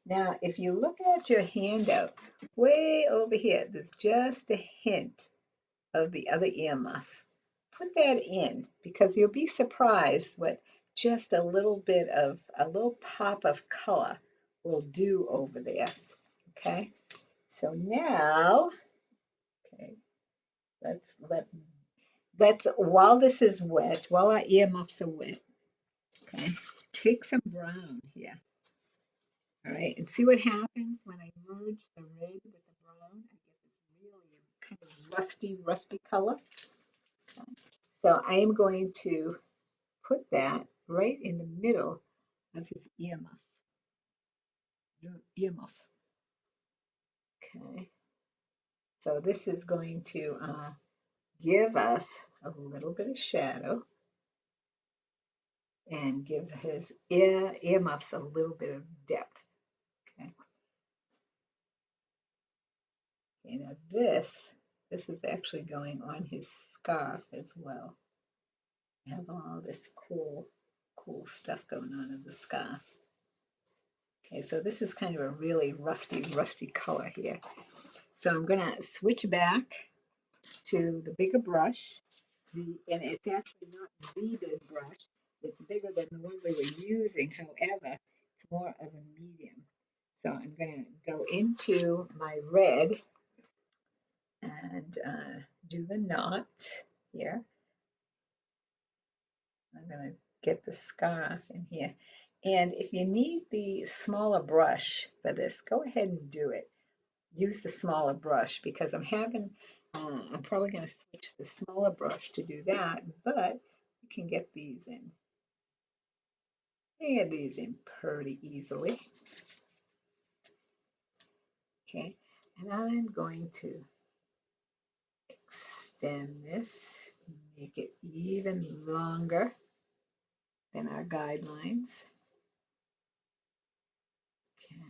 Now, if you look at your handout, way over here, there's just a hint of the other earmuff. Put that in because you'll be surprised what just a little pop of color will do over there. Okay, so now, okay, let's while this is wet, while our earmuffs are wet, okay, take some brown here. All right, and see what happens when I merge the red with the brown. I get this really kind of rusty color. So I am going to put that right in the middle of his earmuff. Okay, so this is going to give us a little bit of shadow and give his earmuffs a little bit of depth. Okay. Okay, now this is actually going on his scarf as well. Have all this cool stuff going on in the scarf. Okay, so this is kind of a really rusty color here. So I'm gonna switch back to the bigger brush. See, and it's actually not the big brush. It's bigger than the one we were using. However, it's more of a medium. So I'm gonna go into my red and do the knot here. I'm going to get the scarf in here. And if you need the smaller brush for this, go ahead and do it. Use the smaller brush because I'm probably going to switch the smaller brush to do that, but you can get these in. Get these in pretty easily. Okay, And I'm going to extend this, make it even longer than our guidelines. Okay,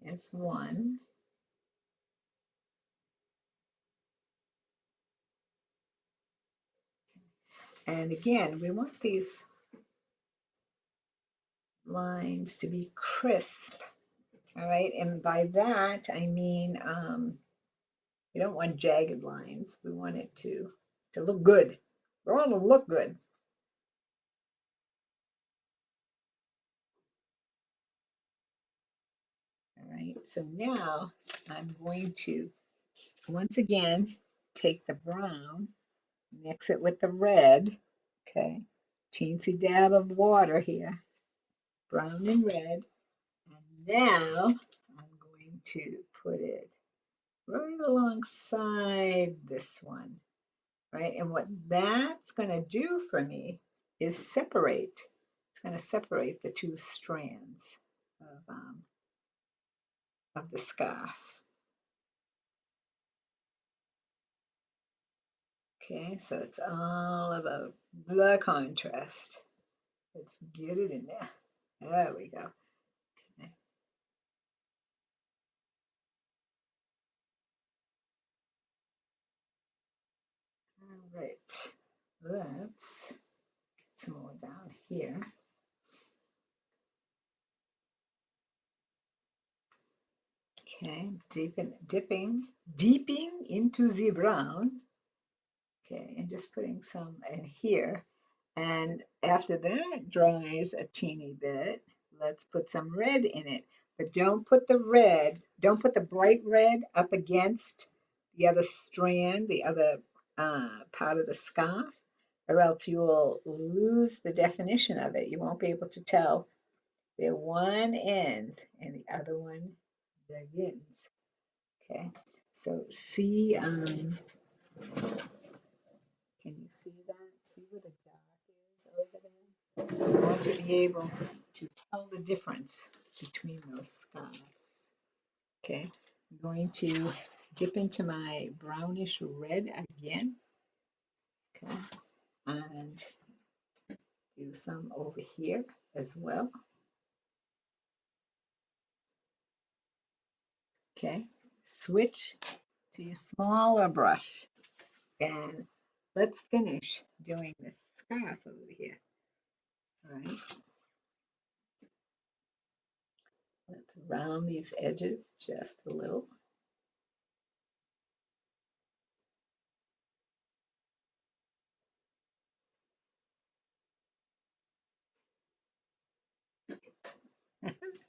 here's one. And again, we want these lines to be crisp, all right? And by that, I mean, we don't want jagged lines. We want it to look good. We want it to look good. All right, so now I'm going to, once again, take the brown, mix it with the red, okay? Teensy dab of water here, brown and red. And now I'm going to put it right alongside this one, right? And what that's going to do for me is separate. It's going to separate the two strands of the scarf. Okay, so it's all about the contrast. Let's get it in there. There we go. Okay. All right, let's get some more down here. Okay, deeping into the brown. Okay, and just putting some in here. And after that dries a teeny bit, let's put some red in it. But don't put the red, don't put the bright red up against the other strand, the other part of the scarf, or else you will lose the definition of it. You won't be able to tell where one ends and the other one begins. Okay, so see, can you see that? See where the dark is over there? You want to be able to tell the difference between those scarves. Okay, I'm going to dip into my brownish red again. Okay, and do some over here as well. Okay, switch to your smaller brush and let's finish doing this scarf over here. All right, let's round these edges just a little.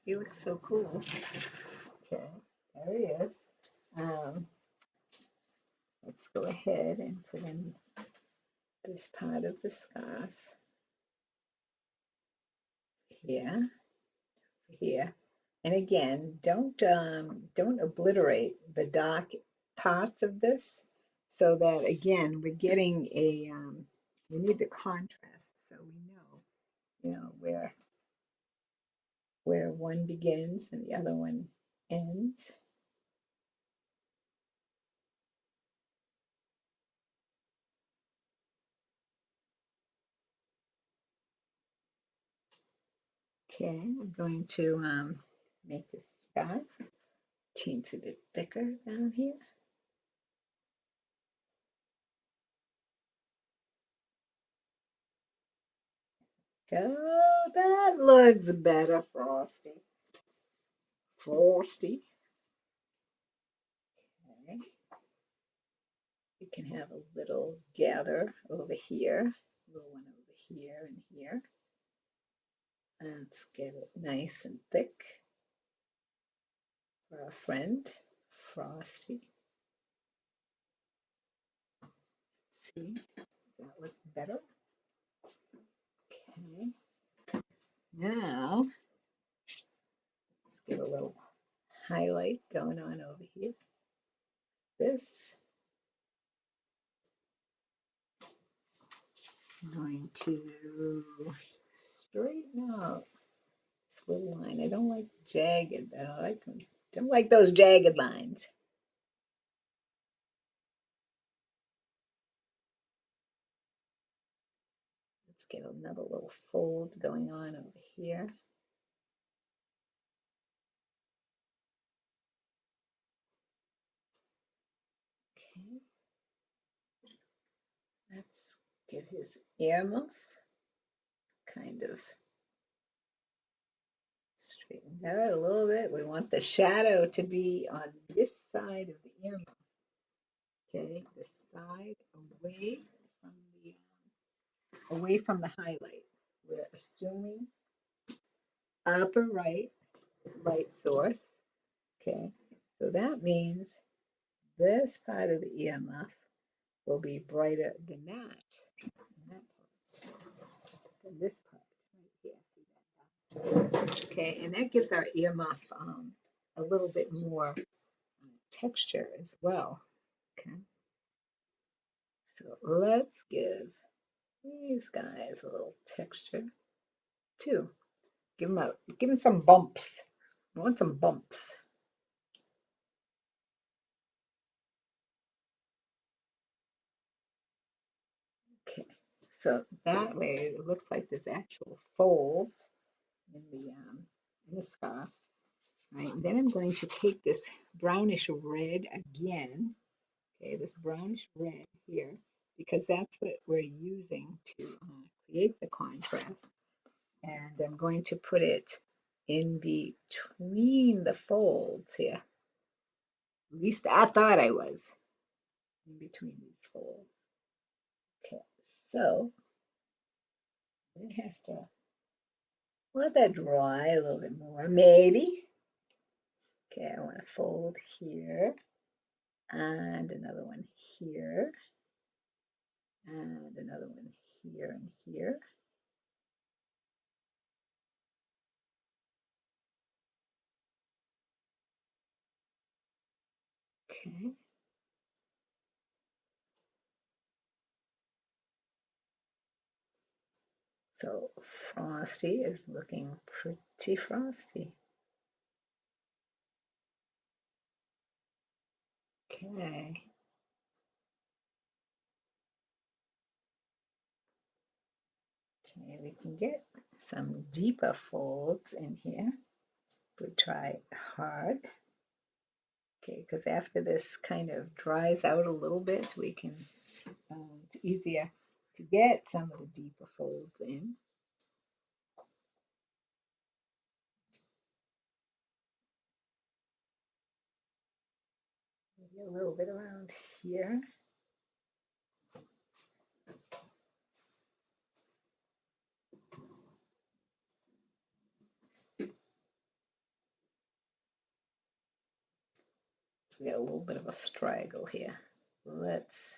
He looks so cool. Okay, there he is. Um, let's go ahead and put in this part of the scarf here, here. And again, don't obliterate the dark parts of this, so that again we're getting a we need the contrast, so we know, where one begins and the other one ends. Okay, I'm going to make this scarf teens a bit thicker down here. Oh, that looks better, Frosty. Frosty. Okay. We can have a little gather over here, a little one over here and here. Let's get it nice and thick for our friend, Frosty. See, that looks better. Okay. Now, let's get a little highlight going on over here. This, I'm going to straighten out this little line. I don't like jagged, I like them Don't like those jagged lines. Let's get another little fold going on over here. Okay. Let's get his earmuff kind of straightened out a little bit. We want the shadow to be on this side of the earmuff. Okay, the side from the away from the highlight. We're assuming upper right light source. Okay, so that means this part of the earmuff will be brighter than that. Than this part right here. See that? Okay, and that gives our earmuff a little bit more texture as well. Okay, so let's give these guys a little texture too. Give them some bumps. I want some bumps. Okay, so that way it looks like there's actual folds in the scarf. Right, and then I'm going to take this brownish red again. Okay, this brownish red here, because that's what we're using to create the contrast. And I'm going to put it in between the folds here. At least I thought I was in between these folds. Okay, so I have to let that dry a little bit more, maybe. Okay, I want to fold here and another one here and another one here and here. Okay. So Frosty is looking pretty frosty. Okay. Okay, we can get some deeper folds in here. We try hard. Okay, because after this kind of dries out a little bit, we can, it's easier to get some of the deeper folds in. Maybe a little bit around here. So we got a little bit of a straggle here. Let's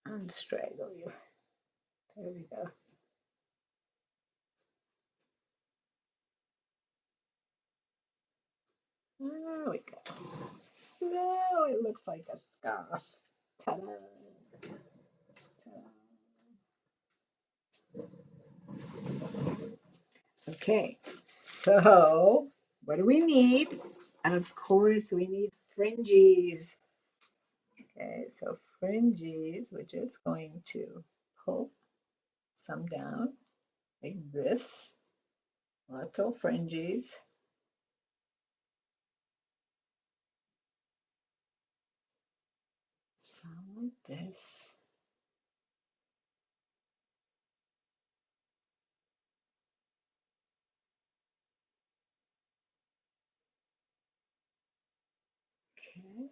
unstraggle you. There we go. There we go. Now it looks like a scarf. Ta-da! Okay, so what do we need? Of course, we need fringes. Okay, so fringes, we're just going to pull some down like this. Little fringes. Some like this. Okay.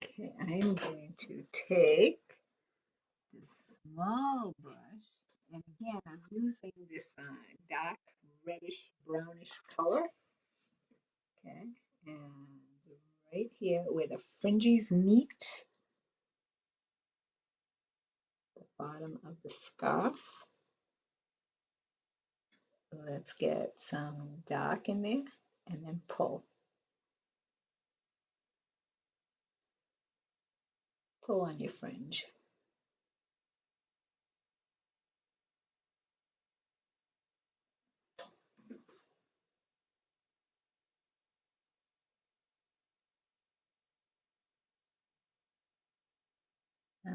Okay, I'm going to take this small brush, and again, I'm using this dark reddish brownish color. Okay, and right here where the fringes meet the bottom of the scarf, let's get some dark in there and then pull. Pull on your fringe.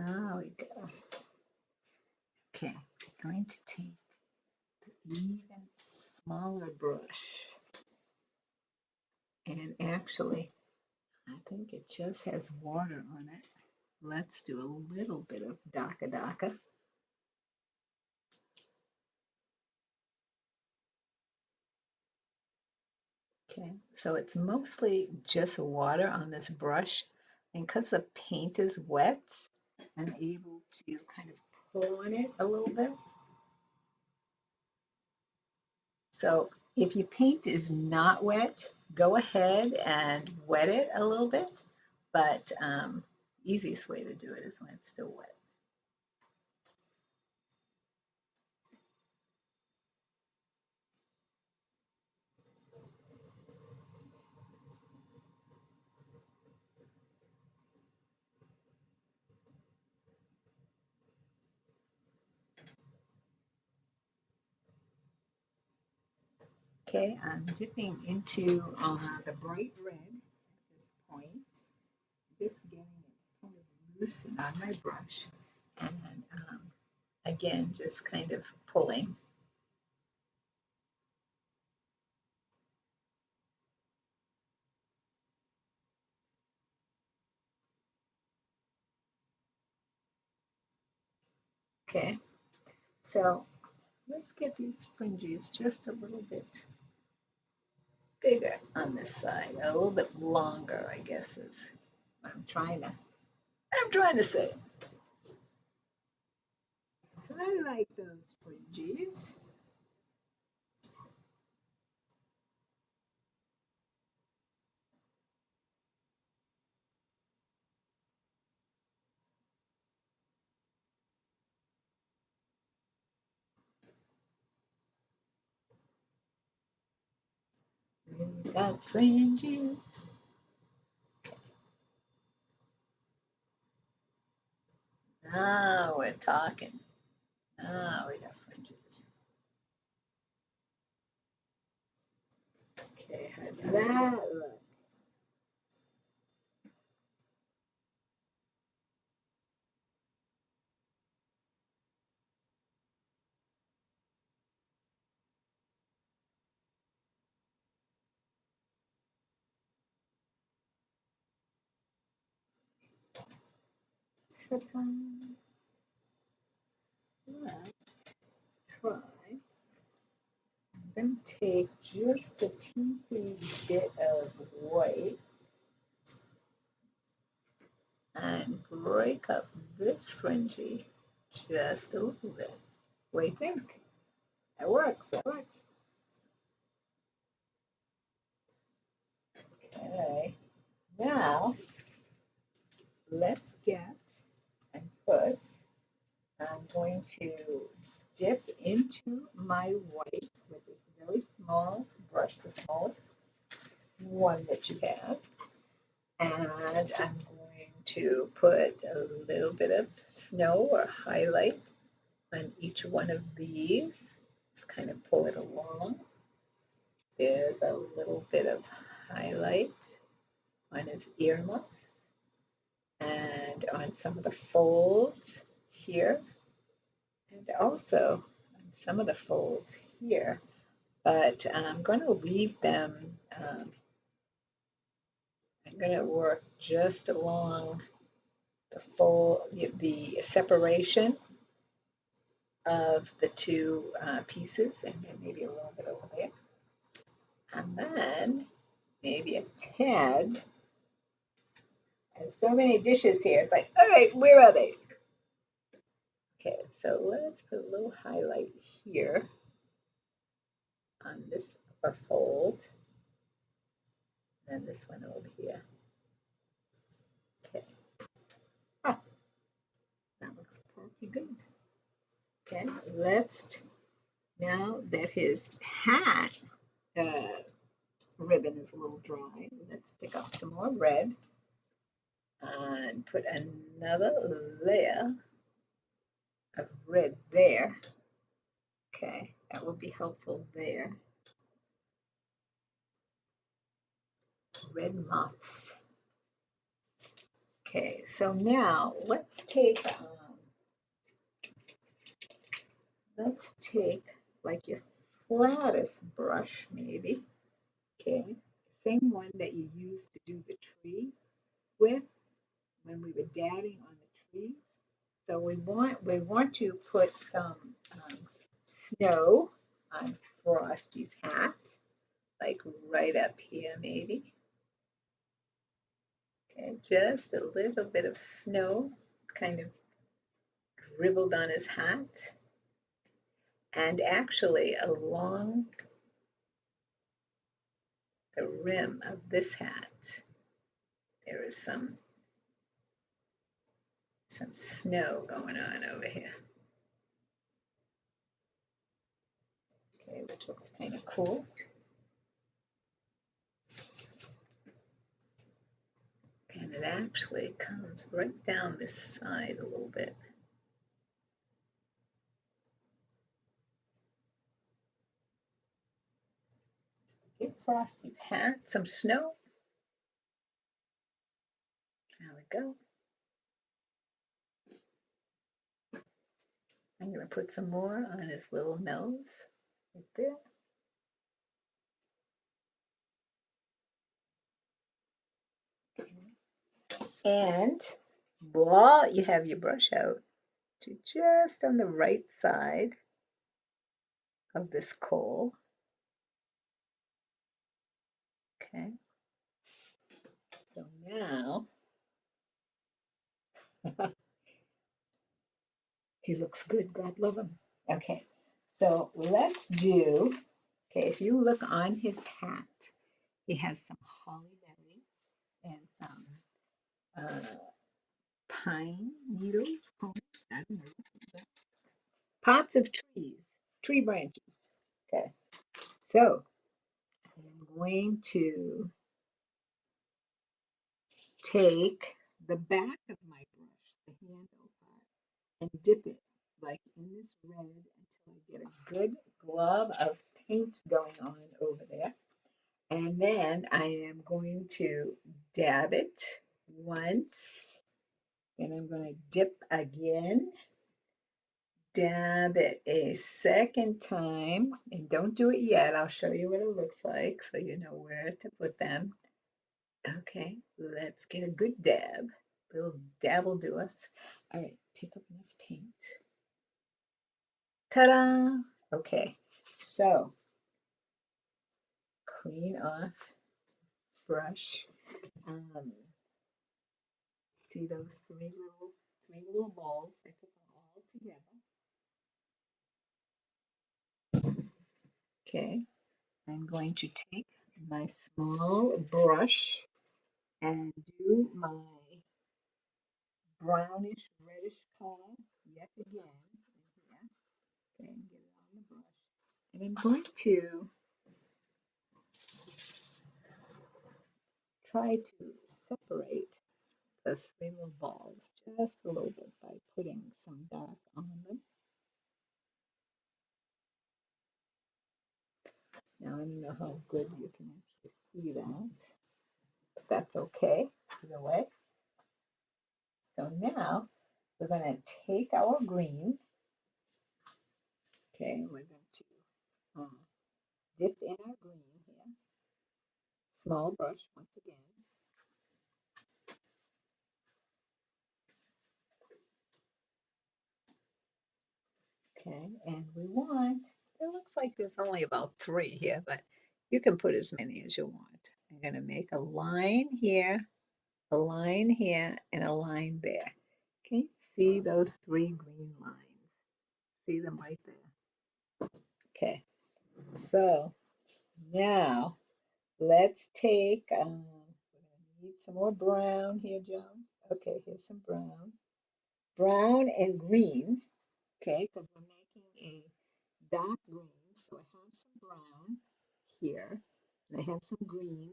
Now we go. Okay, I'm going to take the even smaller brush. And actually, I think it just has water on it. Let's do a little bit of Daka Daka. Okay, so it's mostly just water on this brush. And because the paint is wet, I'm able to kind of pull on it a little bit. So if your paint is not wet, go ahead and wet it a little bit. But easiest way to do it is when it's still wet. Okay, I'm dipping into the bright red at this point, just getting it kind of loosened on my brush, and again, just kind of pulling. Okay, so let's get these fringes just a little bit bigger on this side, a little bit longer, I guess is what I'm trying to say. So I like those fringes. We've got fringes. Now we're talking. Now we got fringes. Okay, how's that look? So let's try. I'm going to take just a teensy bit of white and break up this fringy just a little bit. What do you think? That works, that works. Okay, now let's get and put, I'm going to dip into my white with this very small brush, the smallest one that you have. And I'm going to put a little bit of snow or highlight on each one of these. Just kind of pull it along. There's a little bit of highlight on his earmuff and on some of the folds here, and also on some of the folds here. But I'm going to leave them, I'm going to work just along the fold, the separation of the two pieces, and then maybe a little bit over there. And then maybe a tad. And so many dishes here. It's like, all right, where are they? Okay, so let's put a little highlight here on this upper fold. And this one over here. Okay. Ah, that looks pretty good. Okay, let's, now that his hat ribbon is a little dry, let's pick up some more red and put another layer of red there. Okay, that will be helpful there. Red muffs. Okay, so now let's take like your flattest brush maybe, okay, same one that you used to do the tree with when we were dabbing on the tree. So we want to put some snow on Frosty's hat, like right up here maybe. Okay, just a little bit of snow kind of dribbled on his hat. And actually along the rim of this hat, there is some snow going on over here. Okay, which looks kind of cool. And it actually comes right down this side a little bit. Give Frosty's hat some snow. There we go. I'm going to put some more on his little nose, right there. And while you have your brush out, to just on the right side of this coal. Okay. So now he looks good. God love him. Okay. So let's do, okay, if you look on his hat, he has some holly berries and some pine needles. I don't know. Pots of trees, tree branches. Okay. So I'm going to take the back of my brush, the handle part, and dip it like in this red until I get a good glob of paint going on over there. And then I am going to dab it once, and I'm going to dip again, dab it a second time, and don't do it yet. I'll show you what it looks like so you know where to put them. Okay, let's get a good dab. A little dab will do us. All right, pick up enough paint. Ta-da! Okay, so clean off brush. Um, see those three little balls? I put them all together. Okay, I'm going to take my small brush and do my brownish reddish color yet again in here. Okay, and get it on the brush. And I'm going to try to separate the three little balls just a little bit by putting some dark on them. Now I don't know how good you can actually see that, but that's okay either way. So now we're going to take our green, okay, we're going to dip in our green here, small brush once again. Okay, and we want, it looks like there's only about 3 here, but you can put as many as you want. I'm going to make a line here, a line here, and a line there. Can you see those 3 green lines? See them right there. Okay, so now let's take, we're going to need some more brown here, Joan. Okay, here's some brown. Brown and green, okay, because we're making a dark green. So I have some brown here, and I have some green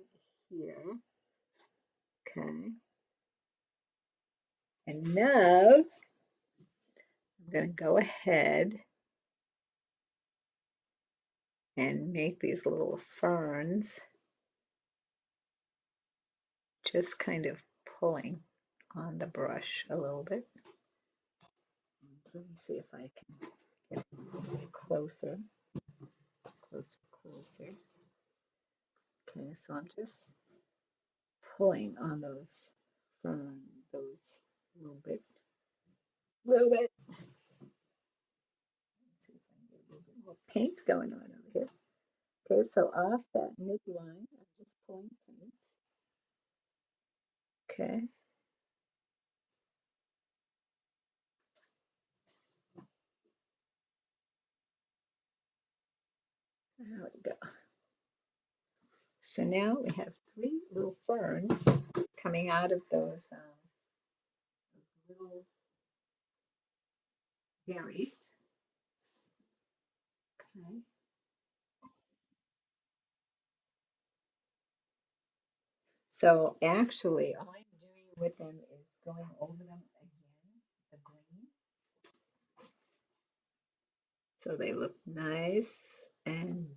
here. Okay. And now I'm going to go ahead and make these little ferns, just kind of pulling on the brush a little bit. Let me see if I can get a little bit closer, closer. Okay, so I'm just pulling on those from those little bit. Let's see if I can get a little bit more paint going on over here. Okay, so off that midline, I'm just pulling paint. Okay. There we go. So now we have three little ferns coming out of those little berries. Okay. So actually, all I'm doing with them is going over them again, the green. So they look nice and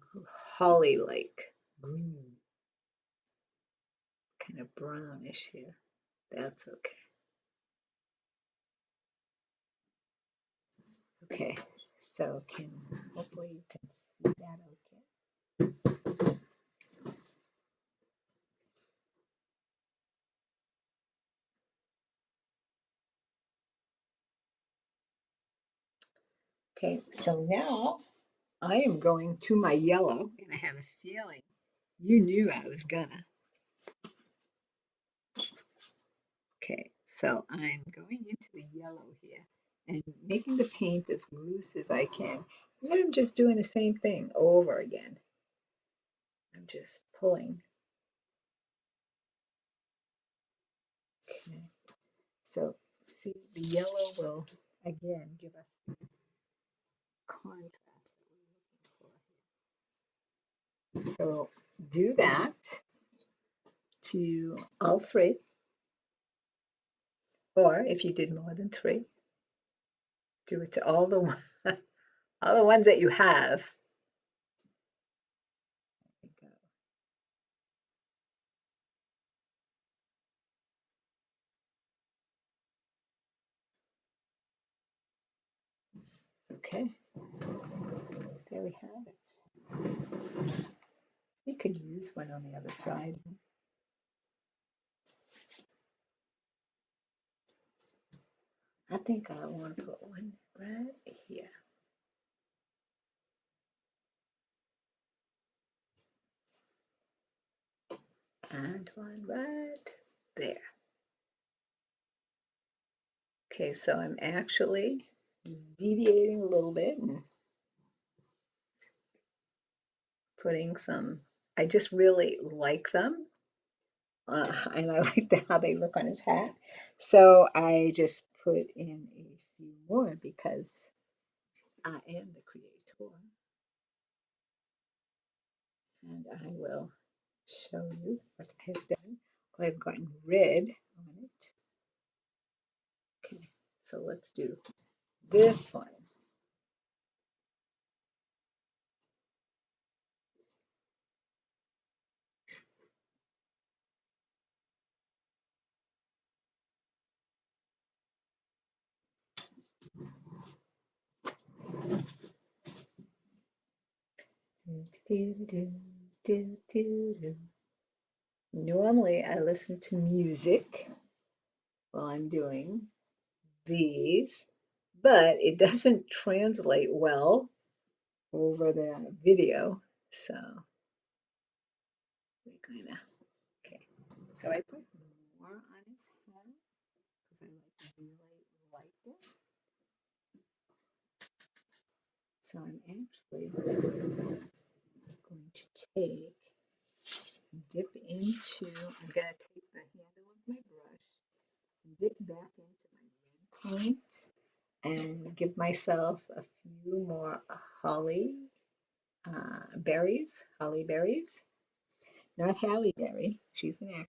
holly-like green, kind of brownish here. That's okay. Okay, so hopefully you can see that okay. Okay, so now I am going to my yellow, and I have a feeling you knew I was gonna. Okay, so I'm going into the yellow here and making the paint as loose as I can. And then I'm just doing the same thing over again. I'm just pulling. Okay, so see, the yellow will again give us the contrast that we're looking for. So do that to all three, or if you did more than three, do it to all the all the ones that you have. Okay, there we have it. You could use one on the other side. I think I want to put one right here. And one right there. Okay, so I'm actually just deviating a little bit and putting some, I just really like them. And I like how they look on his hat. So I just put in a few more because I am the creator. And I will show you what I've done. I've gotten red on it. Okay, so let's do this one. Normally I listen to music while I'm doing these, but it doesn't translate well over the video. So we're gonna, okay. So I put more on his head because I really liked it. So I'm actually going to dip into, I'm gonna take the handle of my brush and dip back into my red paint and give myself a few more holly holly berries. Not Halle Berry, she's an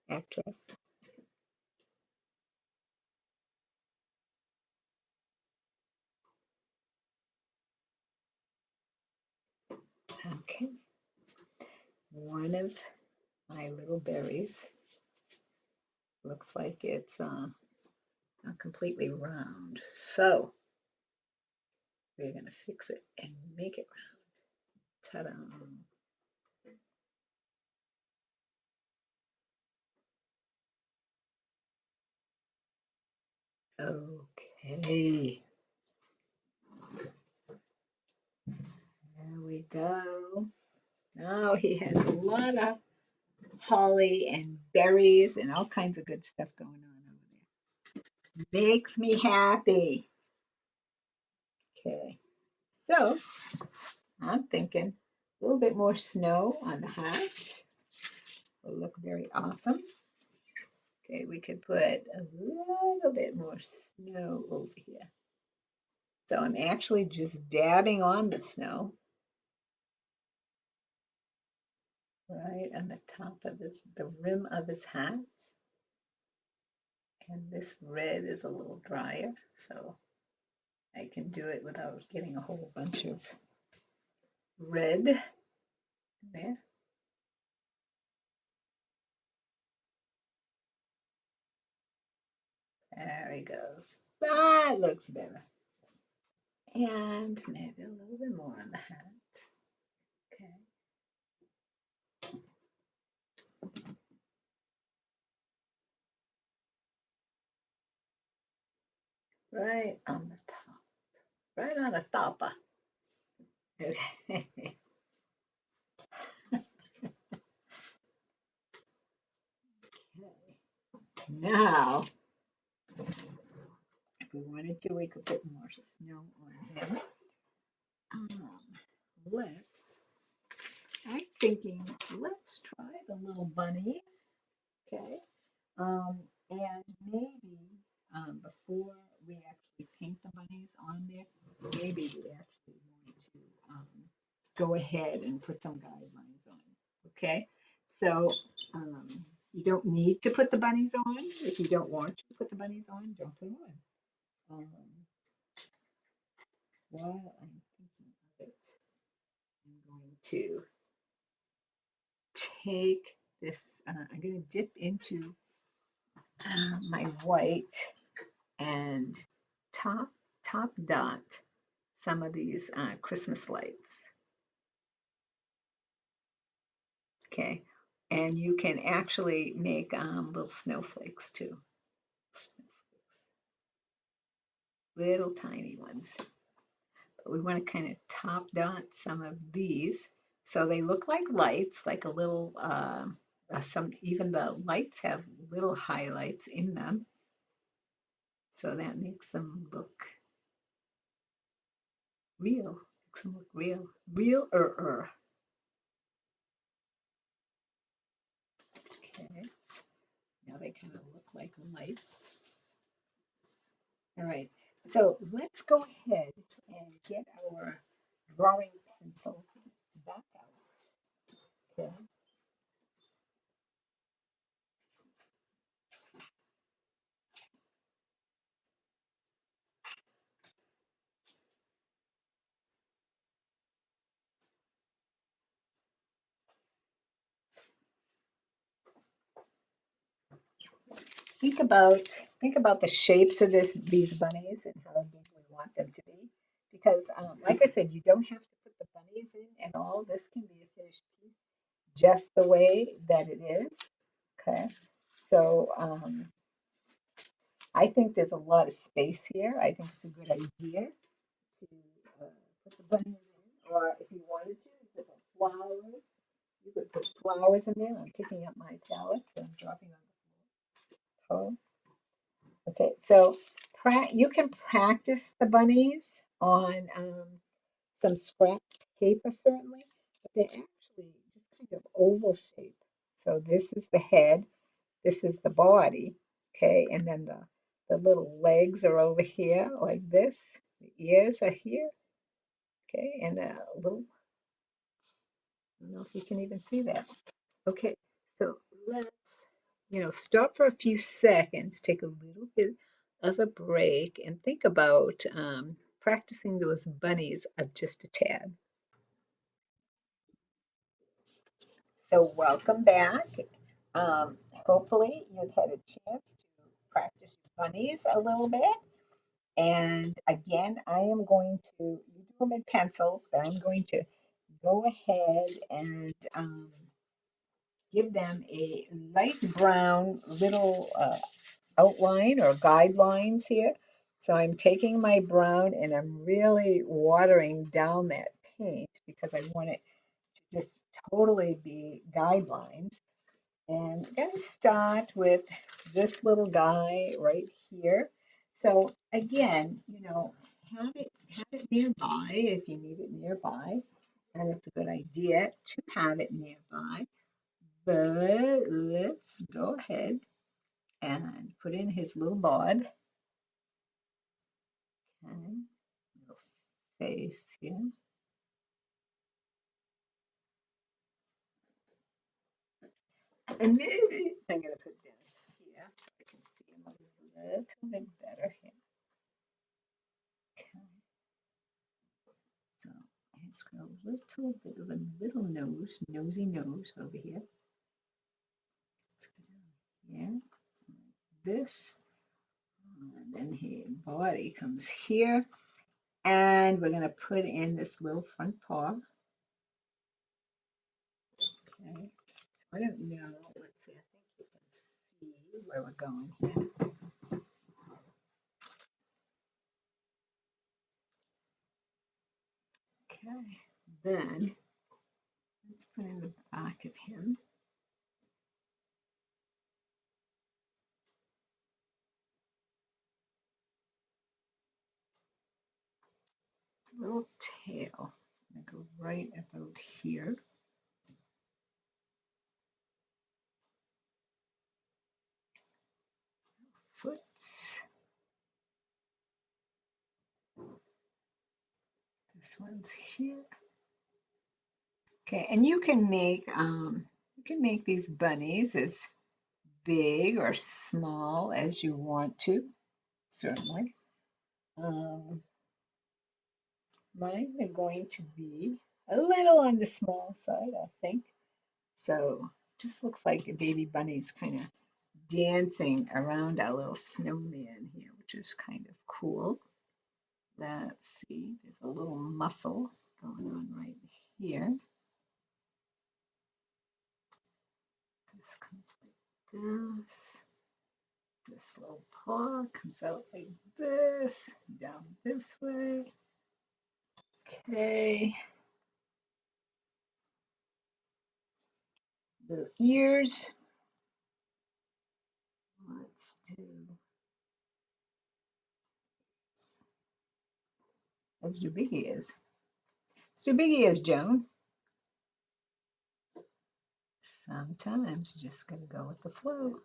actress. Okay, one of my little berries looks like it's not completely round. So we're gonna fix it and make it round. Ta-da! Okay, there we go. Now he has a lot of holly and berries and all kinds of good stuff going on over there. Makes me happy. Okay, so I'm thinking a little bit more snow on the hat will look very awesome. Okay, we could put a little bit more snow over here. So I'm actually just dabbing on the snow right on the top of this, the rim of his hat. And this red is a little drier, so I can do it without getting a whole bunch of red there. There he goes. That looks better. And maybe a little bit more on the hat. Okay. Right on the top. Right on the top. Okay. Now, if we wanted to, we could put more snow on him. Um, let's, I'm thinking, let's try the little bunnies. Okay. And maybe before we actually paint the bunnies on there, maybe we actually want to go ahead and put some guidelines on. Okay, so you don't need to put the bunnies on. If you don't want to put the bunnies on, don't put them on. While I'm thinking of it, I'm going to take this, I'm going to dip into my white and top top dot some of these Christmas lights. Okay, and you can actually make little snowflakes too. Little tiny ones. But we want to kind of top dot some of these so they look like lights, like a little. Some even the lights have little highlights in them, so that makes them look real. Makes them look real, real. Okay. Now they kind of look like lights. All right, so let's go ahead and get our drawing pencil back out. Okay. Think about the shapes of these bunnies and how big we want them to be. Because like I said, you don't have to put the bunnies in at all. This can be a finished piece just the way that it is. Okay. So I think there's a lot of space here. I think it's a good idea to put the bunnies in, or if you wanted to, you could put flowers. You could put flowers in there. I'm picking up my palette, so I'm dropping on the floor. Okay, so you can practice the bunnies on some scrap paper, certainly, but they're actually just kind of oval shape. So this is the head, this is the body, okay, and then the little legs are over here like this. The ears are here, okay, and a little, I don't know if you can even see that. Okay, so let's, stop for a few seconds, take a little bit of a break, and think about practicing those bunnies just a tad. So welcome back. hopefully you've had a chance to practice your bunnies a little bit. And again, I am going to, you do them in pencil, but I'm going to go ahead and give them a light brown little outline or guidelines here. So I'm taking my brown and I'm really watering down that paint because I want it to just totally be guidelines. And I'm going to start with this little guy right here. So again, have it nearby if you need it nearby. And it's a good idea to have it nearby. But let's go ahead and put in his little bod. Okay, little face here. And maybe I'm going to put down here so I can see him a little bit better here. Okay, so it's got a little bit of a little nose, nosy nose over here. Let's go down here. This, and then his body comes here. And we're going to put in this little front paw. Okay, so I don't know. Let's see, I think you can see where we're going here. Okay, then let's put in the back of him. Little tail. It's going to go right about here. Foot. This one's here. Okay, and you can make these bunnies as big or small as you want to, certainly. Mine are going to be a little on the small side, I think. So just looks like a baby bunny's kind of dancing around our little snowman here, which is kind of cool. Let's see, there's a little muscle going on right here. This comes like this. This little paw comes out like this, down this way. Okay. The ears. Let's do Let's do big ears. Let's do big ears, Joan. Sometimes you just gotta go with the flow.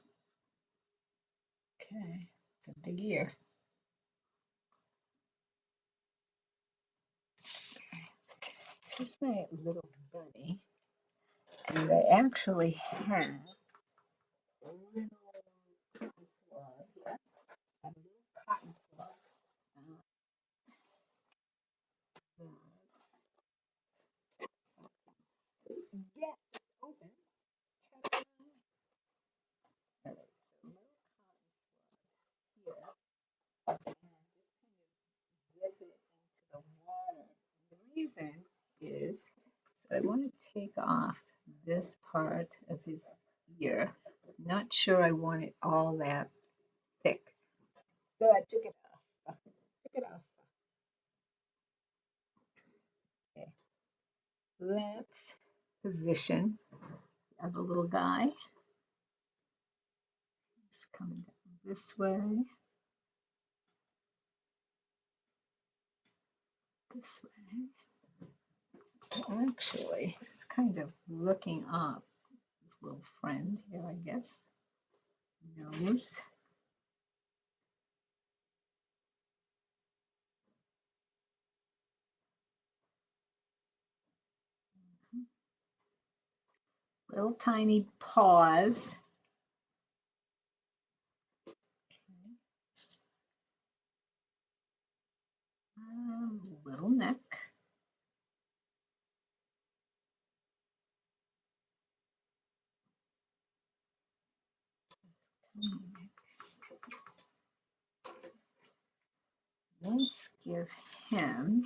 Okay, it's a big ear. This is my little bunny, and I actually have a little cotton swab here. A little cotton swab. Get open. All right, so a little cotton swab here. And just dip it into the water. And the reason is so I want to take off this part of his ear. Not sure I want it all that thick. So I took it off. Took it off. Okay. Let's position the other little guy. It's coming down this way. This way. Actually, it's kind of looking up. This little friend here, I guess. Nose. Little tiny paws. Little neck. Let's give him,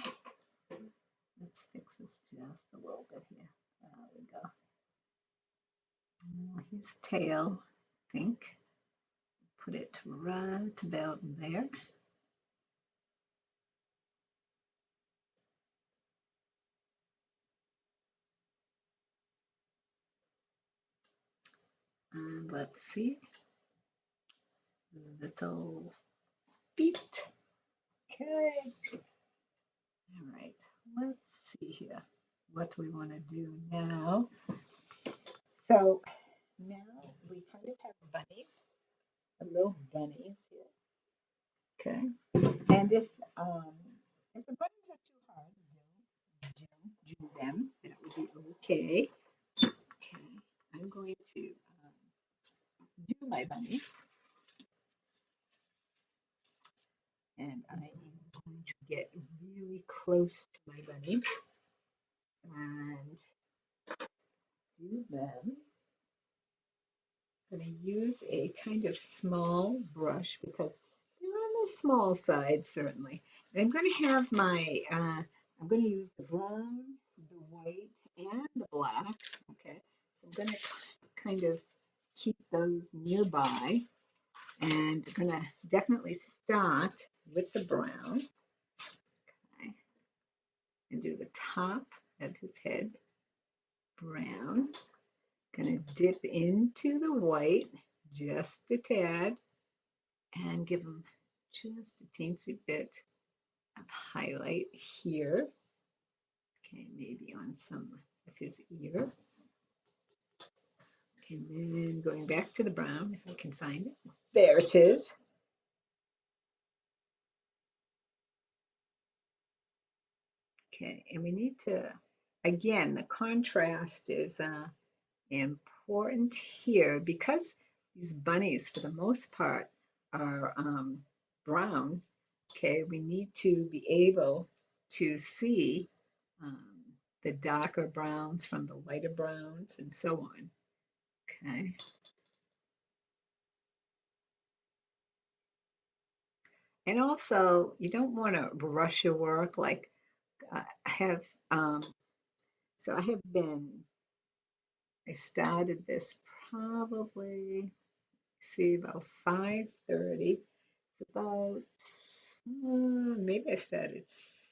let's fix this just a little bit here. There we go. His tail, I think. Put it right about there. And let's see, little feet. Okay. All right. Let's see here what we want to do now. So now we kind of have bunnies, little bunnies here. Okay. And if the bunnies are too hard, don't do them. That would be okay. Okay. I'm going to do my bunnies. And I am going to get really close to my bunnies and do them. I'm going to use a kind of small brush because they're on the small side, certainly. And I'm going to have my, I'm going to use the brown, the white, and the black. Okay, so I'm going to kind of keep those nearby. And I'm going to definitely start with the brown. Okay, and do the top of his head, brown. Going to dip into the white just a tad and give him just a teensy bit of highlight here. Okay, maybe on some of his ear. And then going back to the brown, if I can find it. There it is. Okay, and we need to, again, the contrast is important here because these bunnies, for the most part, are brown. Okay, we need to be able to see um, the darker browns from the lighter browns and so on. Okay. And also, you don't want to rush your work. Like I have, so I have been, I started this probably, see, about 5:30. It's about, maybe I said it's,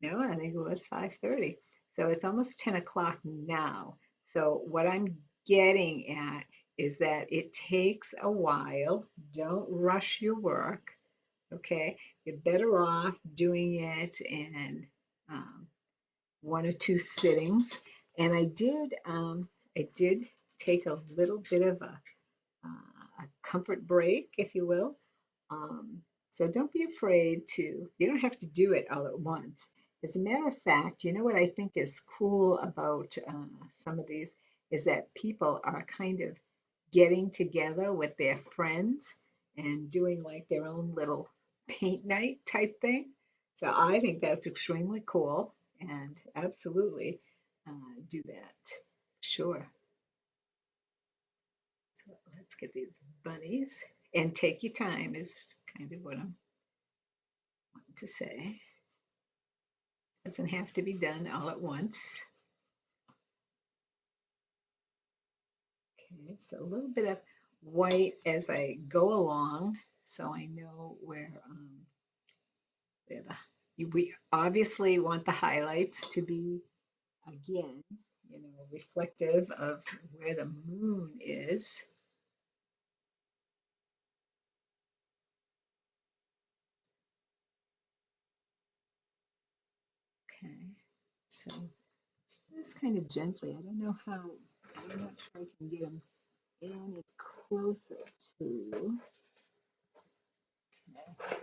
no, I think it was 5:30. So it's almost 10 o'clock now. So what I'm getting at is that it takes a while. Don't rush your work. Okay, you're better off doing it in um, one or two sittings. And I did take a little bit of a comfort break, if you will. Um, so don't be afraid to, you don't have to do it all at once. As a matter of fact, you know what I think is cool about some of these is that people are kind of getting together with their friends and doing like their own little paint night type thing. So I think that's extremely cool and absolutely do that. Sure. So let's get these bunnies and take your time is kind of what I'm wanting to say. Doesn't have to be done all at once. Okay, so a little bit of white as I go along so I know where we obviously want the highlights to be, again, reflective of where the moon is. Okay, so just kind of gently. I don't know how, I'm not sure I can get them any closer to. Okay,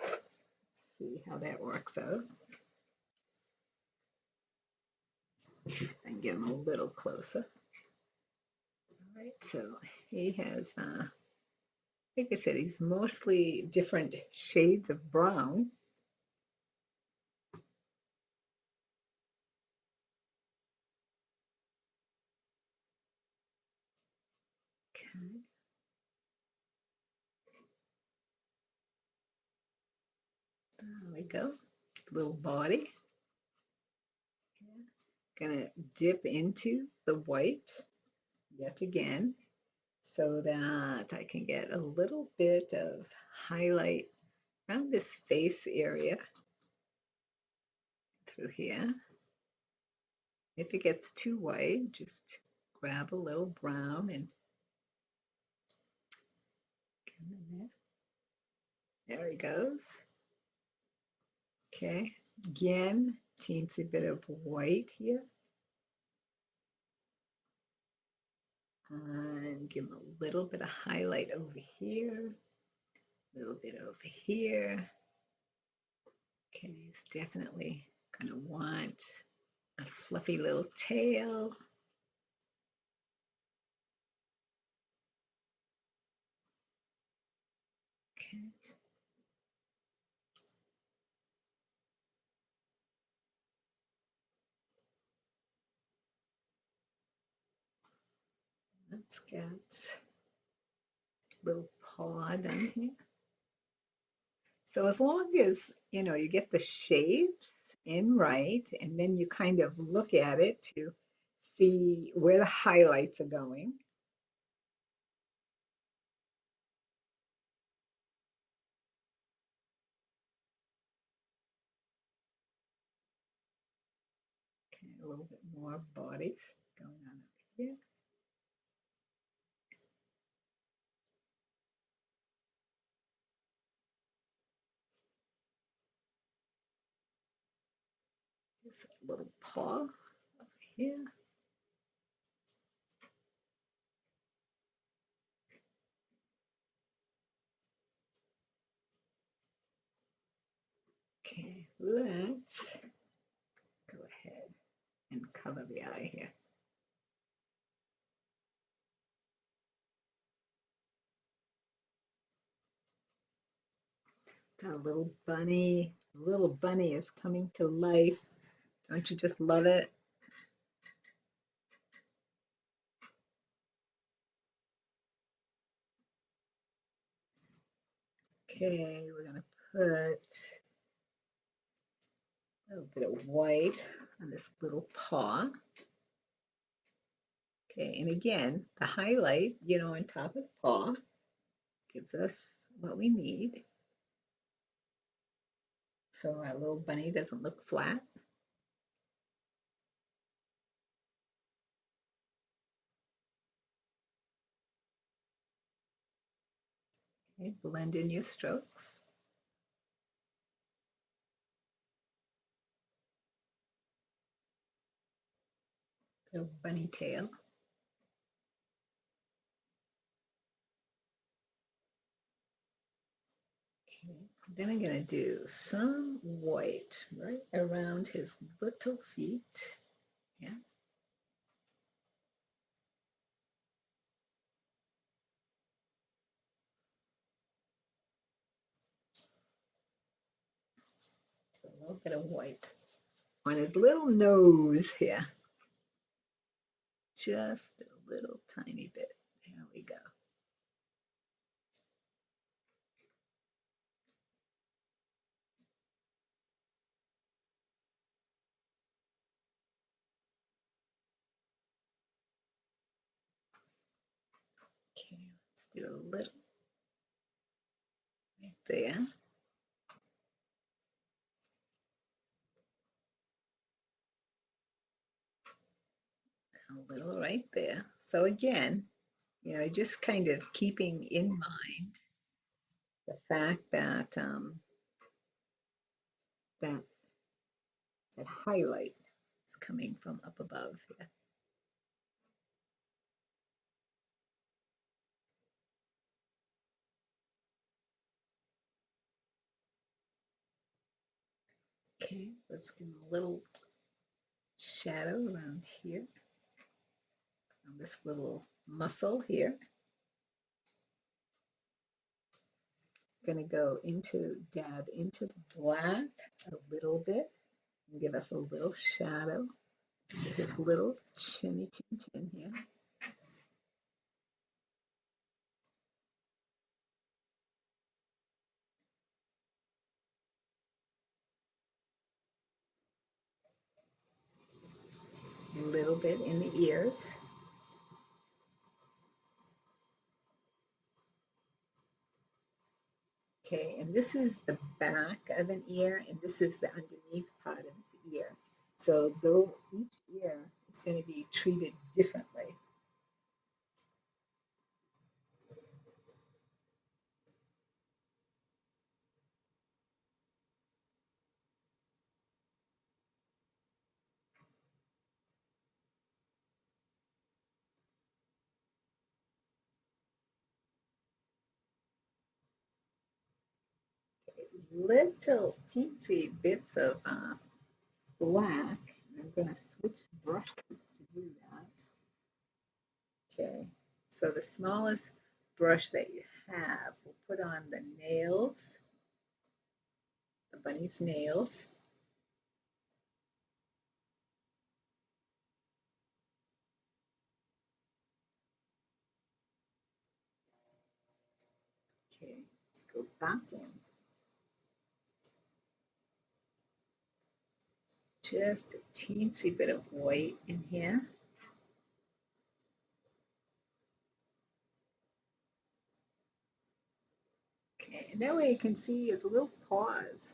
let's see how that works out. And get him a little closer. All right, so he has, like I said, he's mostly different shades of brown. Okay. go. Little body. Gonna dip into the white yet again so that I can get a little bit of highlight around this face area through here. If it gets too white, just grab a little brown and get in there. There he goes. Okay, again, teensy bit of white here. And give him a little bit of highlight over here, a little bit over here. Okay, he's definitely gonna want a fluffy little tail. Okay. Let's get a little paw down here. So as long as, you get the shapes in right, and then you kind of look at it to see where the highlights are going. Okay, a little bit more body going on up here. Just a little paw up here. Okay, let's go ahead and color the eye here. That little bunny is coming to life. Don't you just love it? Okay, we're gonna put a little bit of white on this little paw. Okay, and again, the highlight, on top of the paw gives us what we need. So our little bunny doesn't look flat. Okay, blend in your strokes. Little bunny tail. Okay, then I'm gonna do some white right around his little feet. Yeah. A little bit of white on his little nose here. Just a little tiny bit. There we go. Okay, let's do a little right there. A little right there. So again, just kind of keeping in mind the fact that that that highlight is coming from up above here. Okay, let's give a little shadow around here on this little muscle here. Going to go dab into the black a little bit and give us a little shadow to his little chinny chin chin here. bit in the ears. Okay, and this is the back of an ear, and this is the underneath part of his ear. So though each ear is going to be treated differently. Little teensy bits of black. I'm going to switch brushes to do that. Okay, so the smallest brush that you have, we'll put on the nails, the bunny's nails. Okay, let's go back in. Just a teensy bit of white in here. Okay, and that way you can see his little paws.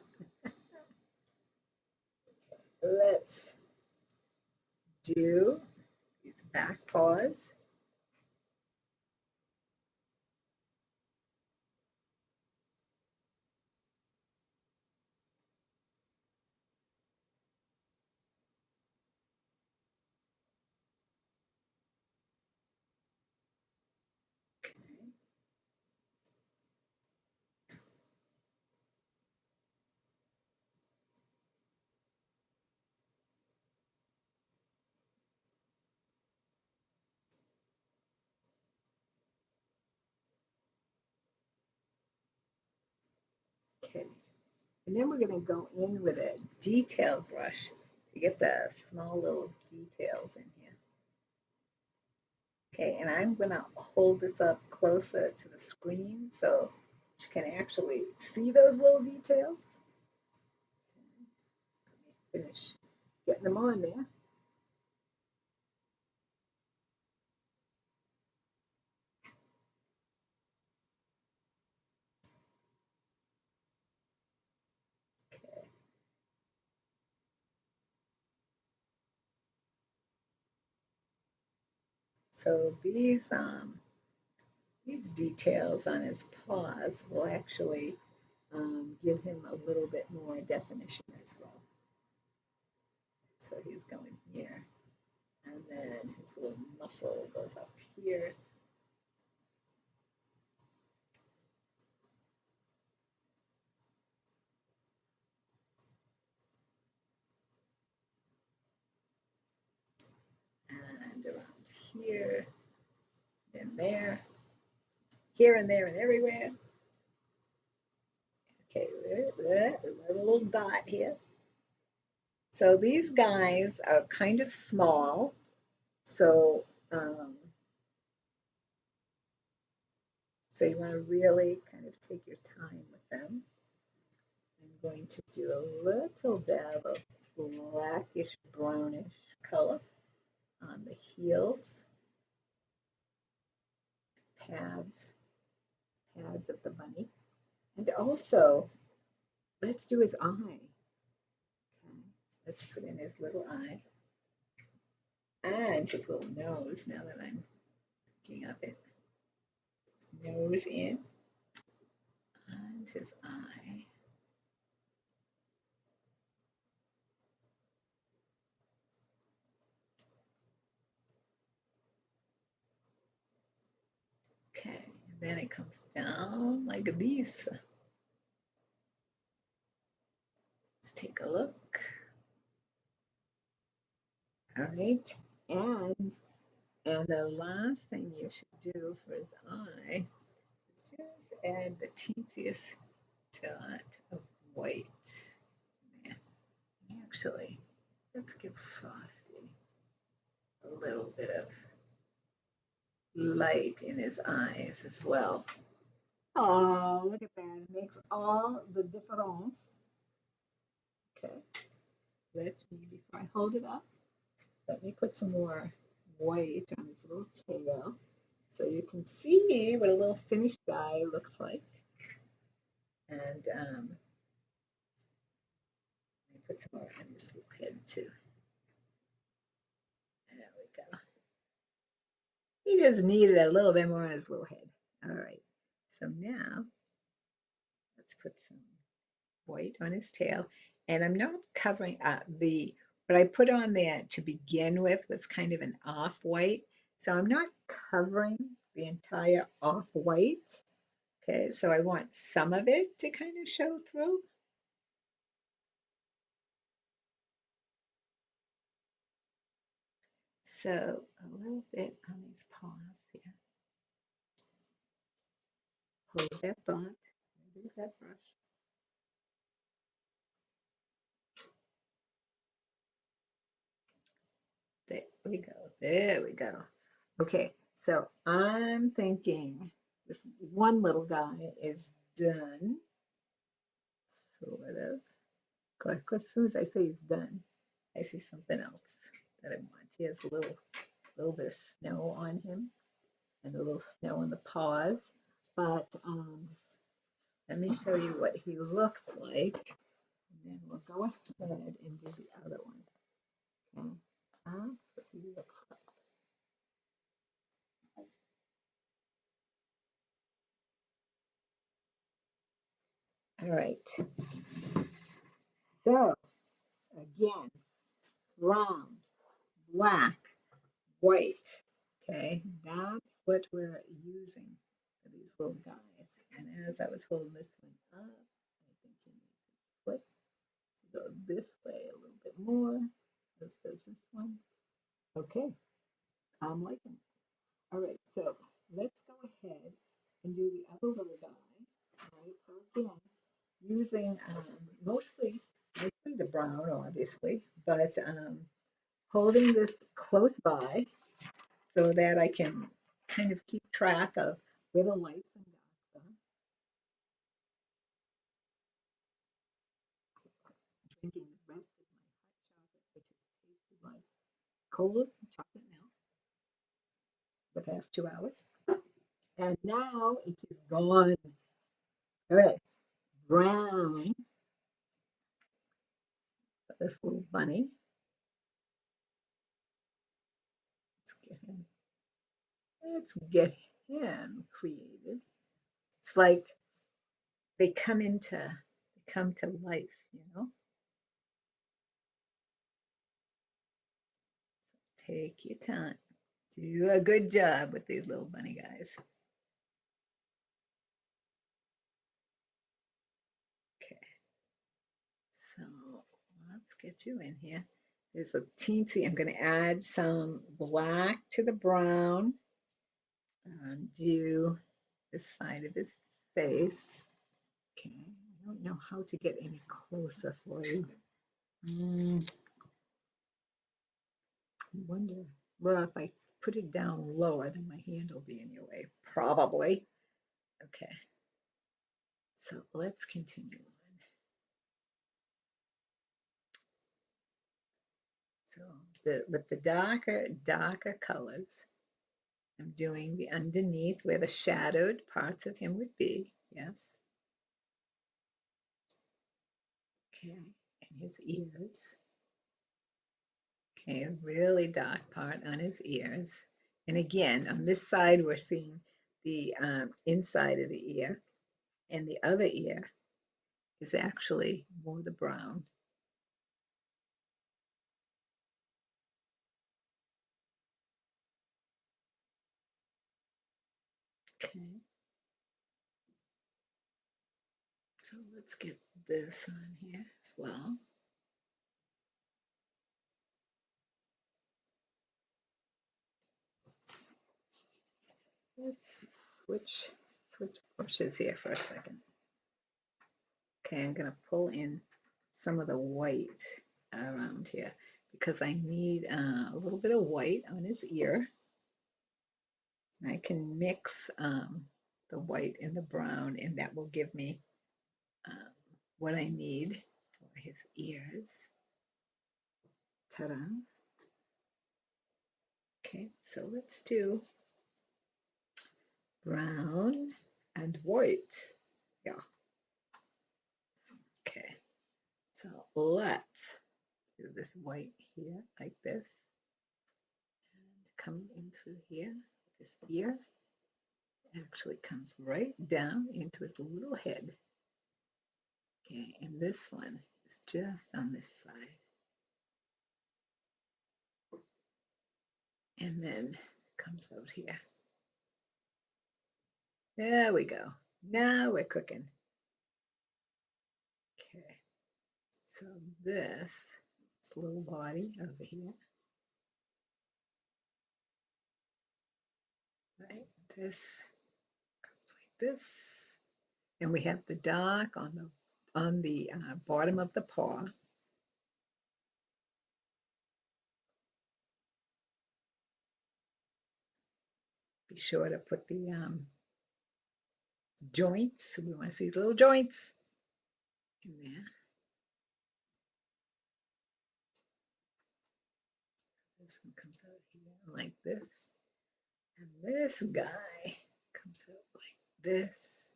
Let's do these back paws. Okay, and then we're going to go in with a detail brush to get the small little details in here. Okay, and I'm going to hold this up closer to the screen so you can actually see those little details. Let me finish getting them on there. So these details on his paws will actually give him a little bit more definition as well. So he's going here, and then his little muscle goes up here. And around here, and there, here and there and everywhere. Okay, a little dot here. So these guys are kind of small, so so you want to really kind of take your time with them. I'm going to do a little dab of blackish brownish color on the heels, pads of the bunny. And also, let's do his eye. Okay, let's put in his little eye and his little nose now that I'm looking up it. His nose in and his eye. Okay, and then it comes down like this. Let's take a look. All right, and the last thing you should do for his eye is just add the teensiest dot of white. Yeah. Actually, let's give Frosty a little bit of light in his eyes as well. Oh, look at that. It makes all the difference. Okay. Let me, before I hold it up, Let me put some more white on his little tail so you can see what a little finished guy looks like. And let me put some more on his little head too. There we go. He just needed a little bit more on his little head. All right. So now let's put some white on his tail. And I'm not covering what I put on there to begin with was kind of an off-white. So I'm not covering the entire off-white. Okay, so I want some of it to kind of show through. So a little bit on these paws here. Hold that thought. Maybe that brush. There we go. There we go. Okay, so I'm thinking this one little guy is done, sort of. As soon as I say he's done, I see something else that I want. He has a little bit of snow on him and a little snow on the paws. But let me show you what he looks like, and then we'll go ahead and do the other one. Okay, that's what he looks like. All right. So again, brown, black, white. Okay, that's what we're using for these little guys. And as I was holding this one up, I think he needs his foot to go this way a little bit more. As does this one. Okay, I'm liking it. All right, so let's go ahead and do the other little guy. All right, so again, using mostly the brown, obviously, but holding this close by so that I can kind of keep track of where the lights and darks are. Drinking the rest of my hot chocolate, which has tasted like cold chocolate milk the past 2 hours. And now it is gone. All right, brown. This little bunny. Let's get him created. It's like they come to life, you know. Take your time. Do a good job with these little bunny guys. Okay, so let's get you in here. There's a teensy, I'm going to add some black to the brown and do this side of his face. Okay, I don't know how to get any closer for you. I wonder, well, if I put it down lower, then my hand will be in your way, probably. Okay, so let's continue on. So with the darker colors, I'm doing the underneath where the shadowed parts of him would be, yes. Okay, and his ears. Okay, a really dark part on his ears. And again, on this side, we're seeing the inside of the ear, and the other ear is actually more the brown. Okay. So let's get this on here as well. Let's switch brushes here for a second. Okay, I'm going to pull in some of the white around here because I need a little bit of white on his ear. I can mix the white and the brown, and that will give me what I need for his ears. Ta-da! Okay, so let's do brown and white. Yeah. Okay, so let's do this white here like this. And come in through here, this ear actually comes right down into his little head. Okay, and this one is just on this side. And then comes out here. There we go. Now we're cooking. Okay, so this little body over here, right? This comes like this, and we have the dark on the bottom of the paw. Be sure to put the joints. We want to see these little joints in there. This one comes out here like this. And this guy comes out like this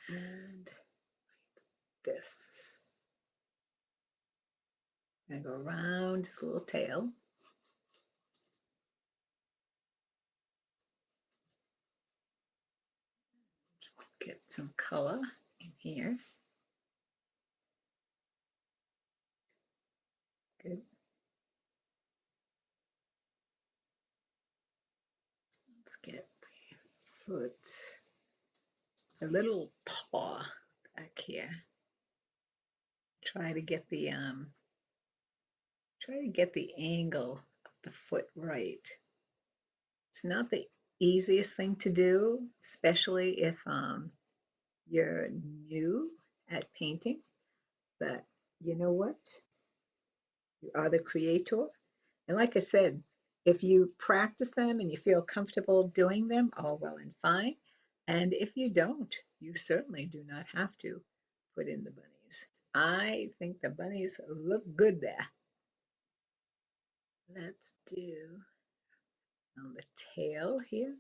and this. And go around his little tail. Get some color in here. Good. Let's get the foot, a little paw back here. Try to get the angle of the foot right. It's not the easiest thing to do, especially if you're new at painting, but you know what? You are the creator. And like I said, if you practice them and you feel comfortable doing them, all well and fine. And if you don't, you certainly do not have to put in the bunnies. I think the bunnies look good there. Let's do on the tail here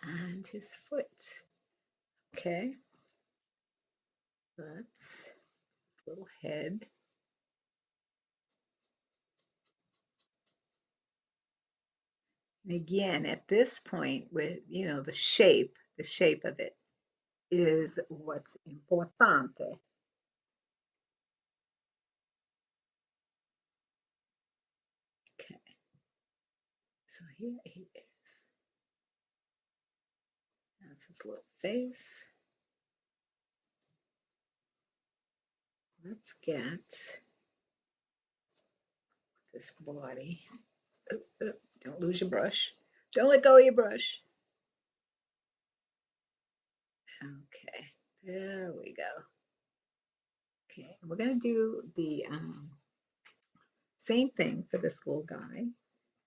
and his foot. Okay, that's little head. And again, at this point, with the shape of it is what's importante. Okay, so here he is. That's his little face. Let's get this body. Don't lose your brush. Don't let go of your brush. Okay, there we go. Okay, we're going to do the same thing for this little guy.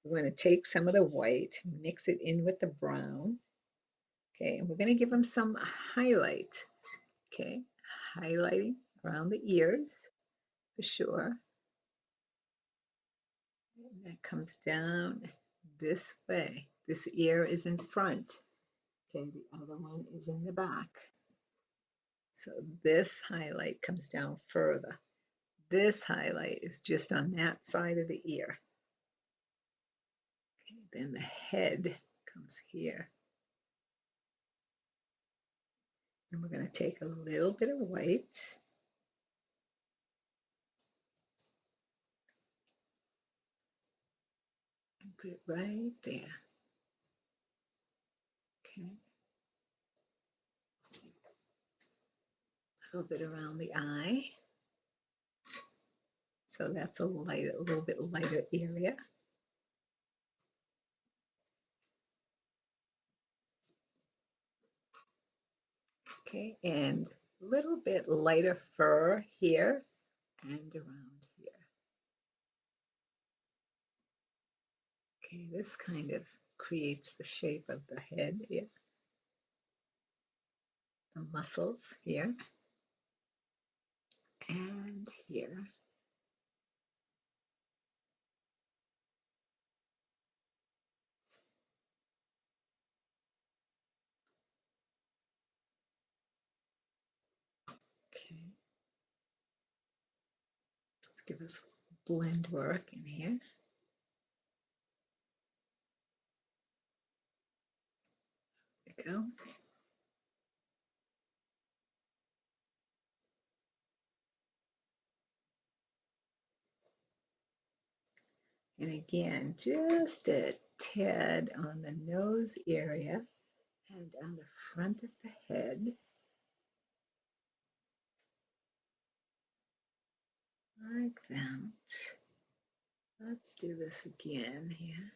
We're going to take some of the white, mix it in with the brown. Okay, and we're going to give him some highlight. Okay, highlighting around the ears for sure. And that comes down this way. This ear is in front. Okay, the other one is in the back. So this highlight comes down further. This highlight is just on that side of the ear. Okay, then the head comes here. And we're going to take a little bit of white. And put it right there. Okay. A little bit around the eye. So that's a little bit lighter area. Okay, and a little bit lighter fur here and around here. Okay, this kind of creates the shape of the head here. The muscles here and here. do this blend work in here. There we go. And again, just a tad on the nose area and on the front of the head. Like that. Let's do this again here.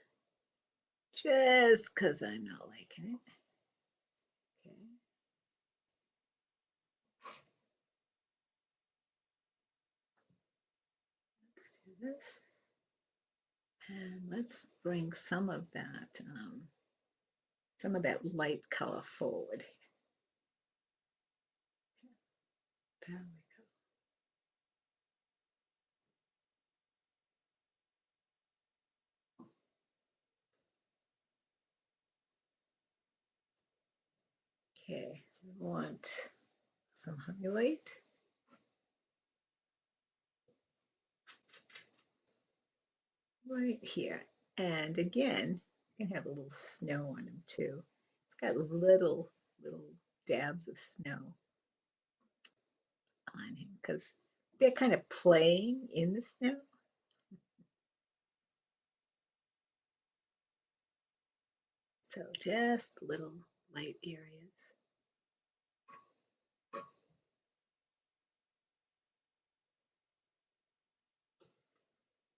Just because I'm not liking it. Okay. Let's do this. And let's bring some of that light color forward. There we go. Okay, we want some highlight. Right here. And again, you can have a little snow on him too. It's got little dabs of snow on him because they're kind of playing in the snow. So just little light areas.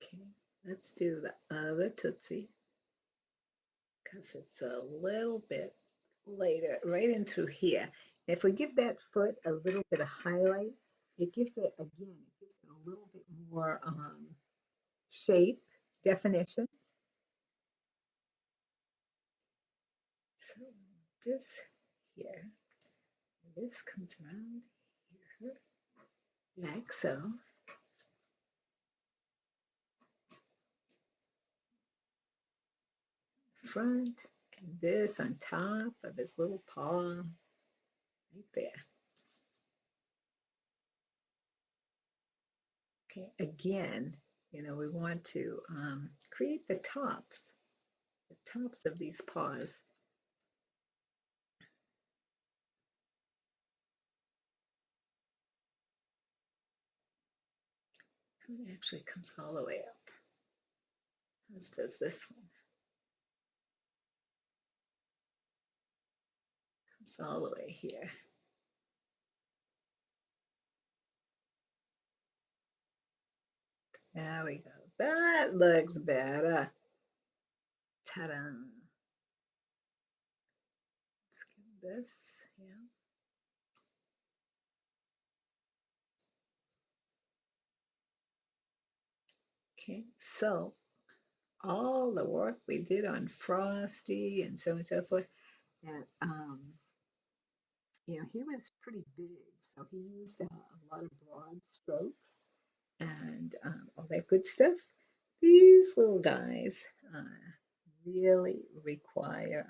Okay, let's do the other Tootsie because it's a little bit later, right in through here. If we give that foot a little bit of highlight, it gives it, again, it gives it a little bit more shape, definition. So this here, this comes around here, like so. Front, and this on top of his little paw, right there. Okay, again, we want to create the tops of these paws. So it actually comes all the way up, as does this one. Comes all the way here. There we go. That looks better. Ta-da. Let's give this, yeah. Okay, so all the work we did on Frosty and so on and so forth, that he was pretty big, so he used a lot of broad strokes and all that good stuff. These little guys really require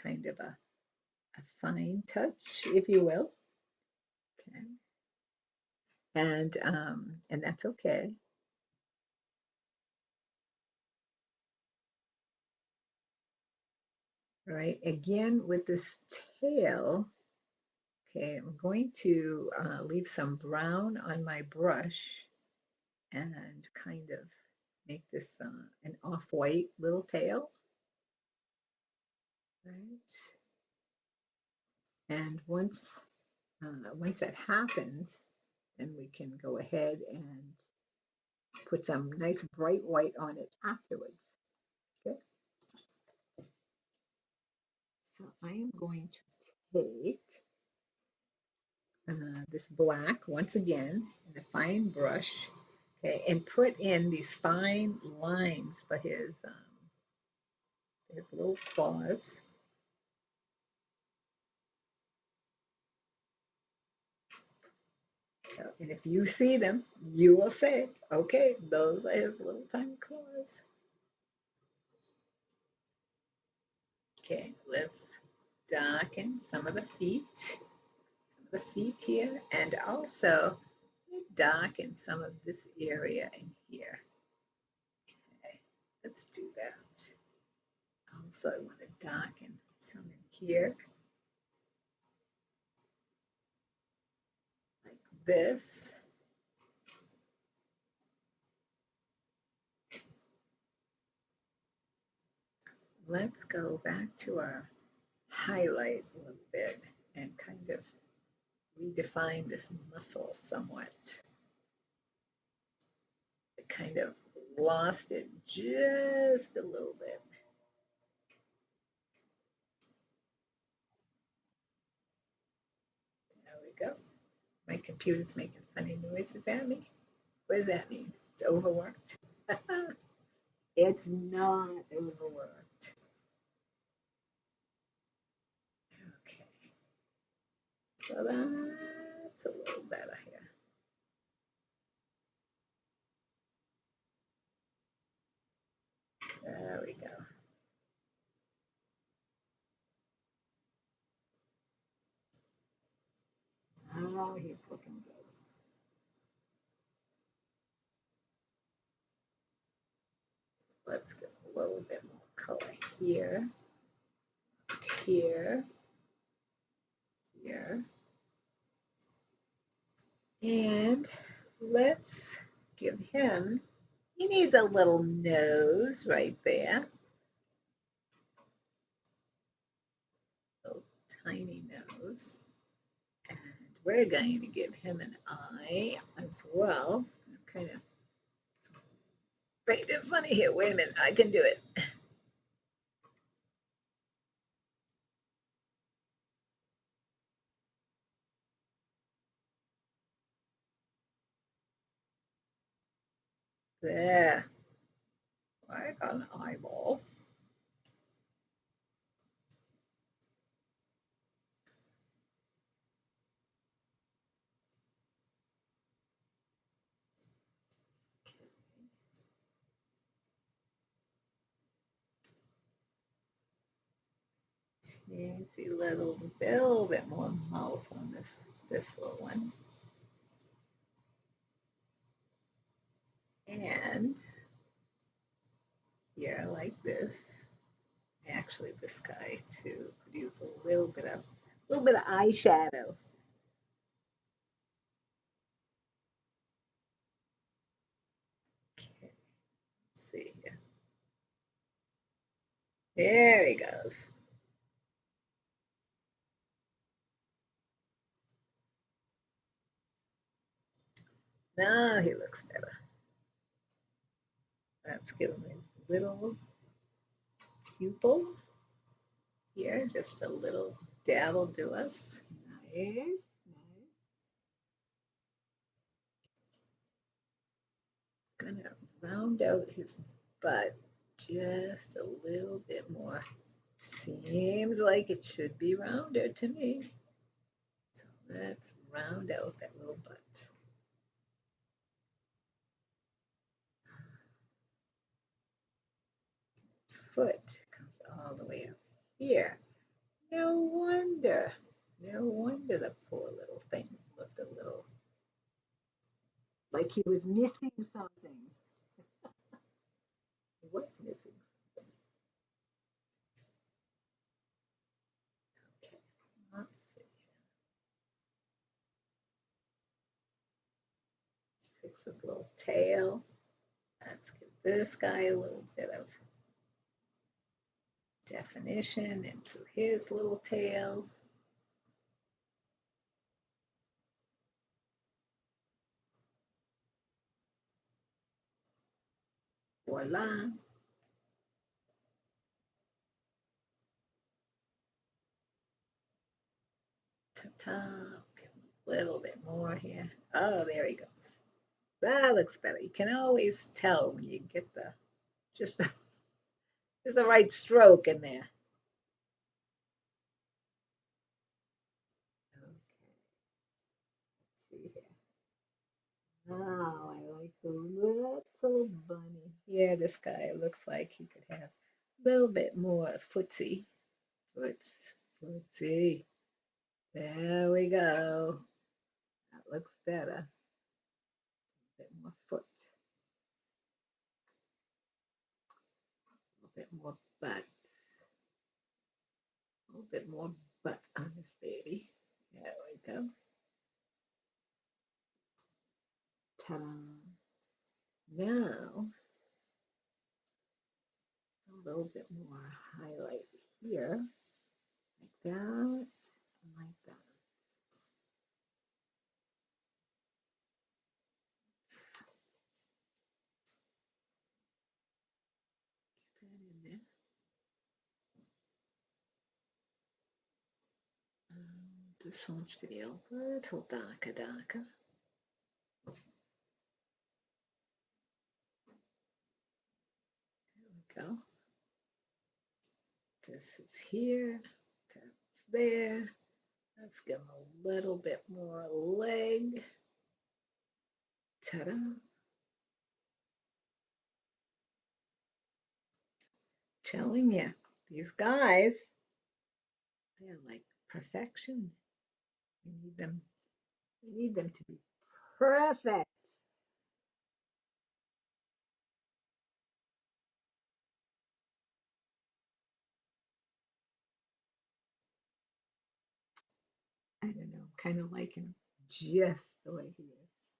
kind of a fine touch, if you will. Okay. And that's okay. All right, again with this tail, okay, I'm going to leave some brown on my brush and kind of make this an off-white little tail, right? And once that happens, then we can go ahead and put some nice bright white on it afterwards. Okay. So I am going to take this black once again in a fine brush, okay, and put in these fine lines for his little claws. So, and if you see them, you will say, okay, those are his little tiny claws. Okay, let's darken some of the feet here, and also darken some of this area in here. Okay, let's do that. Also, I want to darken some in here, like this. Let's go back to our highlight a little bit and kind of redefine this muscle somewhat. I kind of lost it just a little bit. There we go. My computer's making funny noises at me. What does that mean? It's overworked? It's not overworked. Okay. So that's a little better here. There we go. Oh, he's looking good. Let's get a little bit more color here, here, here. And let's give him, he needs a little nose right there. Little tiny nose. And we're going to give him an eye as well. I'm kind of making funny here. Wait a minute, I can do it. There. I got an eyeball. Teensy little bit more mouth on this little one. And here like this. Actually, this guy too could use a little bit of eyeshadow. Okay, let's see here. There he goes. Now he looks better. Let's give him his little pupil here, just a little dab will do us. Nice, nice. Gonna round out his butt just a little bit more. Seems like it should be rounder to me. So let's round out that little butt. Foot comes all the way up here. No wonder the poor little thing looked a little like he was missing something. He was missing something. Okay, let's see. Let's fix his little tail. Let's give this guy a little bit of definition into his little tail. Voila. Ta-ta. A little bit more here. Oh, there he goes. That looks better. You can always tell when you get the just the right stroke in there. Okay, let's see here. Oh, I like the little bunny. Yeah, this guy looks like he could have a little bit more footsie. Foots, footsie. There we go. That looks better. more foot, a little bit more butt, a little bit more butt on this baby. There we go. Ta-da. Now, a little bit more highlight here, like that, and like that. Get that in there. Du sånt vill tillbaka där. There we go. This is here, that's there. Let's give him a little bit more leg. Ta-da. Telling you, these guys, they're like perfection. We need them to be perfect. I don't know, kind of like him just the way he is.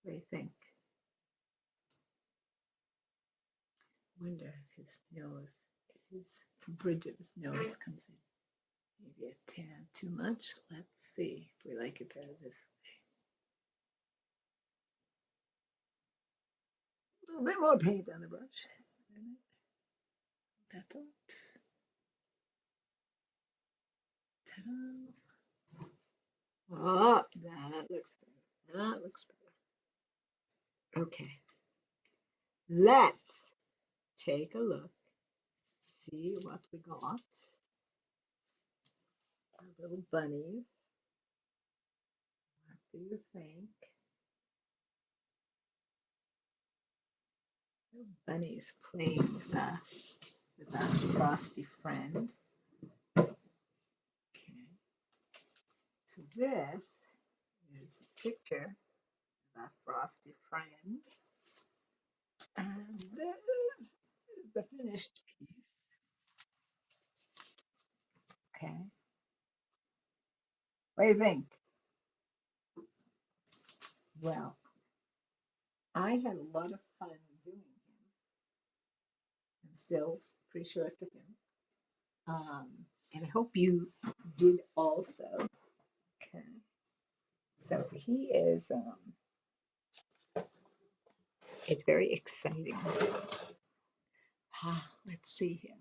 What do you think? Wonder if his nose, if his bridge of his nose comes in. Maybe a tad too much. Let's see if we like it better this way. A little bit more paint on the brush. That part. Ta-da. Oh, that looks better. That looks better. Okay. Let's take a look. See what we got. Our little bunnies. What do you think? Little bunnies playing with our frosty friend. Okay. So this is a picture of our frosty friend. And this is the finished piece. Okay. What do you think? Well, I had a lot of fun doing him. I'm still pretty sure it's a him. And I hope you did also. Okay. So he is, it's very exciting. Let's see here.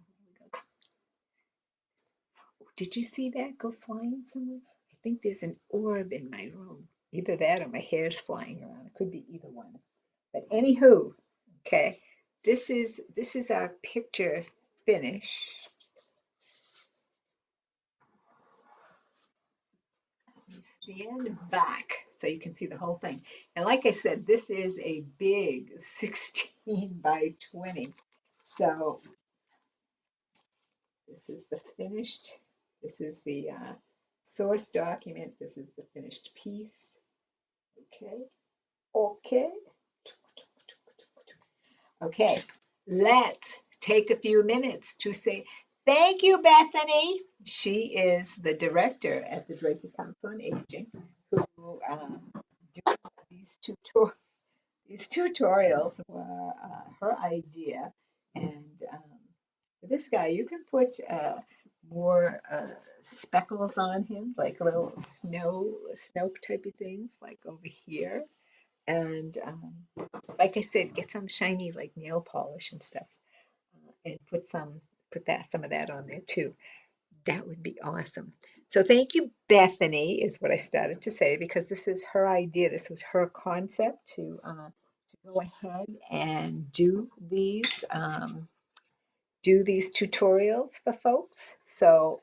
Did you see that go flying somewhere? I think there's an orb in my room. Either that or my hair's flying around. It could be either one. But anywho, okay, this is our picture finish. Stand back so you can see the whole thing. And like I said, this is a big 16 by 20. So this is the finished, this is the source document, this is the finished piece. Okay, okay. Okay, let's take a few minutes to say thank you, Bethany. She is the director at the Drake Council on Aging, who do these tutorials were her idea. And this guy, you can put more speckles on him, like little snow type of things, like over here. And like I said, get some shiny like nail polish and stuff, and put some of that on there too. That would be awesome. So thank you, Bethany, is what I started to say, because this is her idea. This was her concept to go ahead and do these tutorials for folks. So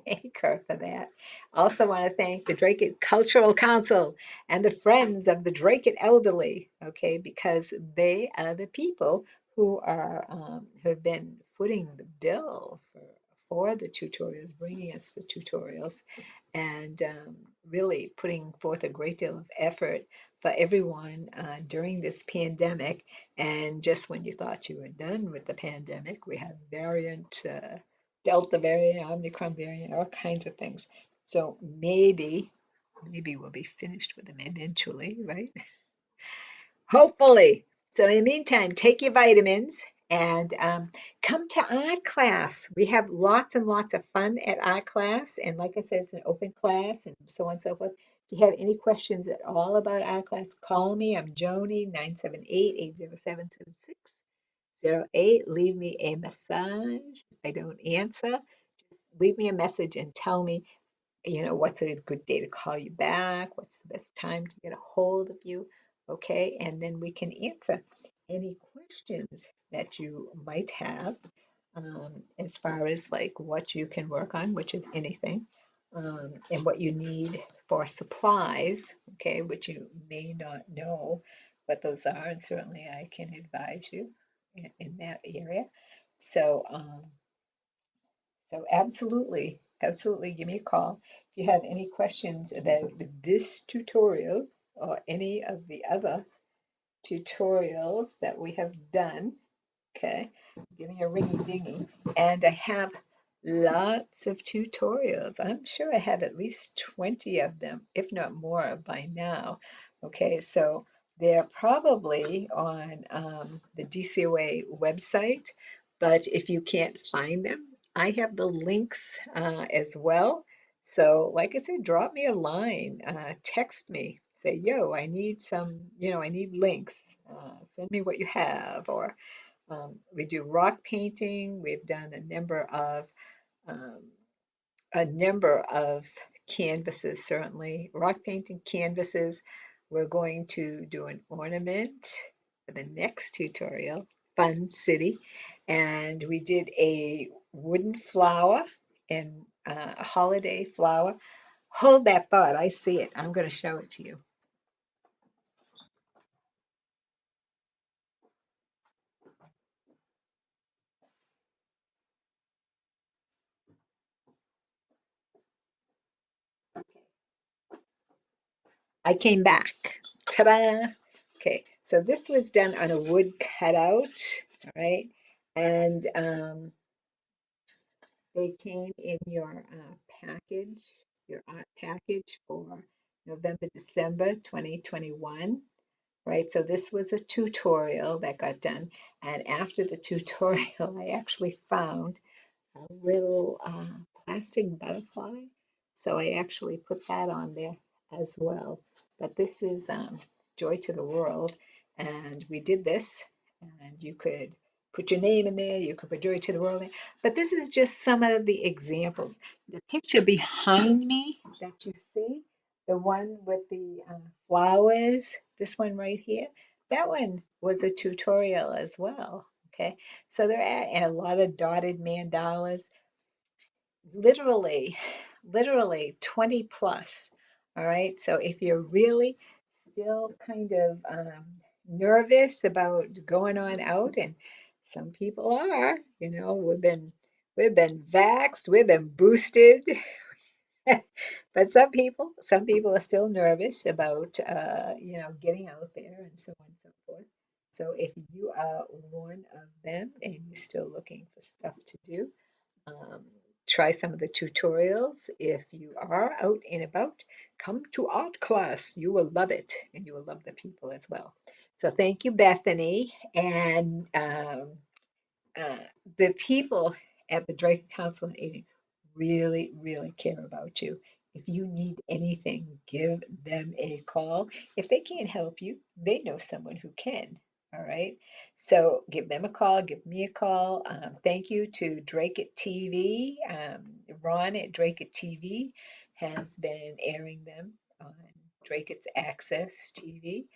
thank her for that. Also want to thank the Drake Cultural Council and the Friends of the Drake Elderly, okay, because they are the people who are who have been footing the bill for the tutorials, bringing us the tutorials, and really putting forth a great deal of effort for everyone during this pandemic. And just when you thought you were done with the pandemic, we had variant, Delta variant, Omicron variant, all kinds of things. So maybe we'll be finished with them eventually, right? Hopefully. So in the meantime, take your vitamins and come to art class. We have lots and lots of fun at art class. And like I said, it's an open class and so on and so forth. If you have any questions at all about art class, call me. I'm Joni, 978-807-7608. Leave me a message. If I don't answer, just leave me a message and tell me, what's a good day to call you back? What's the best time to get a hold of you? Okay, and then we can answer any questions that you might have as far as like what you can work on, which is anything, and what you need for supplies, okay, which you may not know what those are, and certainly I can advise you in that area. So, so absolutely give me a call. If you have any questions about this tutorial or any of the other tutorials that we have done, okay, give me a ringy dingy. And I have lots of tutorials. I'm sure I have at least 20 of them, if not more by now. Okay, so they're probably on the DCOA website, but if you can't find them, I have the links as well. So, like I said, drop me a line, text me, say, yo, I need some, I need links. Send me what you have, or we do rock painting. We've done um, a number of canvases, certainly rock painting canvases. We're going to do an ornament for the next tutorial, Fun City, and we did a wooden flower and a holiday flower. Hold that thought. I see it. I'm going to show it to you. I came back. Ta-da! Okay, so this was done on a wood cutout, all right? And they came in your package, your art package for November, December 2021, right? So this was a tutorial that got done. And after the tutorial, I actually found a little plastic butterfly. So I actually put that on there as well. But this is Joy to the World. And we did this, and you could put your name in there, you could put Joy to the World in. But this is just some of the examples. The picture behind me that you see, the one with the flowers, this one right here, that one was a tutorial as well. Okay, so there are and a lot of dotted mandalas, literally, literally 20 plus. All right. So if you're really still kind of nervous about going on out, and some people are, we've been vaxxed, we've been boosted, but some people are still nervous about, getting out there and so on and so forth. So if you are one of them and you're still looking for stuff to do, um, try some of the tutorials. If you are out and about, come to art class. You will love it, and you will love the people as well. So thank you, Bethany. And uh, the people at the Drake Council on Aging really, really care about you. If you need anything, give them a call. If they can't help you, they know someone who can. All right. So give them a call, give me a call. Thank you to Drake It TV. Ron at Drake It TV has been airing them on Drake It's Access TV.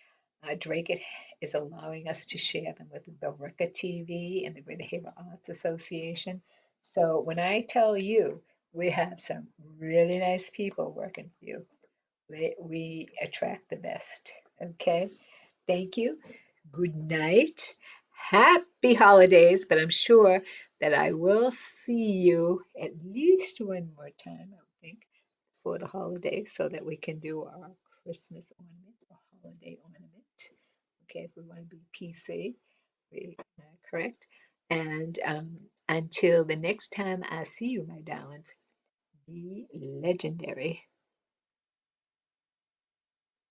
Drake It is allowing us to share them with Billerica TV and the Greater Haver Arts Association. So when I tell you we have some really nice people working for you, we attract the best. Okay. Thank you. Good night. Happy holidays, but I'm sure that I will see you at least one more time, I would think, for the holiday so that we can do our Christmas ornament or holiday ornament. Okay, if we want to be PC, correct? And until the next time I see you, my darlings, be legendary.